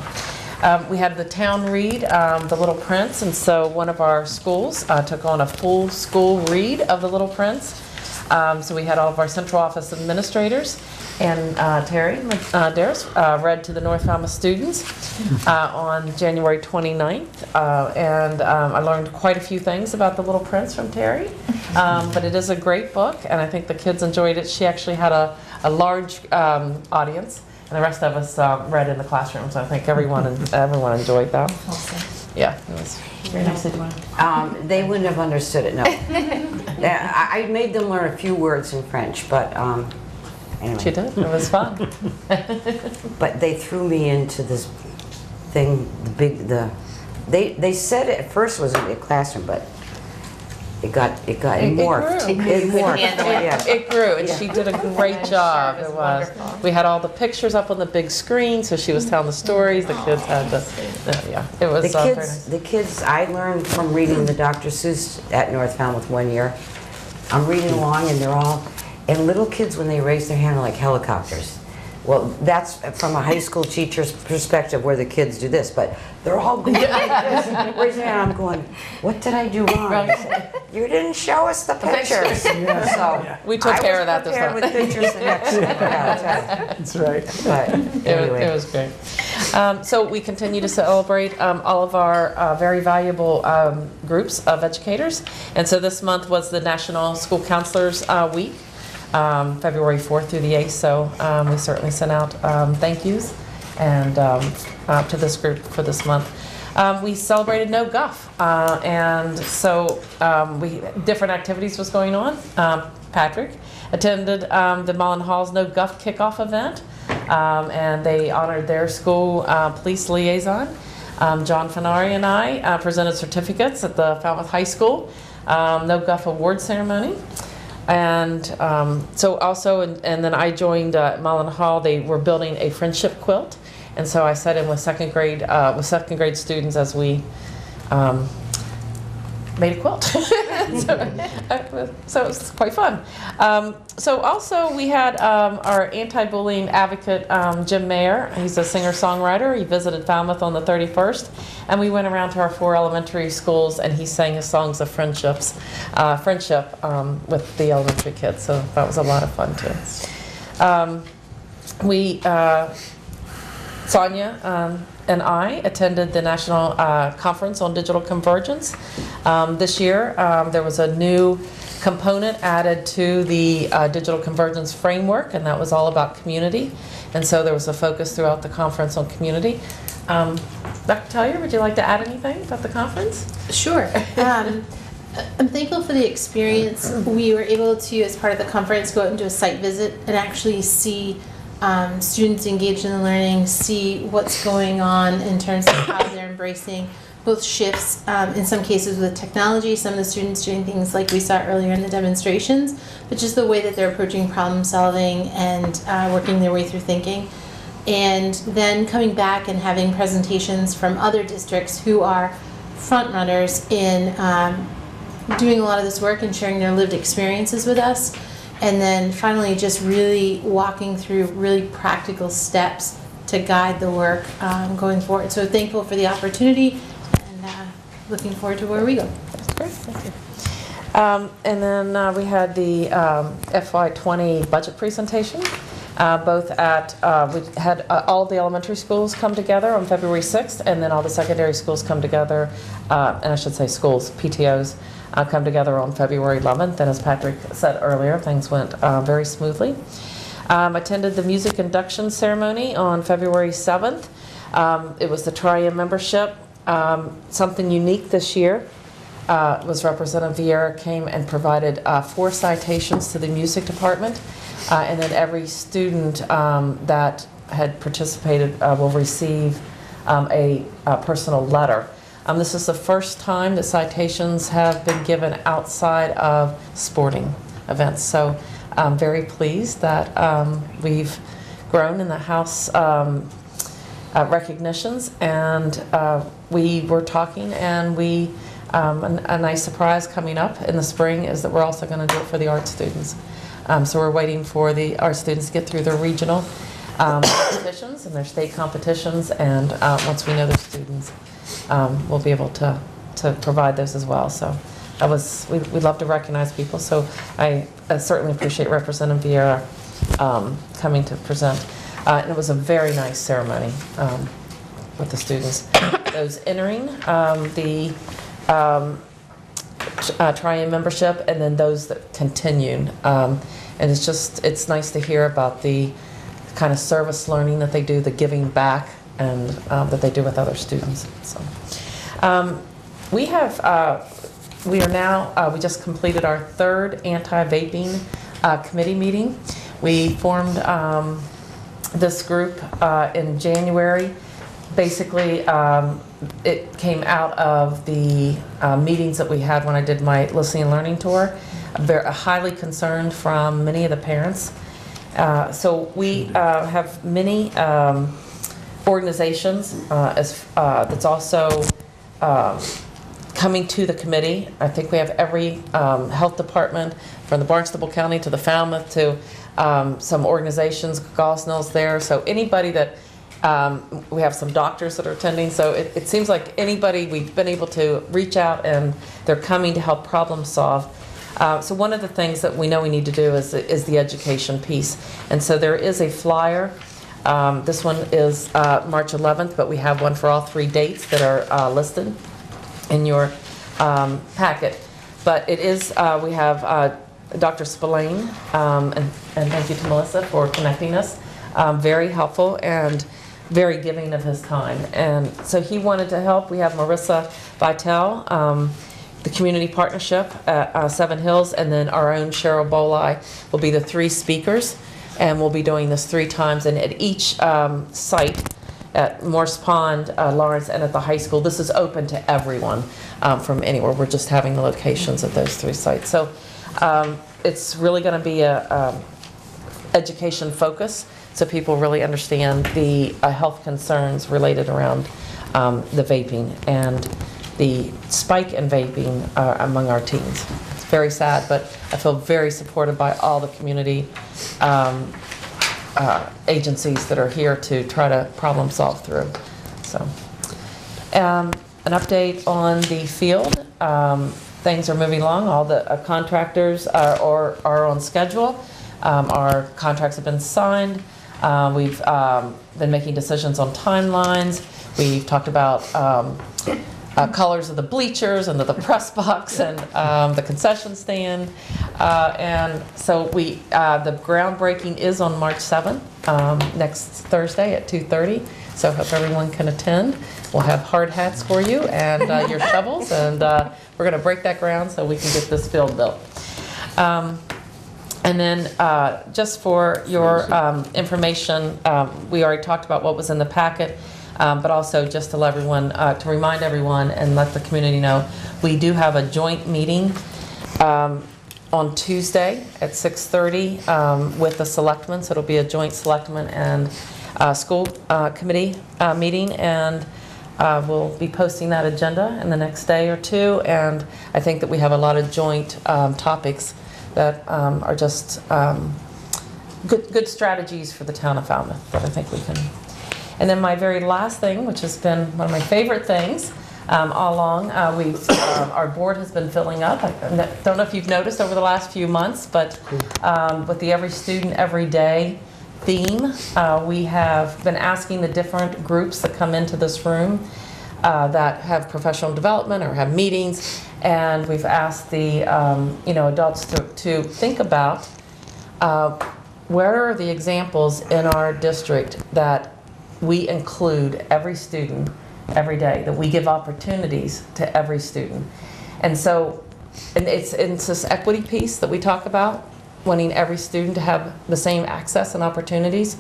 [SPEAKER 2] We had the town read, The Little Prince, and so one of our schools took on a full school read of The Little Prince. So we had all of our central office administrators and Terry Darris read to the North Falmouth students on January 29th. And I learned quite a few things about The Little Prince from Terry. But it is a great book, and I think the kids enjoyed it. She actually had a large audience, and the rest of us read in the classroom, so I think everyone enjoyed that. Yeah, it was very nicely done.
[SPEAKER 3] They wouldn't have understood it, no. I made them learn a few words in French, but anyway.
[SPEAKER 2] She did, it was fun.
[SPEAKER 3] But they threw me into this thing, they said it at first was a classroom, but it morphed. It morphed. Yeah.
[SPEAKER 2] It grew, and she did a great job. It was. We had all the pictures up on the big screen, so she was telling the stories. The kids had yeah. It was very nice.
[SPEAKER 3] The kids, I learned from reading the Dr. Seuss at North Falmouth one year. I'm reading along, and they're all, and little kids, when they raise their hand, are like helicopters. Well, that's from a high school teacher's perspective where the kids do this, but they're all going like this, raising their hand. I'm going, what did I do wrong? You didn't show us the pictures. So
[SPEAKER 2] we took care of that this
[SPEAKER 3] time. I was prepared with pictures the next time.
[SPEAKER 15] That's right.
[SPEAKER 3] But anyway.
[SPEAKER 2] It was great. So we continue to celebrate all of our very valuable groups of educators. And so this month was the National School Counselors Week. February 4th through the 8th, so we certainly sent out thank yous and to this group for this month. We celebrated No Guff, and so different activities was going on. Patrick attended the Mullen Hall's No Guff kickoff event, and they honored their school police liaison. John Fenari and I presented certificates at the Falmouth High School No Guff award ceremony. And so also, and then I joined Mullen Hall. They were building a friendship quilt, and so I sat in with second grade students as we made a quilt. So it was quite fun. So also we had our anti-bullying advocate, Jim Mayer. He's a singer-songwriter. He visited Falmouth on the 31st, and we went around to our 4 elementary schools, and he sang his songs of friendship with the elementary kids. So that was a lot of fun too. Sonia and I attended the National Conference on Digital Convergence. This year, there was a new component added to the Digital Convergence framework, and that was all about community. And so there was a focus throughout the conference on community. Dr. Tellier, would you like to add anything about the conference?
[SPEAKER 9] Sure. I'm thankful for the experience. We were able to, as part of the conference, go out and do a site visit and actually see students engaged in the learning, see what's going on in terms of how they're embracing both shifts, in some cases with technology, some of the students doing things like we saw earlier in the demonstrations, but just the way that they're approaching problem solving and working their way through thinking. And then coming back and having presentations from other districts who are front runners in doing a lot of this work and sharing their lived experiences with us. And then finally just really walking through really practical steps to guide the work going forward. So thankful for the opportunity and looking forward to where we go.
[SPEAKER 2] That's great, thank you. And then we had the FY20 budget presentation. Both at, we had all the elementary schools come together on February 6th, and then all the secondary schools come together, and I should say schools, PTOs, come together on February 11th. And as Patrick said earlier, things went very smoothly. Attended the music induction ceremony on February 7th. It was the Trium membership. Something unique this year was Representative Vieira came and provided 4 citations to the music department. And then every student that had participated will receive a personal letter. This is the first time that citations have been given outside of sporting events. So I'm very pleased that we've grown in the House recognitions, and we were talking, and we a nice surprise coming up in the spring is that we're also going to do it for the art students. So we're waiting for the art students to get through their regional competitions and their state competitions, and once we know their students, we'll be able to provide those as well. So that was, we love to recognize people, so I certainly appreciate Representative Vieira coming to present. And it was a very nice ceremony with the students. Those entering the Trian membership, and then those that continued. And it's nice to hear about the kind of service learning that they do, the giving back, and that they do with other students. So, we just completed our third anti-vaping committee meeting. We formed this group in January. Basically, it came out of the meetings that we had when I did my listening and learning tour. Very highly concerned from many of the parents. So we have many organizations that's also coming to the committee. I think we have every health department, from the Barnstable County to the Falmouth to some organizations, Gosnell's there. So anybody that we have some doctors that are attending, so it seems like anybody we've been able to reach out, and they're coming to help problem solve. So one of the things that we know we need to do is the education piece. And so there is a flyer. This one is March 11th, but we have one for all 3 dates that are listed in your packet. But it is, we have Dr. Spillane, and thank you to Melissa for connecting us. Very helpful and very giving of his time. And so he wanted to help. We have Marissa Vitale, the community partnership at Seven Hills, and then our own Cheryl Bolai will be the 3 speakers. And we'll be doing this 3 times. And at each site, at Morse Pond, Lawrence, and at the high school, this is open to everyone from anywhere. We're just having the locations at those 3 sites. So it's really going to be a education focus, so people really understand the health concerns related around the vaping and the spike in vaping among our teens. It's very sad, but I feel very supported by all the community agencies that are here to try to problem solve through. So, an update on the field. Things are moving along. All the contractors are on schedule. Our contracts have been signed. We've been making decisions on timelines. We've talked about colors of the bleachers and the press box and the concession stand. And so the groundbreaking is on March 7th, next Thursday at 2:30. So I hope everyone can attend. We'll have hard hats for you and your shovels, and we're going to break that ground so we can get this field built. And then just for your information, we already talked about what was in the packet, but also just to let everyone, to remind everyone and let the community know, we do have a joint meeting on Tuesday at 6:30 with the selectmen. So it'll be a joint selectmen and school committee meeting, and we'll be posting that agenda in the next day or 2. And I think that we have a lot of joint topics that are just good strategies for the town of Falmouth that I think we can. And then my very last thing, which has been one of my favorite things all along, our board has been filling up. I don't know if you've noticed over the last few months, but with the Every Student, Every Day theme, we have been asking the different groups that come into this room that have professional development or have meetings, and we've asked the adults to think about where are the examples in our district that we include every student every day, that we give opportunities to every student. And so it's this equity piece that we talk about, wanting every student to have the same access and opportunities.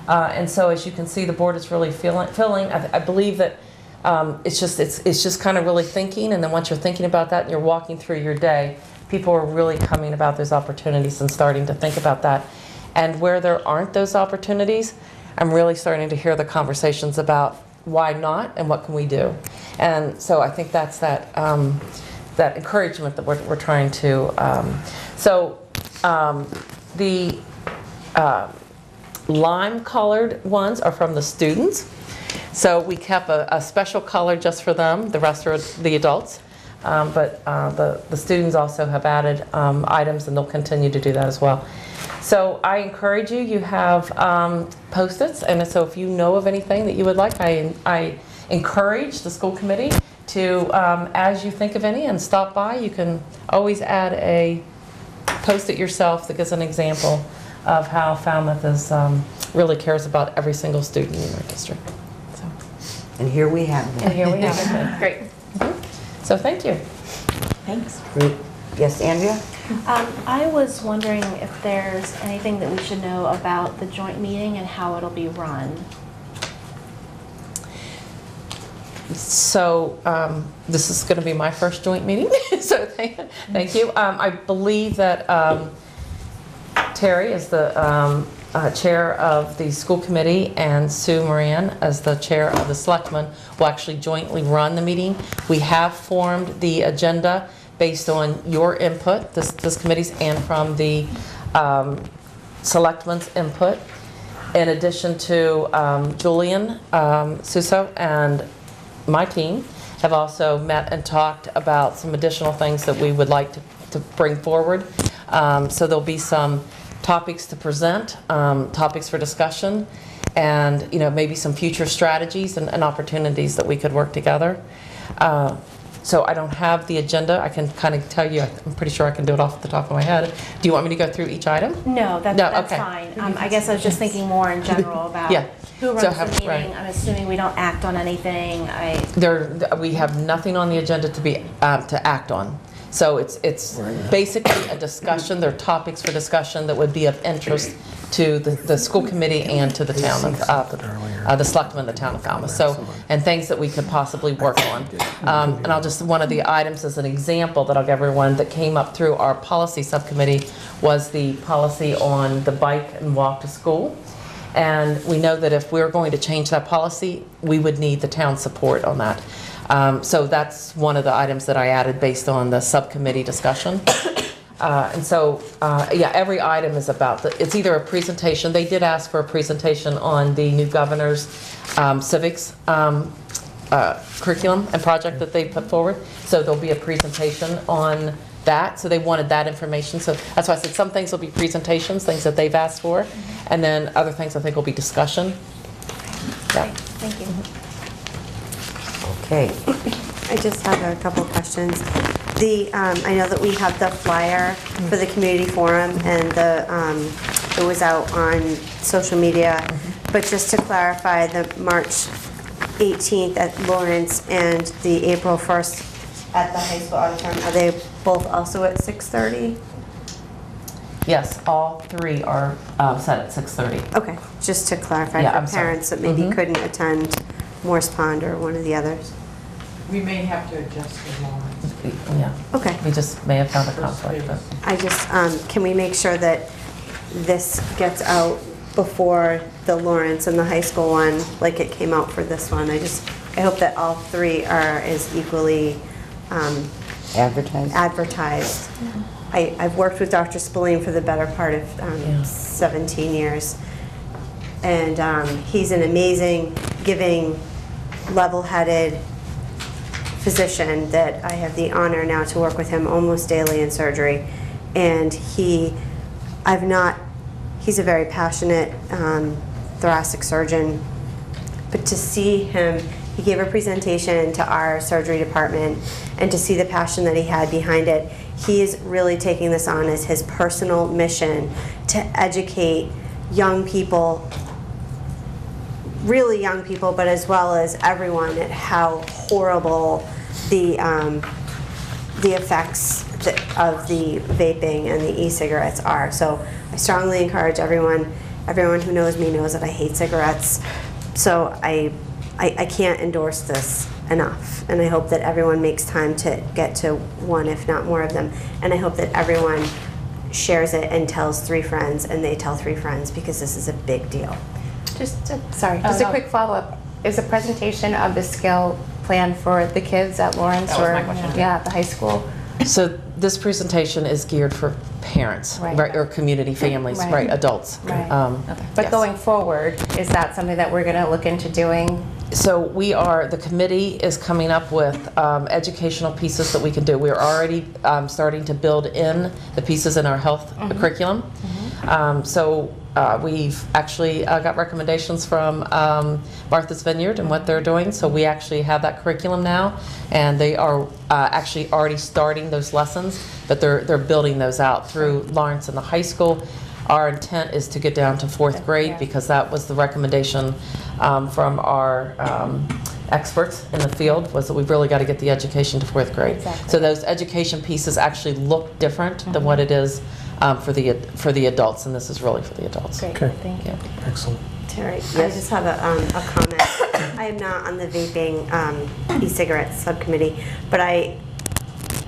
[SPEAKER 2] And so as you can see, the board is really filling. I believe that it's just kind of really thinking, and then once you're thinking about that and you're walking through your day, people are really coming about those opportunities and starting to think about that. And where there aren't those opportunities, I'm really starting to hear the conversations about why not and what can we do. And so I think that's that encouragement that we're trying to. The lime-colored ones are from the students. So we kept a special color just for them. The rest are the adults. But the students also have added items, and they'll continue to do that as well. So I encourage you, you have Post-its, and so if you know of anything that you would like, I encourage the school committee to, as you think of any and stop by, you can always add a Post-it yourself that gives an example of how Falmouth is, really cares about every single student in our district. So.
[SPEAKER 3] And here we have them.
[SPEAKER 2] And here we have it. Great. So thank you.
[SPEAKER 7] Thanks.
[SPEAKER 3] Great. Yes, Andrea?
[SPEAKER 4] I was wondering if there's anything that we should know about the joint meeting and how it'll be run.
[SPEAKER 2] So this is going to be my first joint meeting, so thank you. I believe that Terry is the chair of the school committee, and Sue Moran as the chair of the selectmen will actually jointly run the meeting. We have formed the agenda based on your input, this committee's, and from the selectmen's input. In addition to Julian Suso and my team have also met and talked about some additional things that we would like to bring forward. So there'll be some topics to present, topics for discussion, and maybe some future strategies and opportunities that we could work together. So I don't have the agenda. I can kind of tell you, I'm pretty sure I can do it off the top of my head. Do you want me to go through each item?
[SPEAKER 4] No, that's
[SPEAKER 2] okay.
[SPEAKER 4] fine. I guess I was just thinking more in general about who runs the meeting. Right. I'm assuming we don't act on anything.
[SPEAKER 2] We have nothing on the agenda to be to act on. So it's basically a discussion. There are topics for discussion that would be of interest to the school committee and to the town of the selectmen of the town of Falmouth. So, and things that we could possibly work on. And I'll just, one of the items as an example that I'll give everyone that came up through our policy subcommittee was the policy on the bike and walk to school. And we know that if we're going to change that policy, we would need the town support on that. So that's one of the items that I added based on the subcommittee discussion. And so, every item is about, it's either a presentation. They did ask for a presentation on the new governor's civics curriculum and project that they put forward. So there'll be a presentation on that. So they wanted that information. So that's why I said some things will be presentations, things that they've asked for. And then other things I think will be discussion.
[SPEAKER 4] Yeah. Thank you.
[SPEAKER 3] Okay.
[SPEAKER 12] I just have a couple of questions. I know that we have the flyer for the community forum, and it was out on social media. But just to clarify, the March 18th at Lawrence and the April 1st at the high school auditorium, are they both also at 6:30?
[SPEAKER 2] Yes, all three are set at 6:30.
[SPEAKER 12] Okay, just to clarify for parents that maybe couldn't attend Morse Pond or one of the others.
[SPEAKER 11] We may have to adjust the Lawrence.
[SPEAKER 2] Yeah.
[SPEAKER 12] Okay.
[SPEAKER 2] We just may have found a conflict. But.
[SPEAKER 12] I just, can we make sure that this gets out before the Lawrence and the high school one, like it came out for this one? I hope that all three are as equally advertised. I've worked with Dr. Spillane for the better part of 17 years. And he's an amazing, giving, level-headed physician that I have the honor now to work with him almost daily in surgery. And he's a very passionate thoracic surgeon. But to see him, he gave a presentation to our surgery department, and to see the passion that he had behind it, he is really taking this on as his personal mission to educate young people, really young people, but as well as everyone, at how horrible the effects of the vaping and the e-cigarettes are. So I strongly encourage everyone who knows me knows that I hate cigarettes. So I can't endorse this enough. And I hope that everyone makes time to get to one, if not more of them. And I hope that everyone shares it and tells 3 friends, and they tell 3 friends, because this is a big deal.
[SPEAKER 18] Just a quick follow-up. Is a presentation of the skill plan for the kids at Lawrence or at the high school?
[SPEAKER 2] So this presentation is geared for parents, right, or community families, right, adults.
[SPEAKER 18] Right. But going forward, is that something that we're going to look into doing?
[SPEAKER 2] So the committee is coming up with educational pieces that we can do. We're already starting to build in the pieces in our health curriculum. So we've actually got recommendations from Martha's Vineyard and what they're doing. So we actually have that curriculum now, and they are actually already starting those lessons, but they're building those out through Lawrence and the high school. Our intent is to get down to 4th grade because that was the recommendation from our experts in the field, was that we've really got to get the education to 4th grade.
[SPEAKER 13] Exactly.
[SPEAKER 2] So those education pieces actually look different than what it is for the adults, and this is really for the adults.
[SPEAKER 13] Great,
[SPEAKER 15] Okay.
[SPEAKER 13] thank you.
[SPEAKER 15] Excellent.
[SPEAKER 12] Terry, I just have a comment. I am not on the vaping e-cigarettes subcommittee, but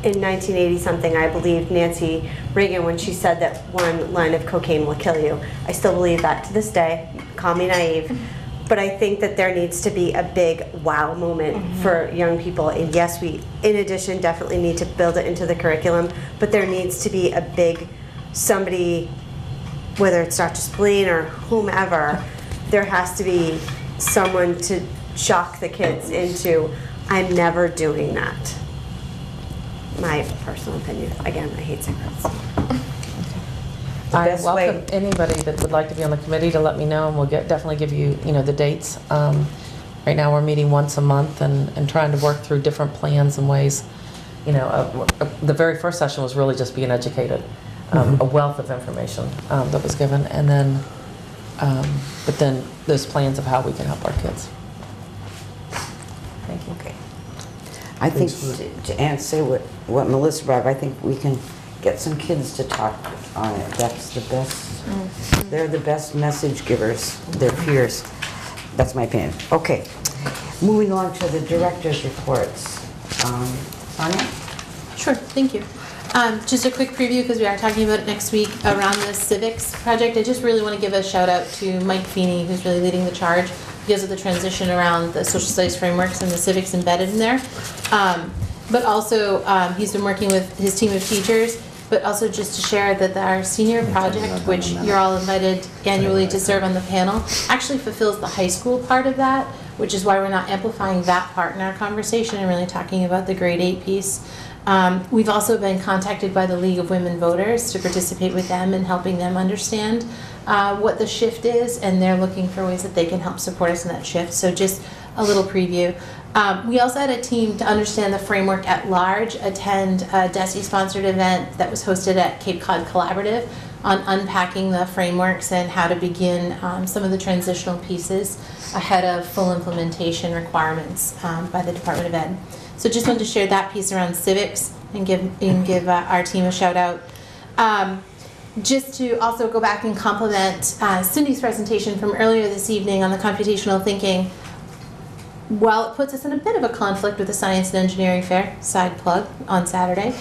[SPEAKER 12] in 1980-something, I believed Nancy Reagan when she said that one line of cocaine will kill you. I still believe that to this day. Call me naive. But I think that there needs to be a big wow moment for young people. And yes, we, in addition, definitely need to build it into the curriculum, but there needs to be a big somebody, whether it's Dr. Spillane or whomever, there has to be someone to shock the kids into, I'm never doing that. My personal opinion. Again, I hate cigarettes.
[SPEAKER 2] I welcome anybody that would like to be on the committee to let me know, and we'll definitely give you, the dates. Right now, we're meeting once a month and trying to work through different plans and ways. The very first session was really just being educated, a wealth of information that was given, and then, but then those plans of how we can help our kids. Thank you.
[SPEAKER 3] Okay. I think to say what Melissa brought up, I think we can get some kids to talk on it. That's the best. They're the best message givers, their peers. That's my opinion. Okay. Moving on to the director's reports. Sonia?
[SPEAKER 4] Sure, thank you. Just a quick preview, because we are talking about it next week around the civics project. I just really want to give a shout out to Mike Feeney, who's really leading the charge because of the transition around the social studies frameworks and the civics embedded in there. But also, he's been working with his team of teachers, but also just to share that our senior project, which you're all invited annually to serve on the panel, actually fulfills the high school part of that, which is why we're not amplifying that part in our conversation and really talking about the grade 8 piece. We've also been contacted by the League of Women Voters to participate with them in helping them understand what the shift is, and they're looking for ways that they can help support us in that shift. So just a little preview. We also had a team to understand the framework at large attend a DESE-sponsored event that was hosted at Cape Cod Collaborative on unpacking the frameworks and how to begin some of the transitional pieces ahead of full implementation requirements by the Department of Ed. So just wanted to share that piece around civics and give our team a shout out. Just to also go back and compliment Cindy's presentation from earlier this evening on the computational thinking. While it puts us in a bit of a conflict with the Science and Engineering Fair, side plug, on Saturday,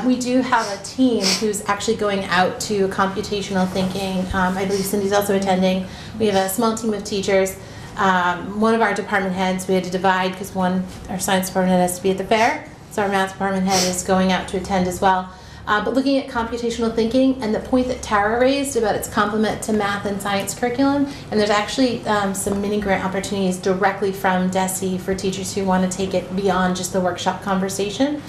[SPEAKER 4] we do have a team who's actually going out to computational thinking. I believe Cindy's also attending. We have a small team of teachers. One of our department heads, we had to divide because our science department head has to be at the fair, so our math department head is going out to attend as well. But looking at computational thinking and the point that Tara raised about its complement to math and science curriculum, and there's actually some mini grant opportunities directly from DESE for teachers who want to take it beyond just the workshop conversation.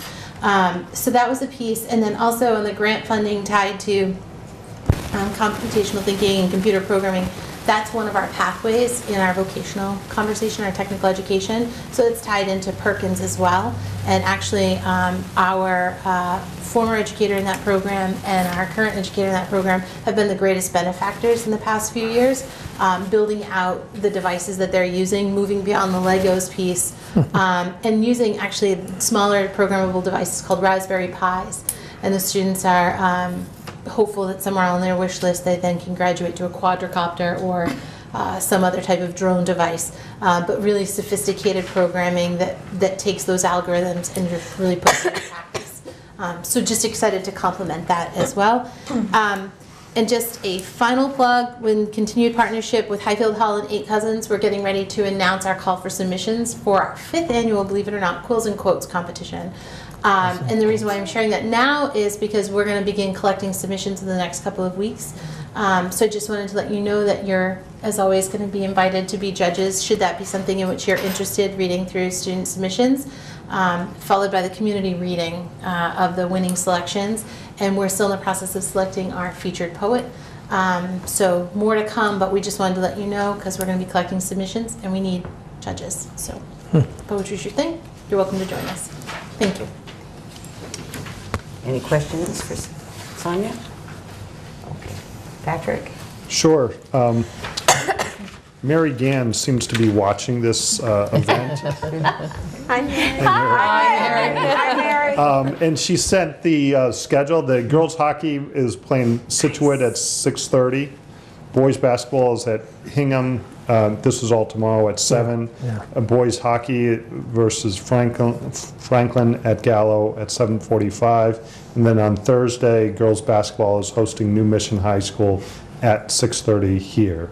[SPEAKER 4] So that was a piece, and then also on the grant funding tied to computational thinking and computer programming, that's one of our pathways in our vocational conversation, our technical education. So it's tied into Perkins as well. And actually, our former educator in that program and our current educator in that program have been the greatest benefactors in the past few years, building out the devices that they're using, moving beyond the Legos piece, and using actually smaller programmable devices called Raspberry Pis. And the students are hopeful that somewhere on their wish list they then can graduate to a quadricopter or some other type of drone device, but really sophisticated programming that takes those algorithms and just really puts it in practice. So just excited to complement that as well. And just a final plug, with continued partnership with Highfield Hall and 8 Cousins, we're getting ready to announce our call for submissions for our 5th annual, believe it or not, Quills and Quotes competition. And the reason why I'm sharing that now is because we're going to begin collecting submissions in the next couple of weeks. So I just wanted to let you know that you're, as always, going to be invited to be judges, should that be something in which you're interested, reading through student submissions, followed by the community reading of the winning selections. And we're still in the process of selecting our featured poet. So more to come, but we just wanted to let you know because we're going to be collecting submissions and we need judges. So, Poetry is your thing. You're welcome to join us. Thank you.
[SPEAKER 3] Any questions for Sonia? Okay. Patrick?
[SPEAKER 6] Sure. Mary Gann seems to be watching this event.
[SPEAKER 12] Hi, Mary.
[SPEAKER 6] And she sent the schedule. The girls hockey is playing Situate at 6:30. Boys basketball is at Hingham. This is all tomorrow at 7.
[SPEAKER 15] Yeah.
[SPEAKER 6] Boys hockey versus Franklin at Gallo at 7:45. And then on Thursday, girls basketball is hosting New Mission High School at 6:30 here.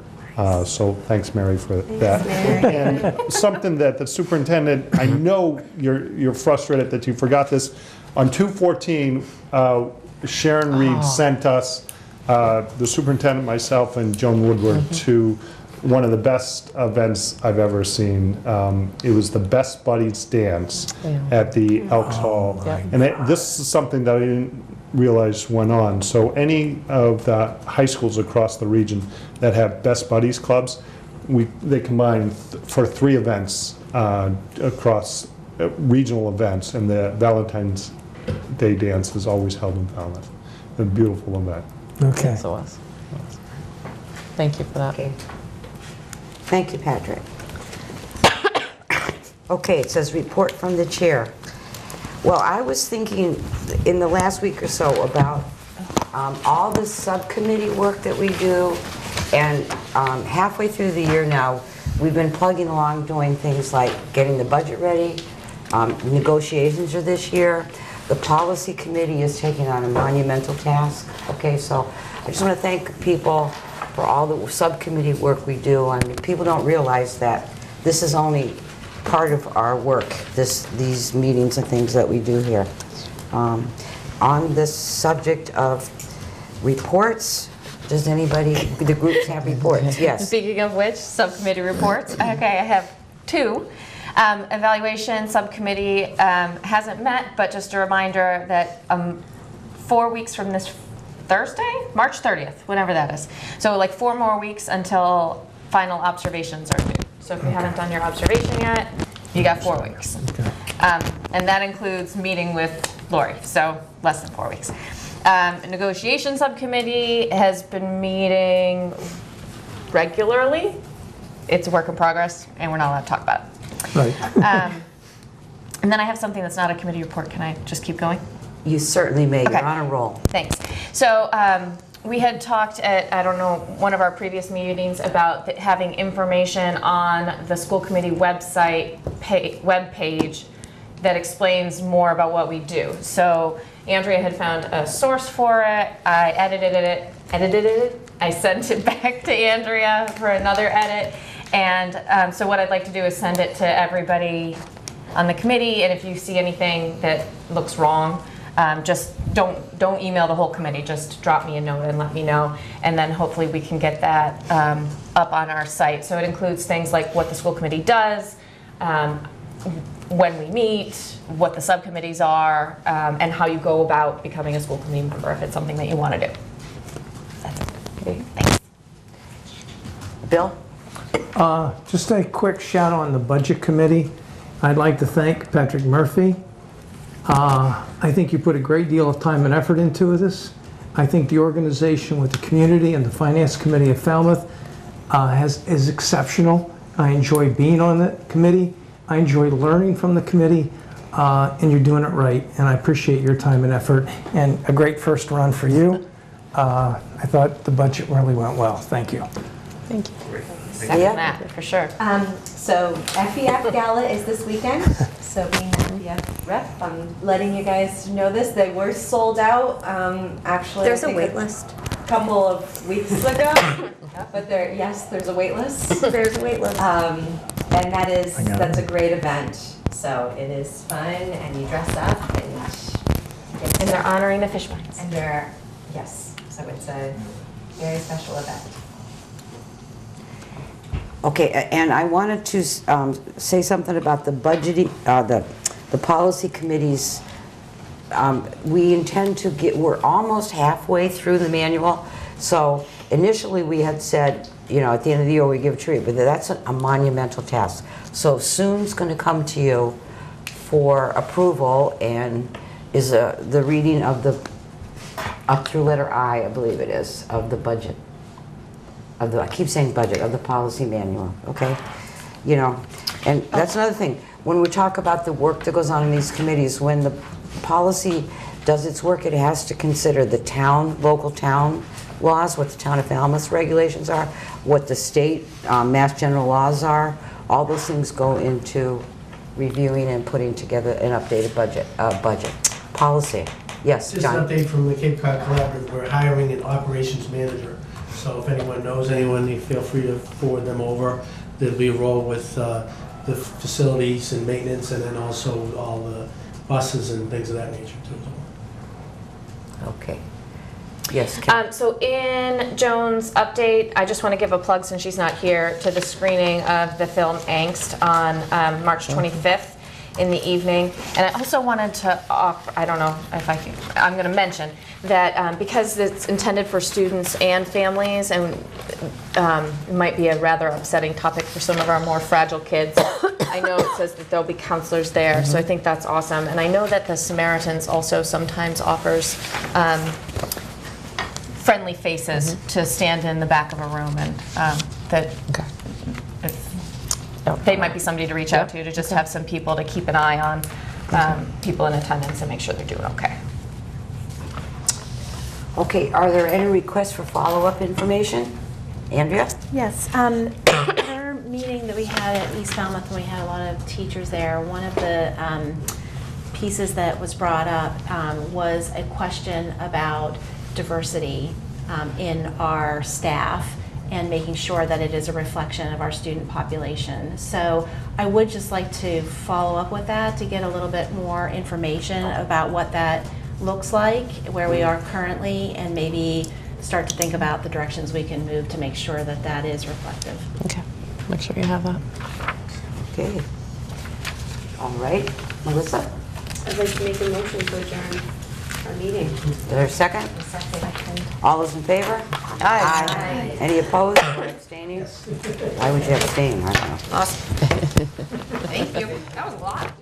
[SPEAKER 6] So thanks, Mary, for that. And something that the superintendent, I know you're frustrated that you forgot this. On 2/14, Sharon Reed sent us, the superintendent, myself, and Joan Woodward to one of the best events I've ever seen. It was the Best Buddies Dance at the Elks Hall. And this is something that I didn't realize went on. So any of the high schools across the region that have Best Buddies clubs, they combine for 3 events across regional events, and the Valentine's Day dance is always held in Falmouth. A beautiful event.
[SPEAKER 15] Okay.
[SPEAKER 2] Yes, it was. Thank you for that.
[SPEAKER 3] Okay. Thank you, Patrick. Okay, it says report from the chair. Well, I was thinking in the last week or so about all the subcommittee work that we do, and halfway through the year now, we've been plugging along doing things like getting the budget ready. Negotiations are this year. The policy committee is taking on a monumental task. Okay, so I just want to thank people for all the subcommittee work we do. I mean, people don't realize that this is only part of our work, these meetings and things that we do here. On this subject of reports, does anybody, the groups have reports? Yes.
[SPEAKER 21] Speaking of which, subcommittee reports. Okay, I have 2. Evaluation subcommittee hasn't met, but just a reminder that 4 weeks from this Thursday, March 30th, whenever that is. So like 4 more weeks until final observations are due. So if you haven't done your observation yet, you got 4 weeks. And that includes meeting with Lori, so less than 4 weeks. Negotiation subcommittee has been meeting regularly. It's a work in progress, and we're not allowed to talk about it.
[SPEAKER 15] Right.
[SPEAKER 21] And then I have something that's not a committee report. Can I just keep going?
[SPEAKER 3] You certainly may.
[SPEAKER 21] Okay.
[SPEAKER 3] You're on a roll.
[SPEAKER 21] Thanks. So we had talked at, I don't know, one of our previous meetings about having information on the school committee website web page that explains more about what we do. So Andrea had found a source for it. I edited it. I sent it back to Andrea for another edit. And so what I'd like to do is send it to everybody on the committee. And if you see anything that looks wrong, just don't email the whole committee. Just drop me a note and let me know. And then hopefully we can get that up on our site. So it includes things like what the school committee does, when we meet, what the subcommittees are, and how you go about becoming a school committee member if it's something that you want to do. That's it. Okay, thanks.
[SPEAKER 3] Bill?
[SPEAKER 15] Just a quick shout out on the budget committee. I'd like to thank Patrick Murphy. I think you put a great deal of time and effort into this. I think the organization with the community and the finance committee of Falmouth is exceptional. I enjoy being on the committee. I enjoy learning from the committee, and you're doing it right. And I appreciate your time and effort, and a great first run for you. I thought the budget really went well. Thank you.
[SPEAKER 21] Thank you.
[SPEAKER 3] Second
[SPEAKER 21] that, for sure.
[SPEAKER 7] So FEF Gala is this weekend. So being an FEF rep, I'm letting you guys know this. They were sold out. Actually,
[SPEAKER 12] There's a wait list.
[SPEAKER 7] A couple of weeks ago. But there's a wait list.
[SPEAKER 12] There's a wait list.
[SPEAKER 7] And that's a great event. So it is fun, and you dress up,
[SPEAKER 21] and they're honoring the fish minds.
[SPEAKER 7] And yes. So it's a very special event.
[SPEAKER 3] Okay, and I wanted to say something about the budgeting, the policy committees. We intend to we're almost halfway through the manual, so initially we had said, you know, at the end of the year we give a tree, but that's a monumental task. So soon's going to come to you for approval and is the reading of the, up through letter I believe it is, of the budget. Of the, I keep saying budget, of the policy manual, okay? You know, and that's another thing. When we talk about the work that goes on in these committees, when the policy does its work, it has to consider the town, local town laws, what the town of Falmouth regulations are, what the state Mass General laws are. All those things go into reviewing and putting together an updated budget policy. Yes,
[SPEAKER 5] Just
[SPEAKER 3] John.
[SPEAKER 5] an update from the Cape Cod Collaborative. We're hiring an operations manager. So if anyone knows anyone, you feel free to forward them over. There'll be a role with the facilities and maintenance, and then also all the buses and things of that nature too.
[SPEAKER 3] Okay. Yes, Kim.
[SPEAKER 21] So in Joan's update, I just want to give a plug, since she's not here, to the screening of the film Angst on March 25th in the evening. And I also wanted to offer, I don't know if I can, I'm going to mention that because it's intended for students and families, and it might be a rather upsetting topic for some of our more fragile kids, I know it says that there'll be counselors there, so I think that's awesome. And I know that the Samaritans also sometimes offers friendly faces to stand in the back of a room, and that they might be somebody to reach out to just have some people to keep an eye on people in attendance and make sure they're doing okay.
[SPEAKER 3] Okay, are there any requests for follow-up information? Andrea?
[SPEAKER 4] Yes. Our meeting that we had at East Falmouth, when we had a lot of teachers there, one of the pieces that was brought up was a question about diversity in our staff and making sure that it is a reflection of our student population. So I would just like to follow up with that to get a little bit more information about what that looks like, where we are currently, and maybe start to think about the directions we can move to make sure that that is reflective.
[SPEAKER 2] Okay, make sure you have that.
[SPEAKER 3] Okay. All right, Melissa?
[SPEAKER 10] I'd like to make a motion to adjourn our meeting.
[SPEAKER 3] Is there a second? All those in favor? Aye. Any opposed or abstaining? Why would you abstain? I don't know.
[SPEAKER 21] Awesome. Thank you. That was a lot.